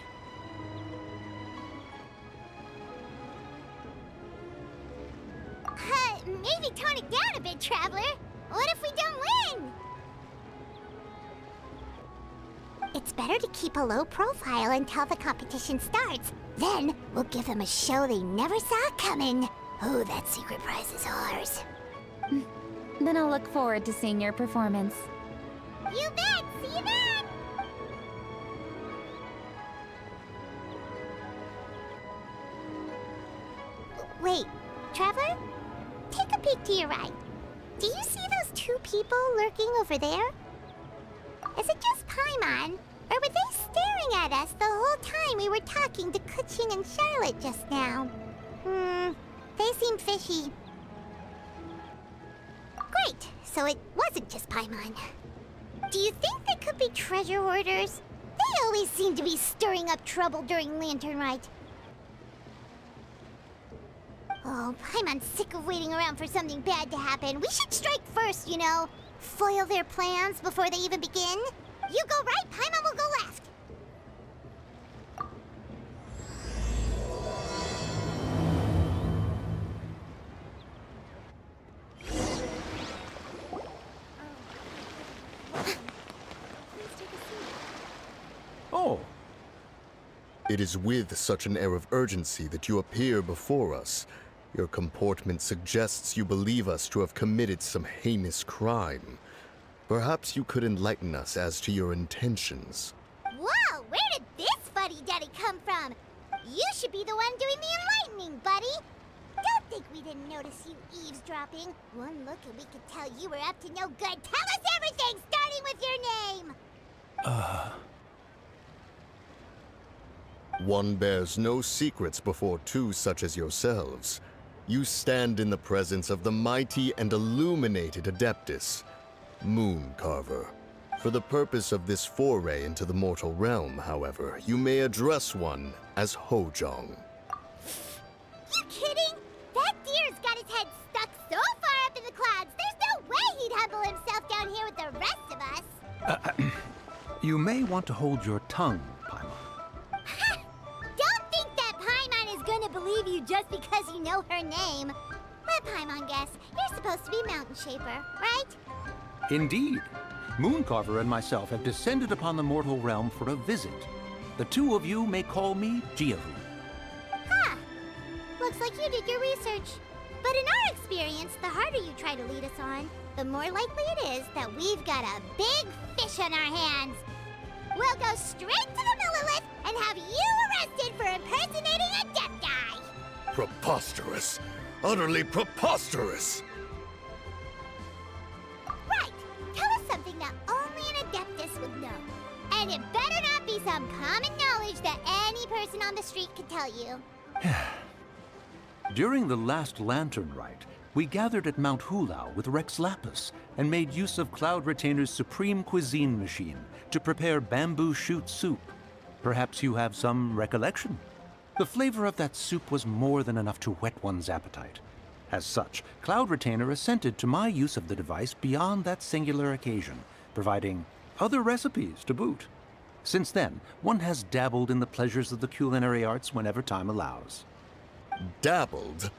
Speaker 1: Maybe tone it down a bit, Traveler. What if we don't win? It's better to keep a low profile until the competition starts. Then we'll give them a show they never saw coming. Oh, that secret prize is ours.
Speaker 12: Then I'll look forward to seeing your performance.
Speaker 1: You bet! See you then! Wait, Traveler? Take a peek to your right. Do you see those 2 people lurking over there? Is it just Paimon? Or were they staring at us the whole time we were talking to Kuching and Charlotte just now? They seem fishy. Great, so it wasn't just Paimon. Do you think they could be treasure hoarders? They always seem to be stirring up trouble during Lantern Rite. Oh, Paimon's sick of waiting around for something bad to happen. We should strike first, you know. Foil their plans before they even begin. You go right, Paimon will go left.
Speaker 17: Oh.
Speaker 3: It is with such an air of urgency that you appear before us. Your comportment suggests you believe us to have committed some heinous crime. Perhaps you could enlighten us as to your intentions.
Speaker 1: Whoa, where did fuddy-duddy come from? You should be the one doing the enlightening, buddy. Don't think we didn't notice you eavesdropping. One look and we could tell you were up to no good. Tell us everything, starting with your name.
Speaker 3: One bears no secrets before two such as yourselves. You stand in the presence of the mighty and illuminated Adeptus, Moon Carver. For the purpose of this foray into the mortal realm, however, you may address one as Hojong.
Speaker 1: You kidding? That deer's got his head stuck so far up in the clouds, there's no way he'd humble himself down here with the rest of us.
Speaker 7: You may want to hold your tongue, Paimon.
Speaker 1: Don't think that Paimon is gonna believe you just because you know her name. Let Paimon guess. You're supposed to be Mountain Shaper, right?
Speaker 7: Indeed. Mooncarver and myself have descended upon the mortal realm for a visit. The two of you may call me Jiahu.
Speaker 1: Huh. Looks like you did your research. But in our experience, the harder you try to lead us on, the more likely it is that we've got a big fish on our hands. We'll go straight to the Millilith and have you arrested for impersonating a Adepti.
Speaker 3: Preposterous! Utterly preposterous!
Speaker 1: Right. Tell us something that only an Adeptus would know. And it better not be some common knowledge that any person on the street could tell you.
Speaker 7: During the last Lantern Rite, we gathered at Mount Hulao with Rex Lapis and made use of Cloud Retainer's supreme cuisine machine to prepare bamboo shoot soup. Perhaps you have some recollection? The flavor of that soup was more than enough to whet one's appetite. As such, Cloud Retainer assented to my use of the device beyond that singular occasion, providing other recipes to boot. Since then, one has dabbled in the pleasures of the culinary arts whenever time allows.
Speaker 3: Dabbled?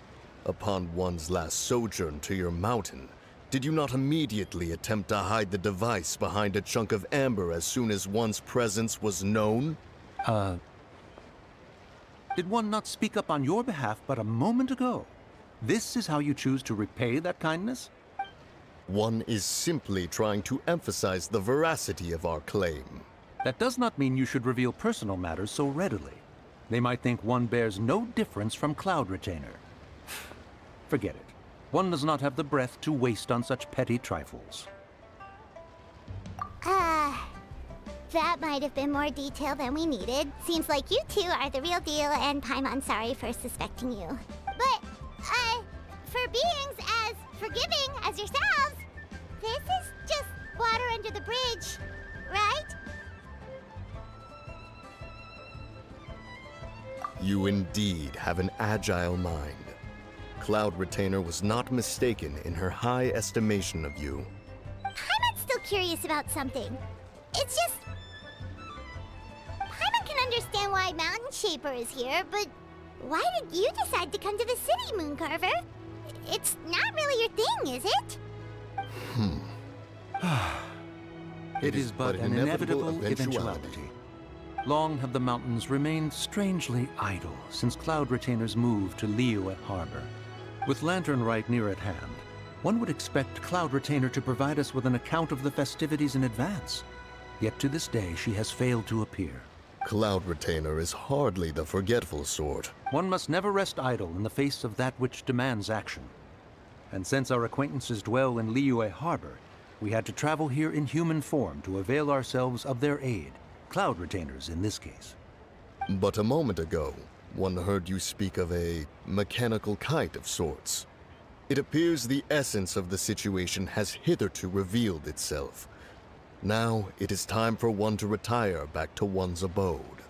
Speaker 3: Upon one's last sojourn to your mountain, did you not immediately attempt to hide the device behind a chunk of amber as soon as one's presence was known?
Speaker 7: Did one not speak up on your behalf but a moment ago? This is how you choose to repay that kindness?
Speaker 3: One is simply trying to emphasize the veracity of our claim.
Speaker 7: That does not mean you should reveal personal matters so readily. They might think one bears no difference from Cloud Retainer. Forget it. One does not have the breath to waste on such petty trifles.
Speaker 1: That might have been more detail than we needed. Seems like you two are the real deal, and Paimon sorry for suspecting you. But, for beings as forgiving as yourselves, this is just water under the bridge, right?
Speaker 3: You indeed have an agile mind. Cloud Retainer was not mistaken in her high estimation of you.
Speaker 1: Paimon's still curious about something. It's just... Paimon can understand why Mountain Shaper is here, but why did you decide to come to the city, Mooncarver? It's not really your thing, is it?
Speaker 7: It is but an inevitable eventuality. Long have the mountains remained strangely idle since Cloud Retainer's move to Liyue Harbor. With Lantern Rite near at hand, one would expect Cloud Retainer to provide us with an account of the festivities in advance. Yet to this day, she has failed to appear.
Speaker 3: Cloud Retainer is hardly the forgetful sort.
Speaker 7: One must never rest idle in the face of that which demands action. And since our acquaintances dwell in Liyue Harbor, we had to travel here in human form to avail ourselves of their aid. Cloud Retainers in this case.
Speaker 3: But a moment ago, one heard you speak of a mechanical kite of sorts. It appears the essence of the situation has hitherto revealed itself. Now it is time for one to retire back to one's abode.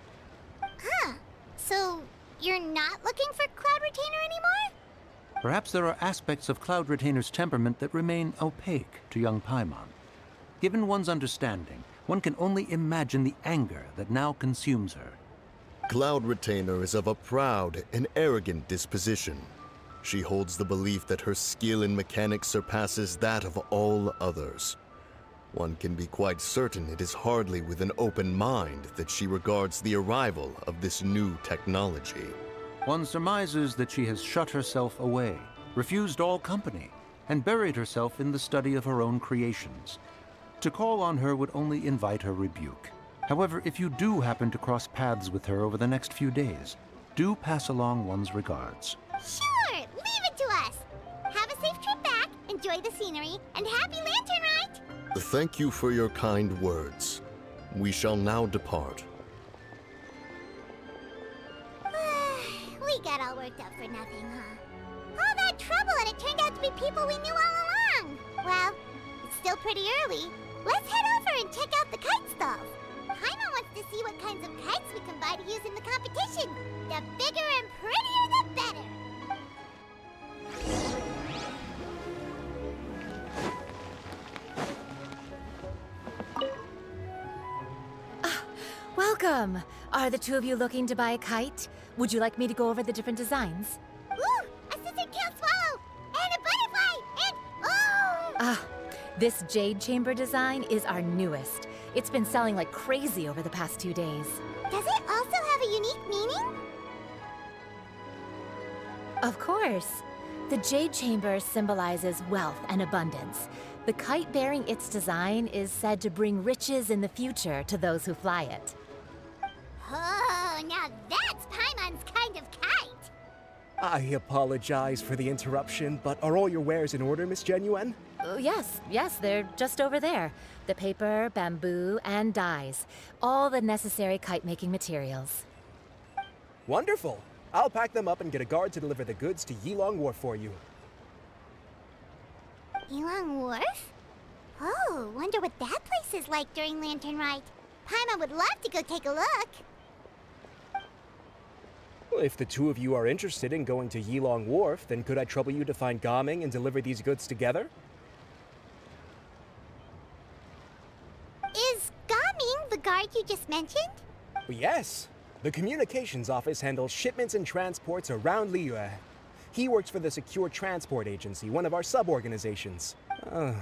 Speaker 1: Huh. So, you're not looking for Cloud Retainer anymore?
Speaker 7: Perhaps there are aspects of Cloud Retainer's temperament that remain opaque to young Paimon. Given one's understanding, one can only imagine the anger that now consumes her.
Speaker 3: Cloud Retainer is of a proud and arrogant disposition. She holds the belief that her skill in mechanics surpasses that of all others. One can be quite certain it is hardly with an open mind that she regards the arrival of this new technology.
Speaker 7: One surmises that she has shut herself away, refused all company, and buried herself in the study of her own creations. To call on her would only invite her rebuke. However, if you do happen to cross paths with her over the next few days, do pass along one's regards.
Speaker 1: Sure, leave it to us. Have a safe trip back, enjoy the scenery, and happy Lantern Rite!
Speaker 3: Thank you for your kind words. We shall now depart.
Speaker 1: We got all worked up for nothing, huh? All that trouble and it turned out to be people we knew all along. Well, it's still pretty early. Let's head over and check out the kite stalls. Paimon wants to see what kinds of kites we can buy to use in the competition. The bigger and prettier, the better.
Speaker 5: Welcome! Are the two of you looking to buy a kite? Would you like me to go over the different designs?
Speaker 1: Ooh, a scissor-tailed swallow! And a butterfly! And oh!
Speaker 5: This jade chamber design is our newest. It's been selling like crazy over the past 2 days.
Speaker 1: Does it also have a unique meaning?
Speaker 5: Of course. The jade chamber symbolizes wealth and abundance. The kite bearing its design is said to bring riches in the future to those who fly it.
Speaker 1: Oh, now that's Paimon's kind of kite!
Speaker 17: I apologize for the interruption, but are all your wares in order, Miss Genuine?
Speaker 5: Yes, they're just over there. The paper, bamboo, and dyes. All the necessary kite-making materials.
Speaker 17: Wonderful. I'll pack them up and get a guard to deliver the goods to Yilong Wharf for you.
Speaker 1: Yilong Wharf? Oh, wonder what that place is like during Lantern Rite. Paimon would love to go take a look.
Speaker 17: Well, if the two of you are interested in going to Yilong Wharf, then could I trouble you to find Gaming and deliver these goods together?
Speaker 1: Is Gaming the guard you just mentioned?
Speaker 17: Well, yes. The communications office handles shipments and transports around Liyue. He works for the Secure Transport Agency, one of our sub-organizations.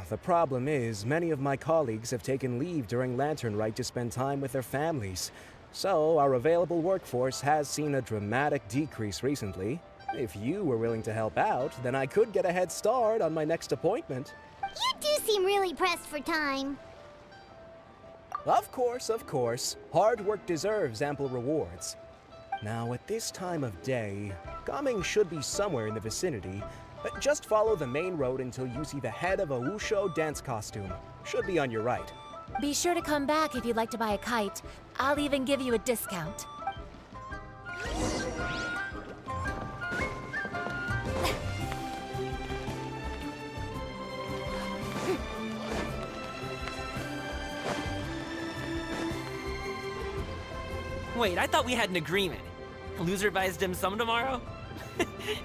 Speaker 17: The problem is, many of my colleagues have taken leave during Lantern Rite to spend time with their families. So, our available workforce has seen a dramatic decrease recently. If you were willing to help out, then I could get a head start on my next appointment.
Speaker 1: You do seem really pressed for time.
Speaker 17: Of course, of course. Hard work deserves ample rewards. Now, at this time of day, Gaming should be somewhere in the vicinity. Just follow the main road until you see the head of a Wushu dance costume. Should be on your right.
Speaker 5: Be sure to come back if you'd like to buy a kite. I'll even give you a discount.
Speaker 22: Wait, I thought we had an agreement. Loser buys dim sum tomorrow?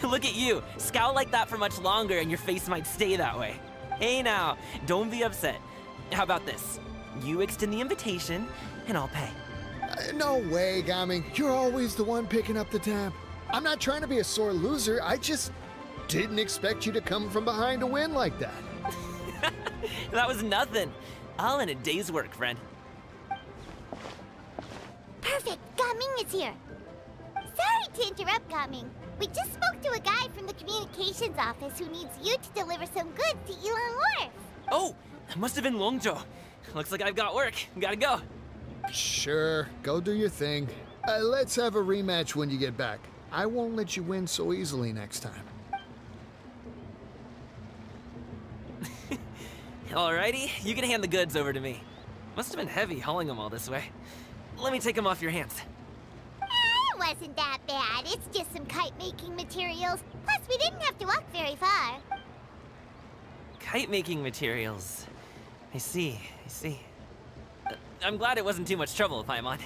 Speaker 22: Look at you. Scowl like that for much longer and your face might stay that way. Hey now, don't be upset. How about this? You extend the invitation, and I'll pay.
Speaker 6: No way, Gaming. You're always the one picking up the tab. I'm not trying to be a sore loser. I just didn't expect you to come from behind to win like that.
Speaker 22: That was nothing. All in a day's work, friend.
Speaker 1: Perfect, Gaming is here. Sorry to interrupt, Gaming. We just spoke to a guy from the communications office who needs you to deliver some goods to Yilong Wharf.
Speaker 22: Oh, that must have been Longzhou. Looks like I've got work. Gotta go.
Speaker 6: Sure, go do your thing. Let's have a rematch when you get back. I won't let you win so easily next time.
Speaker 22: Alrighty, you can hand the goods over to me. Must have been heavy hauling them all this way. Let me take them off your hands.
Speaker 1: It wasn't that bad. It's just some kite-making materials. Plus, we didn't have to walk very far.
Speaker 22: Kite-making materials. I see. I'm glad it wasn't too much trouble, Paimon.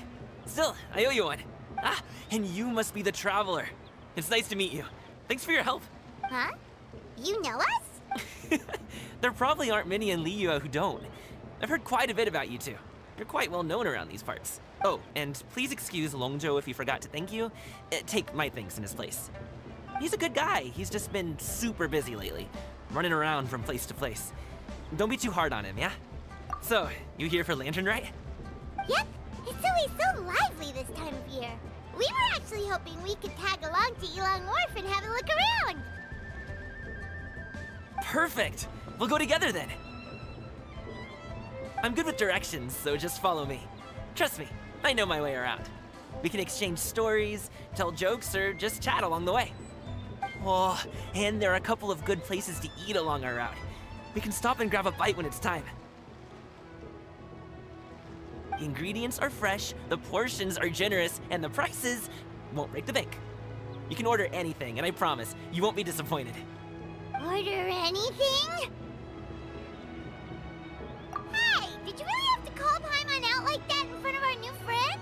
Speaker 22: Still, I owe you one. Ah, and you must be the traveler. It's nice to meet you. Thanks for your help.
Speaker 1: Huh? You know us?
Speaker 22: There probably aren't many in Liyue who don't. I've heard quite a bit about you two. You're quite well known around these parts. Oh, and please excuse Longzhou if he forgot to thank you. Take my thanks in his place. He's a good guy. He's just been super busy lately, running around from place to place. Don't be too hard on him, yeah? So, you here for Lantern Rite?
Speaker 1: Yep. It's always so lively this time of year. We were actually hoping we could tag along to Yilong Wharf and have a look around.
Speaker 22: Perfect. We'll go together then. I'm good with directions, so just follow me. Trust me, I know my way around. We can exchange stories, tell jokes, or just chat along the way. Oh, and there are a couple of good places to eat along our route. We can stop and grab a bite when it's time. The ingredients are fresh, the portions are generous, and the prices won't break the bank. You can order anything, and I promise, you won't be disappointed.
Speaker 1: Order anything? Hey, did you really have to call Paimon out like that in front of our new friend?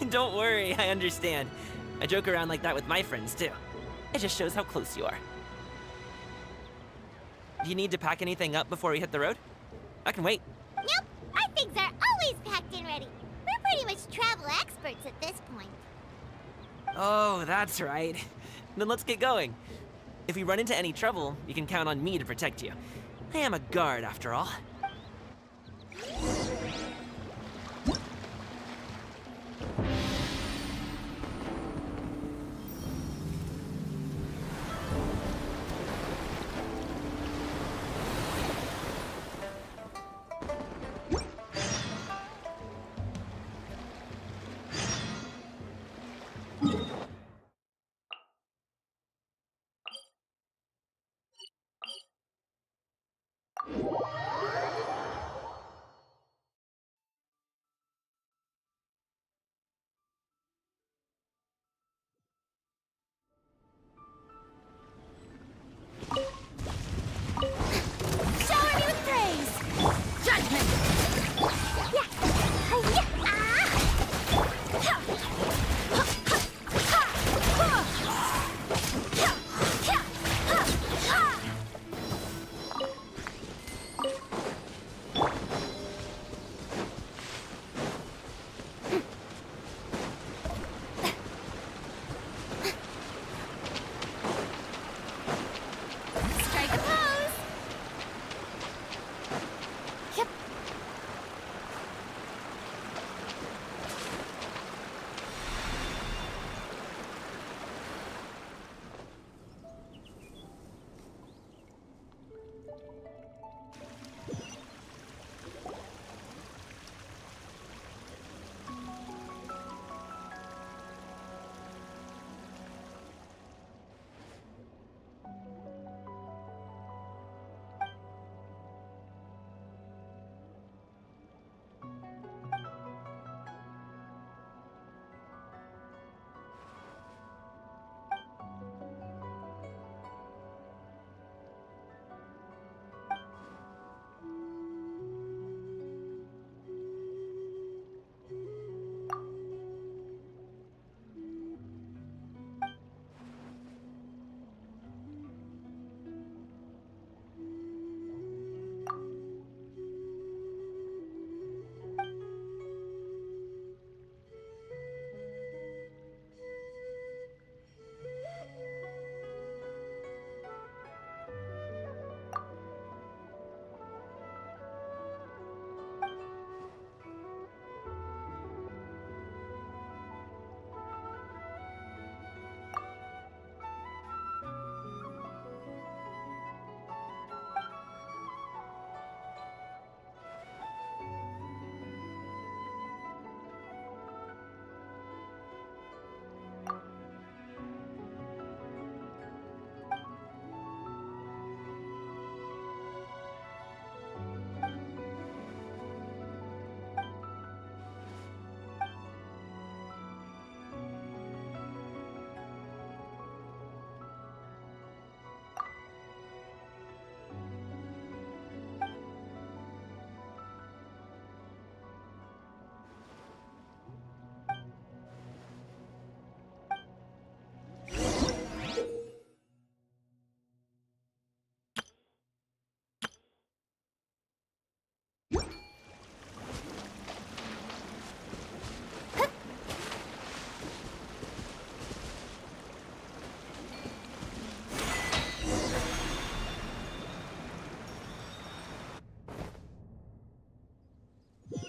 Speaker 22: Don't worry, I understand. I joke around like that with my friends, too. It just shows how close you are. Do you need to pack anything up before we hit the road? I can wait.
Speaker 1: Nope, our things are always packed and ready. We're pretty much travel experts at this point.
Speaker 22: Oh, that's right. Then let's get going. If we run into any trouble, you can count on me to protect you. I am a guard, after all.
Speaker 10: Shower me with praise! Judgment! Yeah! Yeah! Ah! Strike a pose! Yep.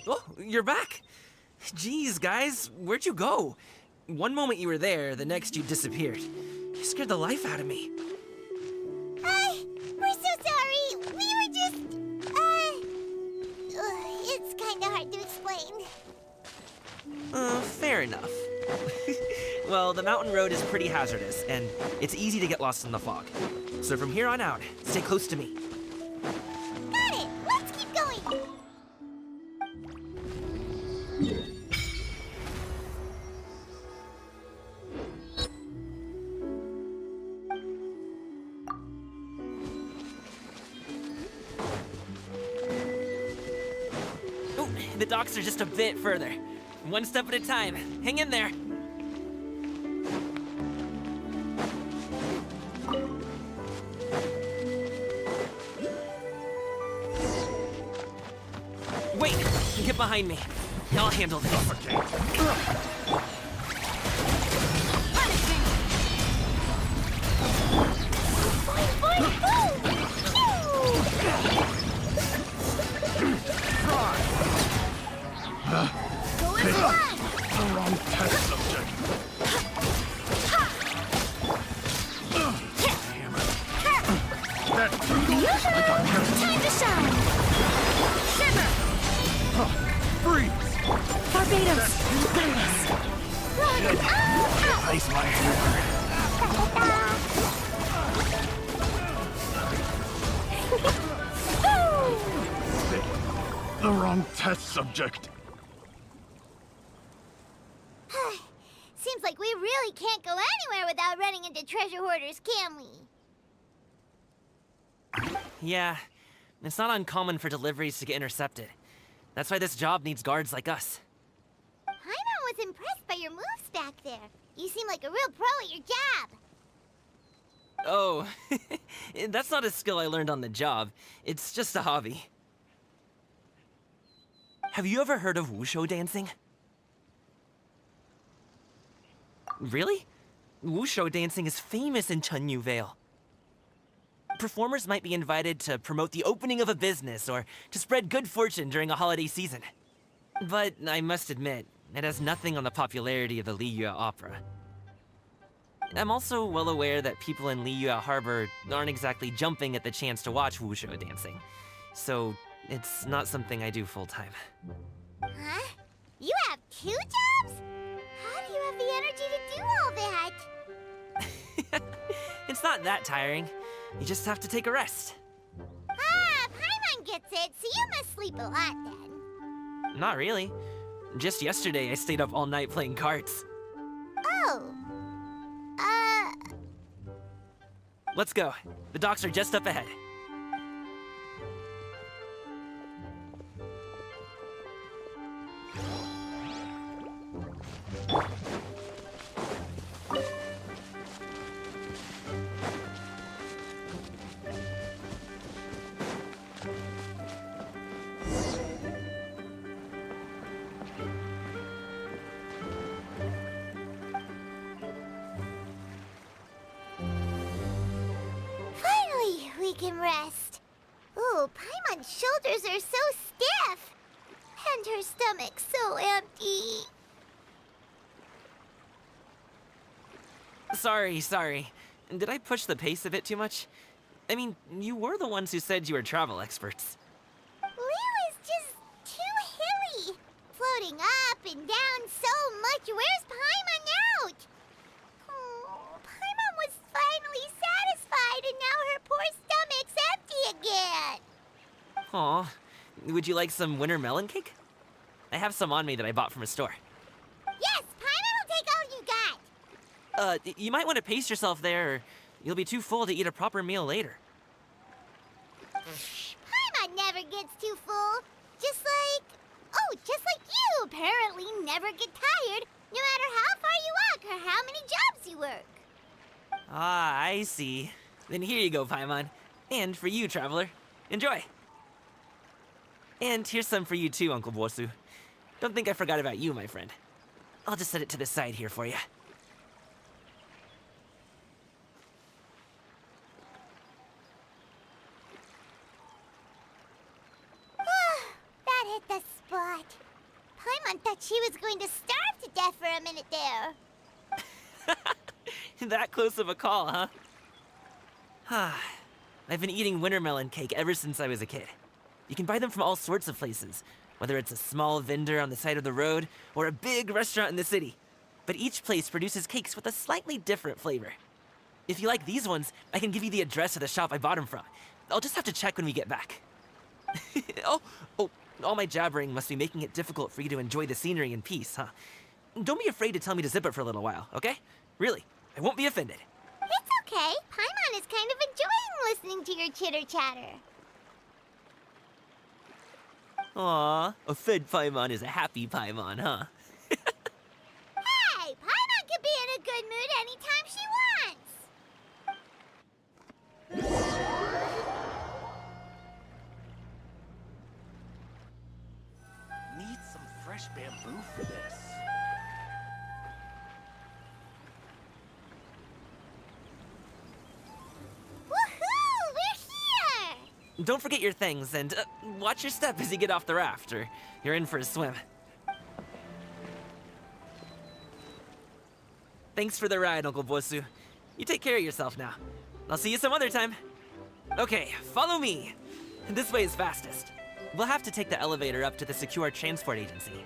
Speaker 22: Oh, you're back! Jeez, guys, where'd you go? One moment you were there, the next you disappeared. You scared the life out of me.
Speaker 1: We're so sorry. We were just, it's kinda hard to explain.
Speaker 22: Fair enough. Well, the mountain road is pretty hazardous, and it's easy to get lost in the fog. So from here on out, stay close to me.
Speaker 1: Got it! Let's keep going!
Speaker 22: Oh, the docks are just a bit further. One step at a time. Hang in there. Wait! Get behind me. I'll handle this.
Speaker 9: The wrong test subject. Damn it. That like a
Speaker 1: Time to shine! Shimmer!
Speaker 9: freeze!
Speaker 12: Barbados!
Speaker 9: Ice my hammer. The wrong test subject.
Speaker 1: Seems like we really can't go anywhere without running into treasure hoarders, can we?
Speaker 22: Yeah, it's not uncommon for deliveries to get intercepted. That's why this job needs guards like us.
Speaker 1: Paimon was impressed by your moves back there. You seem like a real pro at your job.
Speaker 22: Oh, that's not a skill I learned on the job. It's just a hobby. Have you ever heard of wushu dancing? Really? Wushu dancing is famous in Chunyu Vale. Performers might be invited to promote the opening of a business or to spread good fortune during a holiday season. But I must admit, it has nothing on the popularity of the Liyue Opera. I'm also well aware that people in Liyue Harbor aren't exactly jumping at the chance to watch wushu dancing. So it's not something I do full-time.
Speaker 1: Huh? You have 2 jobs? How do you have the energy to do all that?
Speaker 22: It's not that tiring. You just have to take a rest.
Speaker 1: Ah, Paimon gets it, so you must sleep a lot then.
Speaker 22: Not really. Just yesterday, I stayed up all night playing cards.
Speaker 1: Oh.
Speaker 22: Let's go. The docks are just up ahead.
Speaker 1: Finally, we can rest. Ooh, Paimon's shoulders are so stiff. And her stomach so empty.
Speaker 22: Sorry. Did I push the pace a bit too much? I mean, you were the ones who said you were travel experts.
Speaker 1: Liyue is just too hilly. Floating up and down so much. Where's Paimon out? Oh, Paimon was finally satisfied and now her poor stomach's empty again.
Speaker 22: Aw, would you like some winter melon cake? I have some on me that I bought from a store.
Speaker 1: Yes, Paimon will take all you got.
Speaker 22: You might want to pace yourself there, or you'll be too full to eat a proper meal later.
Speaker 1: Paimon never gets too full. Just like you apparently never get tired, no matter how far you walk or how many jobs you work.
Speaker 22: Ah, I see. Then here you go, Paimon. And for you, traveler. Enjoy. And here's some for you too, Uncle Bosu. Don't think I forgot about you, my friend. I'll just set it to the side here for you.
Speaker 1: That hit the spot. Paimon thought she was going to starve to death for a minute there.
Speaker 22: That close of a call, huh? I've been eating winter melon cake ever since I was a kid. You can buy them from all sorts of places. whether it's a small vendor on the side of the road or a big restaurant in the city. But each place produces cakes with a slightly different flavor. If you like these ones, I can give you the address of the shop I bought them from. I'll just have to check when we get back. Oh, all my jabbering must be making it difficult for you to enjoy the scenery in peace, huh? Don't be afraid to tell me to zip it for a little while, okay? Really, I won't be offended.
Speaker 1: It's okay. Paimon is kind of enjoying listening to your chitter-chatter.
Speaker 22: Aw, a fed Paimon is a happy Paimon, huh?
Speaker 1: Hey, Paimon can be in a good mood anytime she wants.
Speaker 9: Need some fresh bamboo for this.
Speaker 1: Woohoo! We're here!
Speaker 22: Don't forget your things, and watch your step as you get off the raft, or you're in for a swim. Thanks for the ride, Uncle Bosu. You take care of yourself now. I'll see you some other time. Okay, follow me. This way is fastest. We'll have to take the elevator up to the secure transport agency.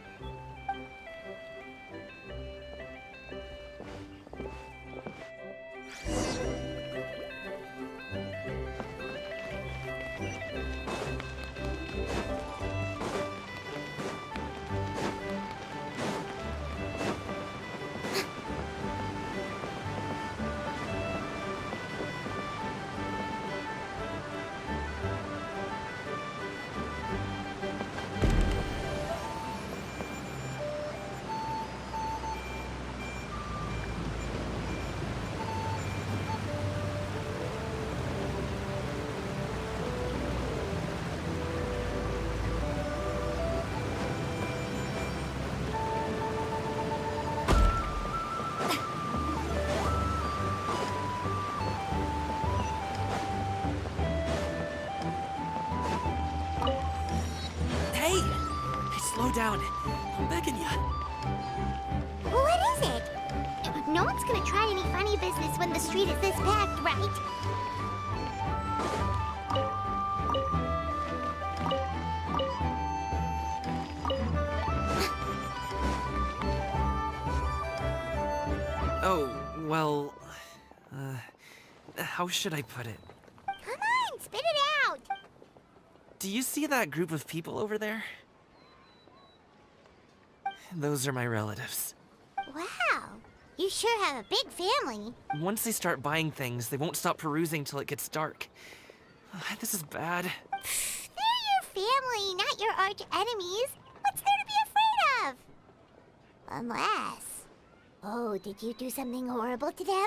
Speaker 22: Slow down. I'm begging you.
Speaker 1: What is it? No one's gonna try any funny business when the street is this packed, right?
Speaker 22: Oh, well... how should I put it?
Speaker 1: Come on, spit it out!
Speaker 22: Do you see that group of people over there? Those are my relatives.
Speaker 1: Wow, you sure have a big family.
Speaker 22: Once they start buying things, they won't stop perusing till it gets dark. This is bad.
Speaker 1: They're your family, not your arch enemies. What's there to be afraid of? Unless... Oh, did you do something horrible to them?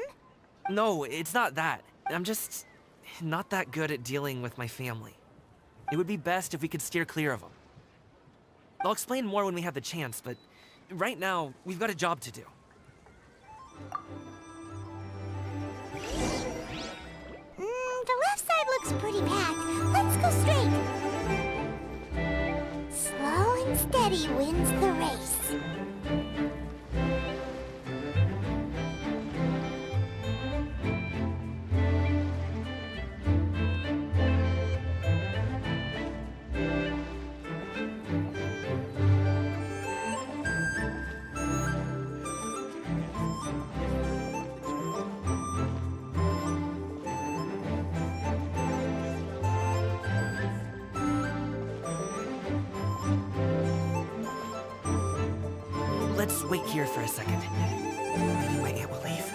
Speaker 22: No, it's not that. I'm just not that good at dealing with my family. It would be best if we could steer clear of them. I'll explain more when we have the chance, but right now, we've got a job to do.
Speaker 1: The left side looks pretty packed. Let's go straight. Slow and steady wins the race.
Speaker 22: Let's wait here for a second. Maybe my aunt will leave.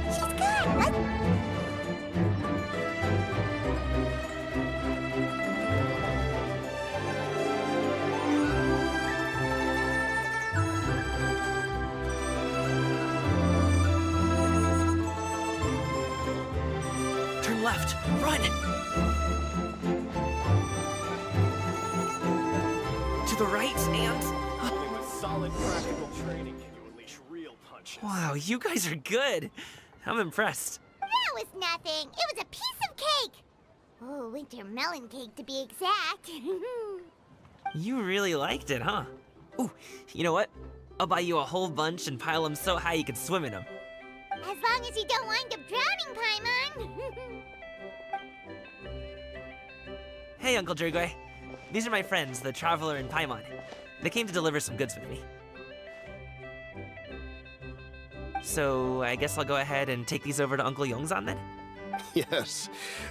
Speaker 1: She's gone.
Speaker 22: Turn left. Run! To the right, and...
Speaker 9: Only with solid practical training can you unleash real punches.
Speaker 22: Wow, you guys are good. I'm impressed.
Speaker 1: That was nothing. It was a piece of cake. Oh, winter melon cake to be exact.
Speaker 22: You really liked it, huh? Ooh, you know what? I'll buy you a whole bunch and pile them so high you can swim in them.
Speaker 1: As long as you don't wind up drowning, Paimon.
Speaker 22: Hey, Uncle Jirgwe. These are my friends, the Traveler and Paimon. They came to deliver some goods with me. So, I guess I'll go ahead and take these over to Uncle Yongzan then?
Speaker 19: Yes.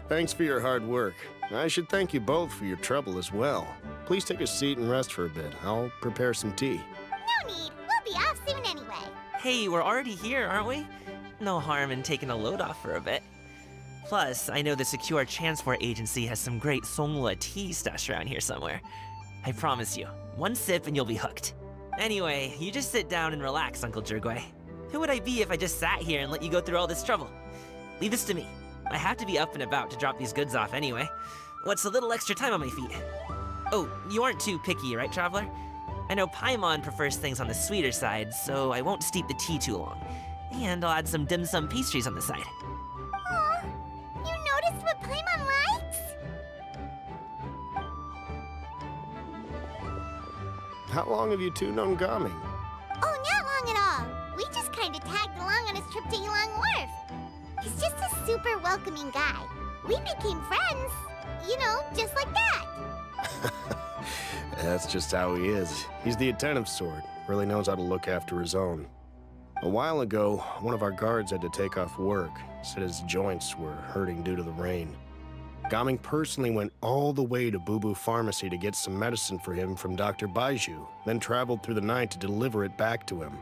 Speaker 19: Thanks for your hard work. I should thank you both for your trouble as well. Please take a seat and rest for a bit. I'll prepare some tea.
Speaker 1: No need. We'll be off soon anyway.
Speaker 22: Hey, we're already here, aren't we? No harm in taking a load off for a bit. Plus, I know the Secure Transport Agency has some great Songhua tea stashed around here somewhere. I promise you, one sip and you'll be hooked. Anyway, you just sit down and relax, Uncle Jirgwe. Who would I be if I just sat here and let you go through all this trouble? Leave this to me. I have to be up and about to drop these goods off anyway. What's a little extra time on my feet? Oh, you aren't too picky, right, Traveler? I know Paimon prefers things on the sweeter side, so I won't steep the tea too long. And I'll add some dim sum pastries on the side.
Speaker 1: Aw, you noticed what Paimon likes?
Speaker 19: How long have you two known Gaming?
Speaker 1: Oh, not long at all. We just kind of tagged along on his trip to Yulong Wharf. He's just a super welcoming guy. We became friends. You know, just like that.
Speaker 19: That's just how he is. He's the attentive sort. Really knows how to look after his own. A while ago, one of our guards had to take off work. Said his joints were hurting due to the rain. Gaming personally went all the way to Boo Boo Pharmacy to get some medicine for him from Dr. Baiju, then traveled through the night to deliver it back to him.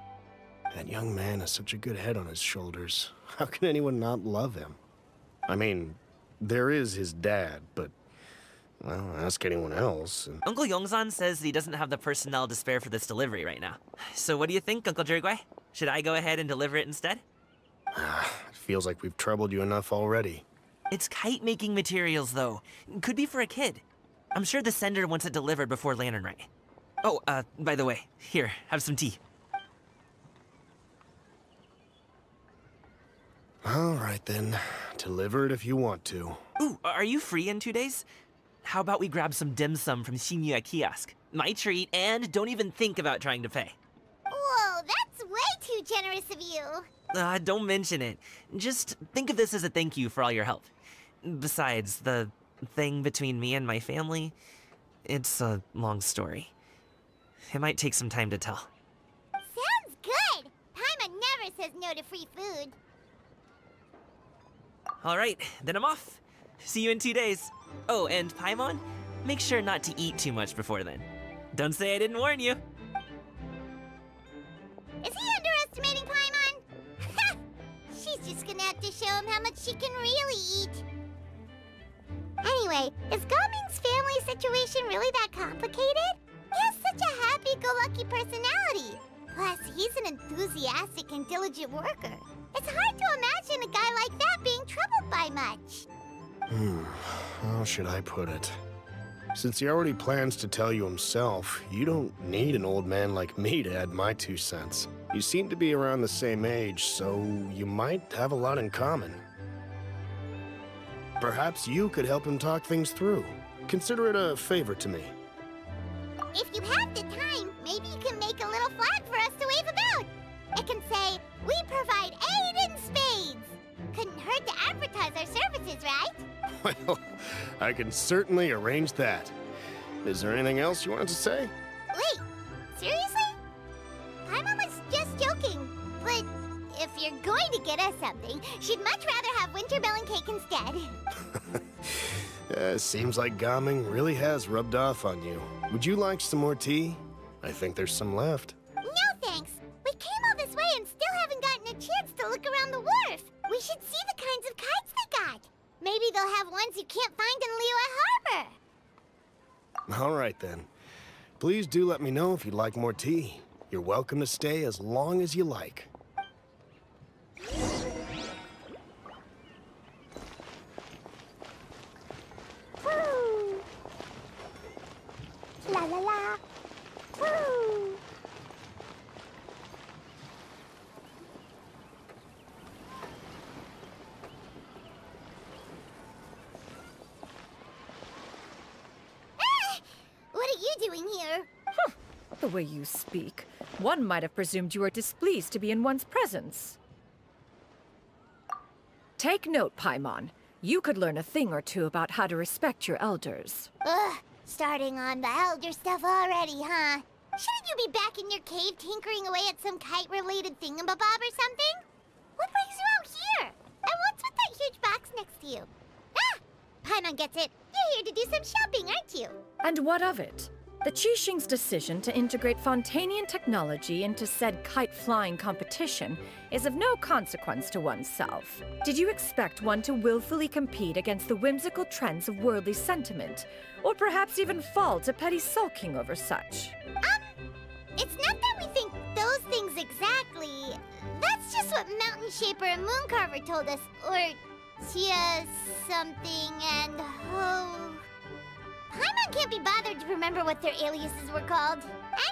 Speaker 19: That young man has such a good head on his shoulders. How can anyone not love him? I mean, there is his dad, but, well, ask anyone else.
Speaker 22: Uncle Yongzan says he doesn't have the personnel to spare for this delivery right now. So what do you think, Uncle Jirgwe? Should I go ahead and deliver it instead?
Speaker 19: It feels like we've troubled you enough already.
Speaker 22: It's kite-making materials, though. Could be for a kid. I'm sure the sender wants it delivered before Lantern Rite. Oh, by the way, here, have some tea.
Speaker 19: All right, then. Deliver it if you want to.
Speaker 22: Ooh, are you free in 2 days? How about we grab some dim sum from Shinya Kiosk? My treat, and don't even think about trying to pay.
Speaker 1: Whoa, that's way too generous of you.
Speaker 22: Don't mention it. Just think of this as a thank you for all your help. Besides, the thing between me and my family, it's a long story. It might take some time to tell.
Speaker 1: Sounds good. Paimon never says no to free food.
Speaker 22: All right, then I'm off. See you in 2 days. Oh, and Paimon, make sure not to eat too much before then. Don't say I didn't warn you.
Speaker 1: Is he underestimating Paimon? She's just gonna have to show him how much she can really eat. Anyway, is Gaming's family situation really that complicated? He has such a happy-go-lucky personality. Plus, he's an enthusiastic and diligent worker. It's hard to imagine a guy like that being troubled by much.
Speaker 19: How should I put it? Since he already plans to tell you himself, you don't need an old man like me to add my 2 cents. You seem to be around the same age, so you might have a lot in common. Perhaps you could help him talk things through. Consider it a favor to me.
Speaker 1: If you have the time, maybe you can make a little flag for us to wave about. It can say, "We provide aid in spades." Couldn't hurt to advertise our services, right?
Speaker 19: Well, I can certainly arrange that. Is there anything else you wanted to say?
Speaker 1: Wait, seriously? Paimon was just joking. But if you're going to get us something, she'd much rather have wintermelon cake instead.
Speaker 19: Seems like Gaming really has rubbed off on you. Would you like some more tea? I think there's some left.
Speaker 1: No thanks. We came all this way and still haven't gotten a chance to look around the wharf. We should see the kinds of kites they got. Maybe they'll have ones you can't find in Liyue Harbor.
Speaker 19: All right, then. Please do let me know if you'd like more tea. You're welcome to stay as long as you like.
Speaker 1: Woo! La la la. Woo! What are you doing here?
Speaker 2: the way you speak, one might have presumed you were displeased to be in one's presence. Take note, Paimon. You could learn a thing or two about how to respect your elders.
Speaker 1: Ugh, starting on the elder stuff already, huh? Shouldn't you be back in your cave tinkering away at some kite-related thingamabob or something? What brings you out here? And what's with that huge box next to you? Ah! Paimon gets it. You're here to do some shopping, aren't you?
Speaker 2: And what of it? The Qixing's decision to integrate Fontanian technology into said kite-flying competition is of no consequence to oneself. Did you expect one to willfully compete against the whimsical trends of worldly sentiment? Or perhaps even fall to petty sulking over such?
Speaker 1: It's not that we think those things exactly. That's just what Mountain Shaper and Mooncarver told us. Or Tia something and Ho... Paimon can't be bothered to remember what their aliases were called.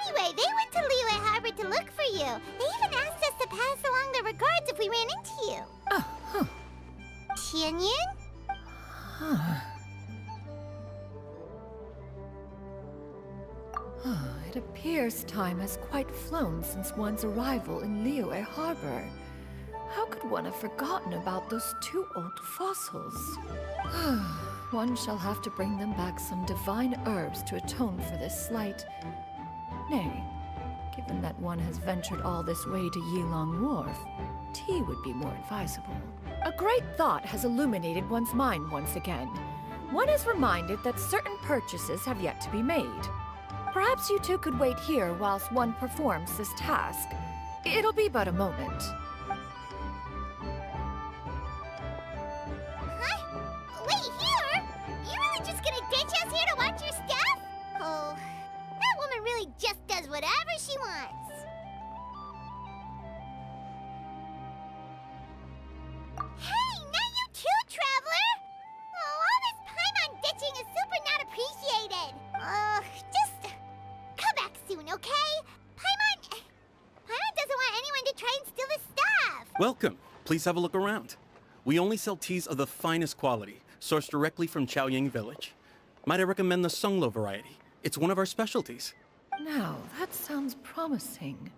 Speaker 1: Anyway, they went to Liyue Harbor to look for you. They even asked us to pass along their regards if we ran into you.
Speaker 2: Oh, huh.
Speaker 1: Tianyin?
Speaker 2: Huh. It appears time has quite flown since one's arrival in Liyue Harbor. How could one have forgotten about those two old fossils? One shall have to bring them back some divine herbs to atone for this slight. Nay, given that one has ventured all this way to Yilong Wharf, tea would be more advisable. A great thought has illuminated one's mind once again. One is reminded that certain purchases have yet to be made. Perhaps you two could wait here whilst one performs this task. It'll be but a moment.
Speaker 1: Wait, here? You really just gonna ditch us here to watch your stuff? Oh, that woman really just does whatever she wants. Hey, not you too, Traveler! Oh, all this Paimon ditching is super not appreciated. Just come back soon, okay? Paimon doesn't want anyone to try and steal his stuff.
Speaker 8: Welcome. Please have a look around. We only sell teas of the finest quality, sourced directly from Chaoying Village. Might I recommend the Sunglo variety? It's one of our specialties.
Speaker 2: Now, that sounds promising.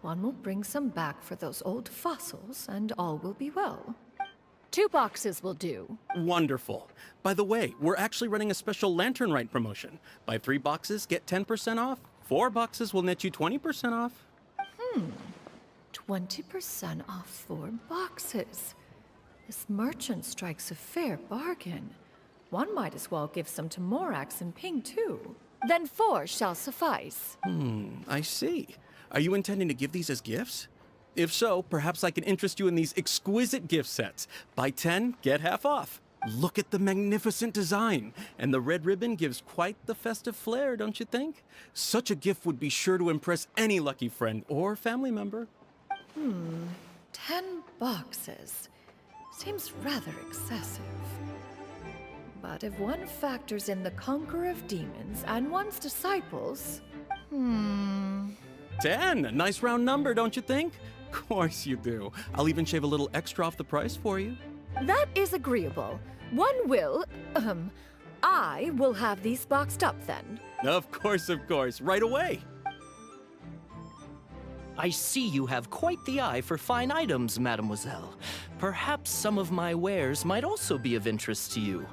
Speaker 2: One will bring some back for those old fossils, and all will be well. 2 boxes will do.
Speaker 8: Wonderful. By the way, we're actually running a special Lantern Rite promotion. Buy 3 boxes, get 10% off. 4 boxes will net you 20% off.
Speaker 2: 20% off 4 boxes. This merchant strikes a fair bargain. One might as well give some to Morax and Ping, too. Then 4 shall suffice.
Speaker 8: I see. Are you intending to give these as gifts? If so, perhaps I can interest you in these exquisite gift sets. Buy 10, get half off. Look at the magnificent design. And the red ribbon gives quite the festive flair, don't you think? Such a gift would be sure to impress any lucky friend or family member.
Speaker 2: 10 boxes. Seems rather excessive. But if one factors in the Conqueror of Demons and one's disciples...
Speaker 8: 10! A nice round number, don't you think? Of course you do. I'll even shave a little extra off the price for you.
Speaker 2: That is agreeable. One will... I will have these boxed up then.
Speaker 8: Of course, right away.
Speaker 13: I see you have quite the eye for fine items, mademoiselle. Perhaps some of my wares might also be of interest to you.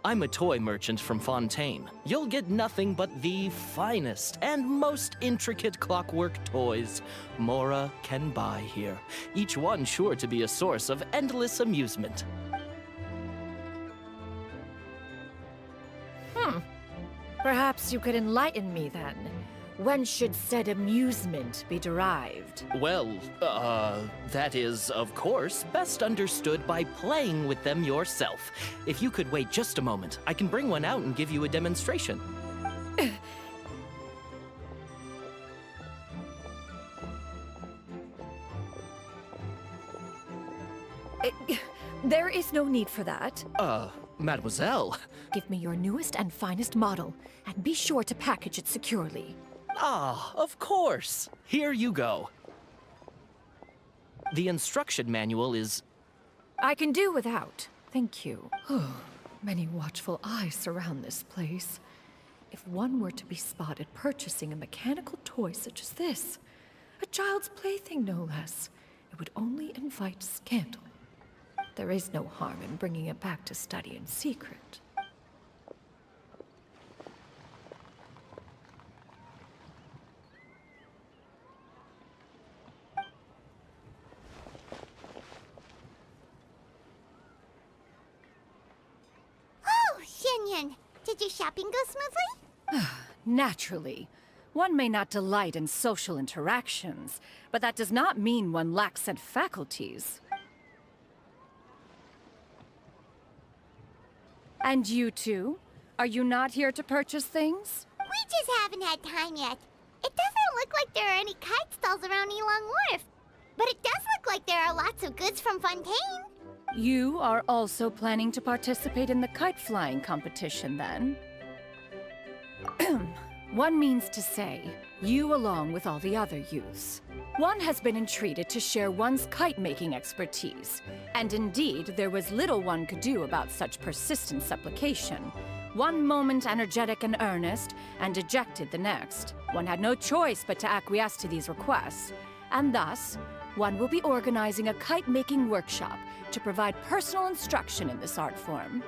Speaker 13: I'm a toy merchant from Fontaine. You'll get nothing but the finest and most intricate clockwork toys Mora can buy here, each one sure to be a source of endless amusement.
Speaker 2: Perhaps you could enlighten me then. When should said amusement be derived?
Speaker 13: Well, that is, of course, best understood by playing with them yourself. If you could wait just a moment, I can bring one out and give you a demonstration.
Speaker 2: There is no need for that.
Speaker 13: Mademoiselle.
Speaker 2: Give me your newest and finest model, and be sure to package it securely.
Speaker 13: Ah, of course. Here you go. The instruction manual is...
Speaker 2: I can do without, thank you. Many watchful eyes surround this place. if one were to be spotted purchasing a mechanical toy such as this, a child's plaything no less, it would only invite scandal. There is no harm in bringing it back to study in secret.
Speaker 1: Oh, Xianyun, did your shopping go smoothly?
Speaker 2: Naturally. One may not delight in social interactions, but that does not mean one lacks said faculties. And you two? Are you not here to purchase things?
Speaker 1: We just haven't had time yet. It doesn't look like there are any kite stalls around Elong Wharf. But it does look like there are lots of goods from Fontaine.
Speaker 2: You are also planning to participate in the kite flying competition, then? One means to say, you along with all the other youths. One has been entreated to share one's kite-making expertise, and indeed, there was little one could do about such persistent supplication. One moment energetic and earnest, and dejected the next. One had no choice but to acquiesce to these requests, and thus, one will be organizing a kite-making workshop to provide personal instruction in this art form.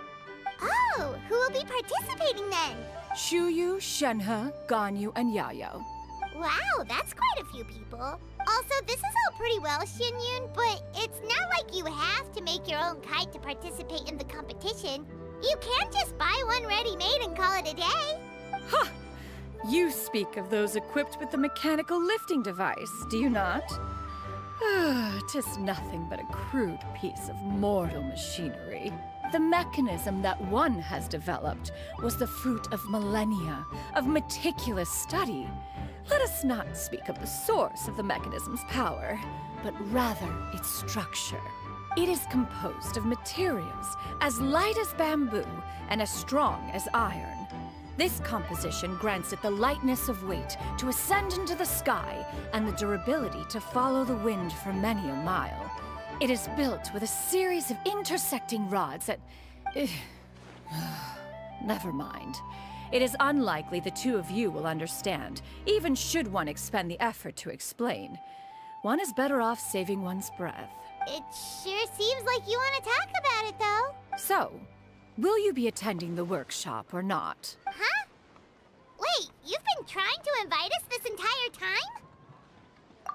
Speaker 1: Oh, who will be participating then?
Speaker 2: Shuyu, Shenhe, Ganyu, and Yayo.
Speaker 1: Wow, that's quite a few people. Also, this is all pretty well, Xianyun, but it's not like you have to make your own kite to participate in the competition. You can't just buy one ready-made and call it a day.
Speaker 2: Ha! You speak of those equipped with the mechanical lifting device, do you not? 'Tis nothing but a crude piece of mortal machinery. The mechanism that one has developed was the fruit of millennia of meticulous study. Let us not speak of the source of the mechanism's power, but rather its structure. It is composed of materials as light as bamboo and as strong as iron. This composition grants it the lightness of weight to ascend into the sky and the durability to follow the wind for many a mile. It is built with a series of intersecting rods that... Never mind. It is unlikely the two of you will understand, even should one expend the effort to explain. One is better off saving one's breath.
Speaker 1: It sure seems like you want to talk about it, though.
Speaker 2: So, will you be attending the workshop or not?
Speaker 1: Huh? Wait, you've been trying to invite us this entire time?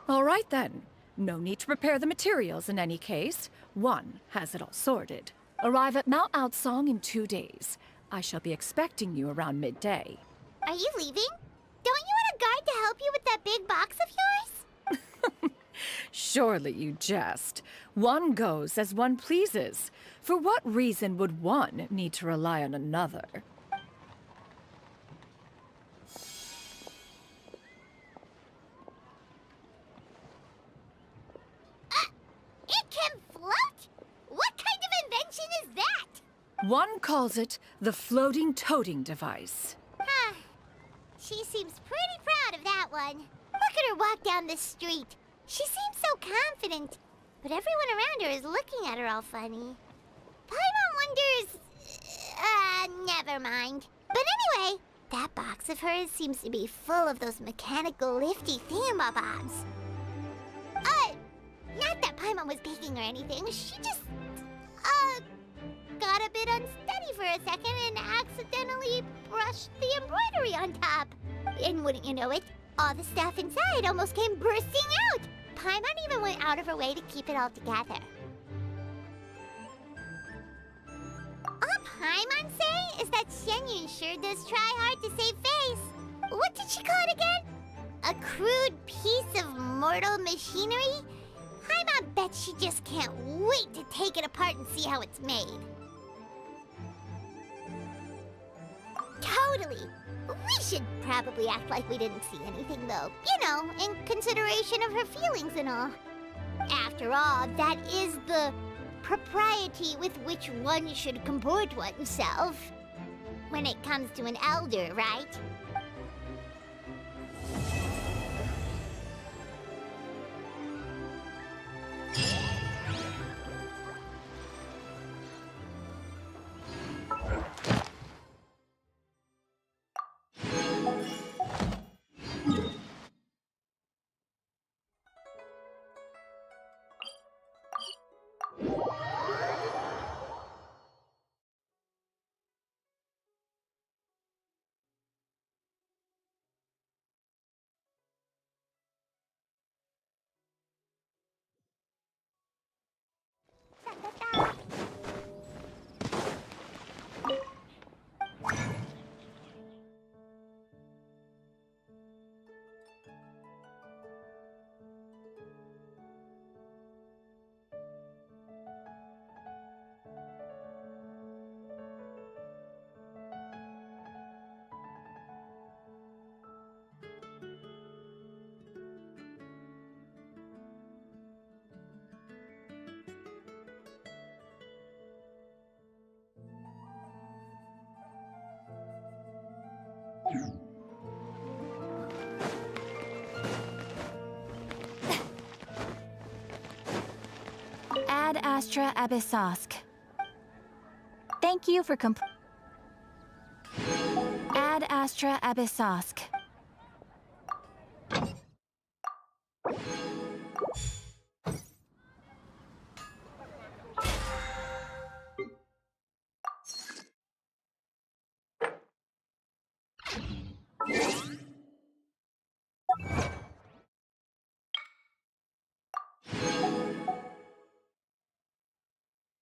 Speaker 2: All right then. No need to prepare the materials in any case. One has it all sorted. Arrive at Mount Outsong in 2 days. I shall be expecting you around midday.
Speaker 1: Are you leaving? Don't you want a guard to help you with that big box of yours?
Speaker 2: Surely you jest. One goes as one pleases. For what reason would one need to rely on another?
Speaker 1: It can float? What kind of invention is that?
Speaker 2: One calls it the floating toting device.
Speaker 1: Huh. She seems pretty proud of that one. Look at her walk down the street. She seems so confident, but everyone around her is looking at her all funny. Paimon wonders... never mind. But anyway, that box of hers seems to be full of those mechanical lifty thingamabobs. Not that Paimon was peeking or anything. She just, got a bit unsteady for a second and accidentally brushed the embroidery on top. And wouldn't you know it, all the stuff inside almost came bursting out. Paimon even went out of her way to keep it all together. All Paimon say is that Xianyun sure does try hard to save face. What did she call it again? A crude piece of mortal machinery? Paimon bet she just can't wait to take it apart and see how it's made. Totally. We should probably act like we didn't see anything, though. You know, in consideration of her feelings and all. After all, that is the propriety with which one should comport oneself. When it comes to an elder, right?
Speaker 12: Astra Abyssosk.
Speaker 10: Thank you for
Speaker 12: Ad Astra Abyssosk.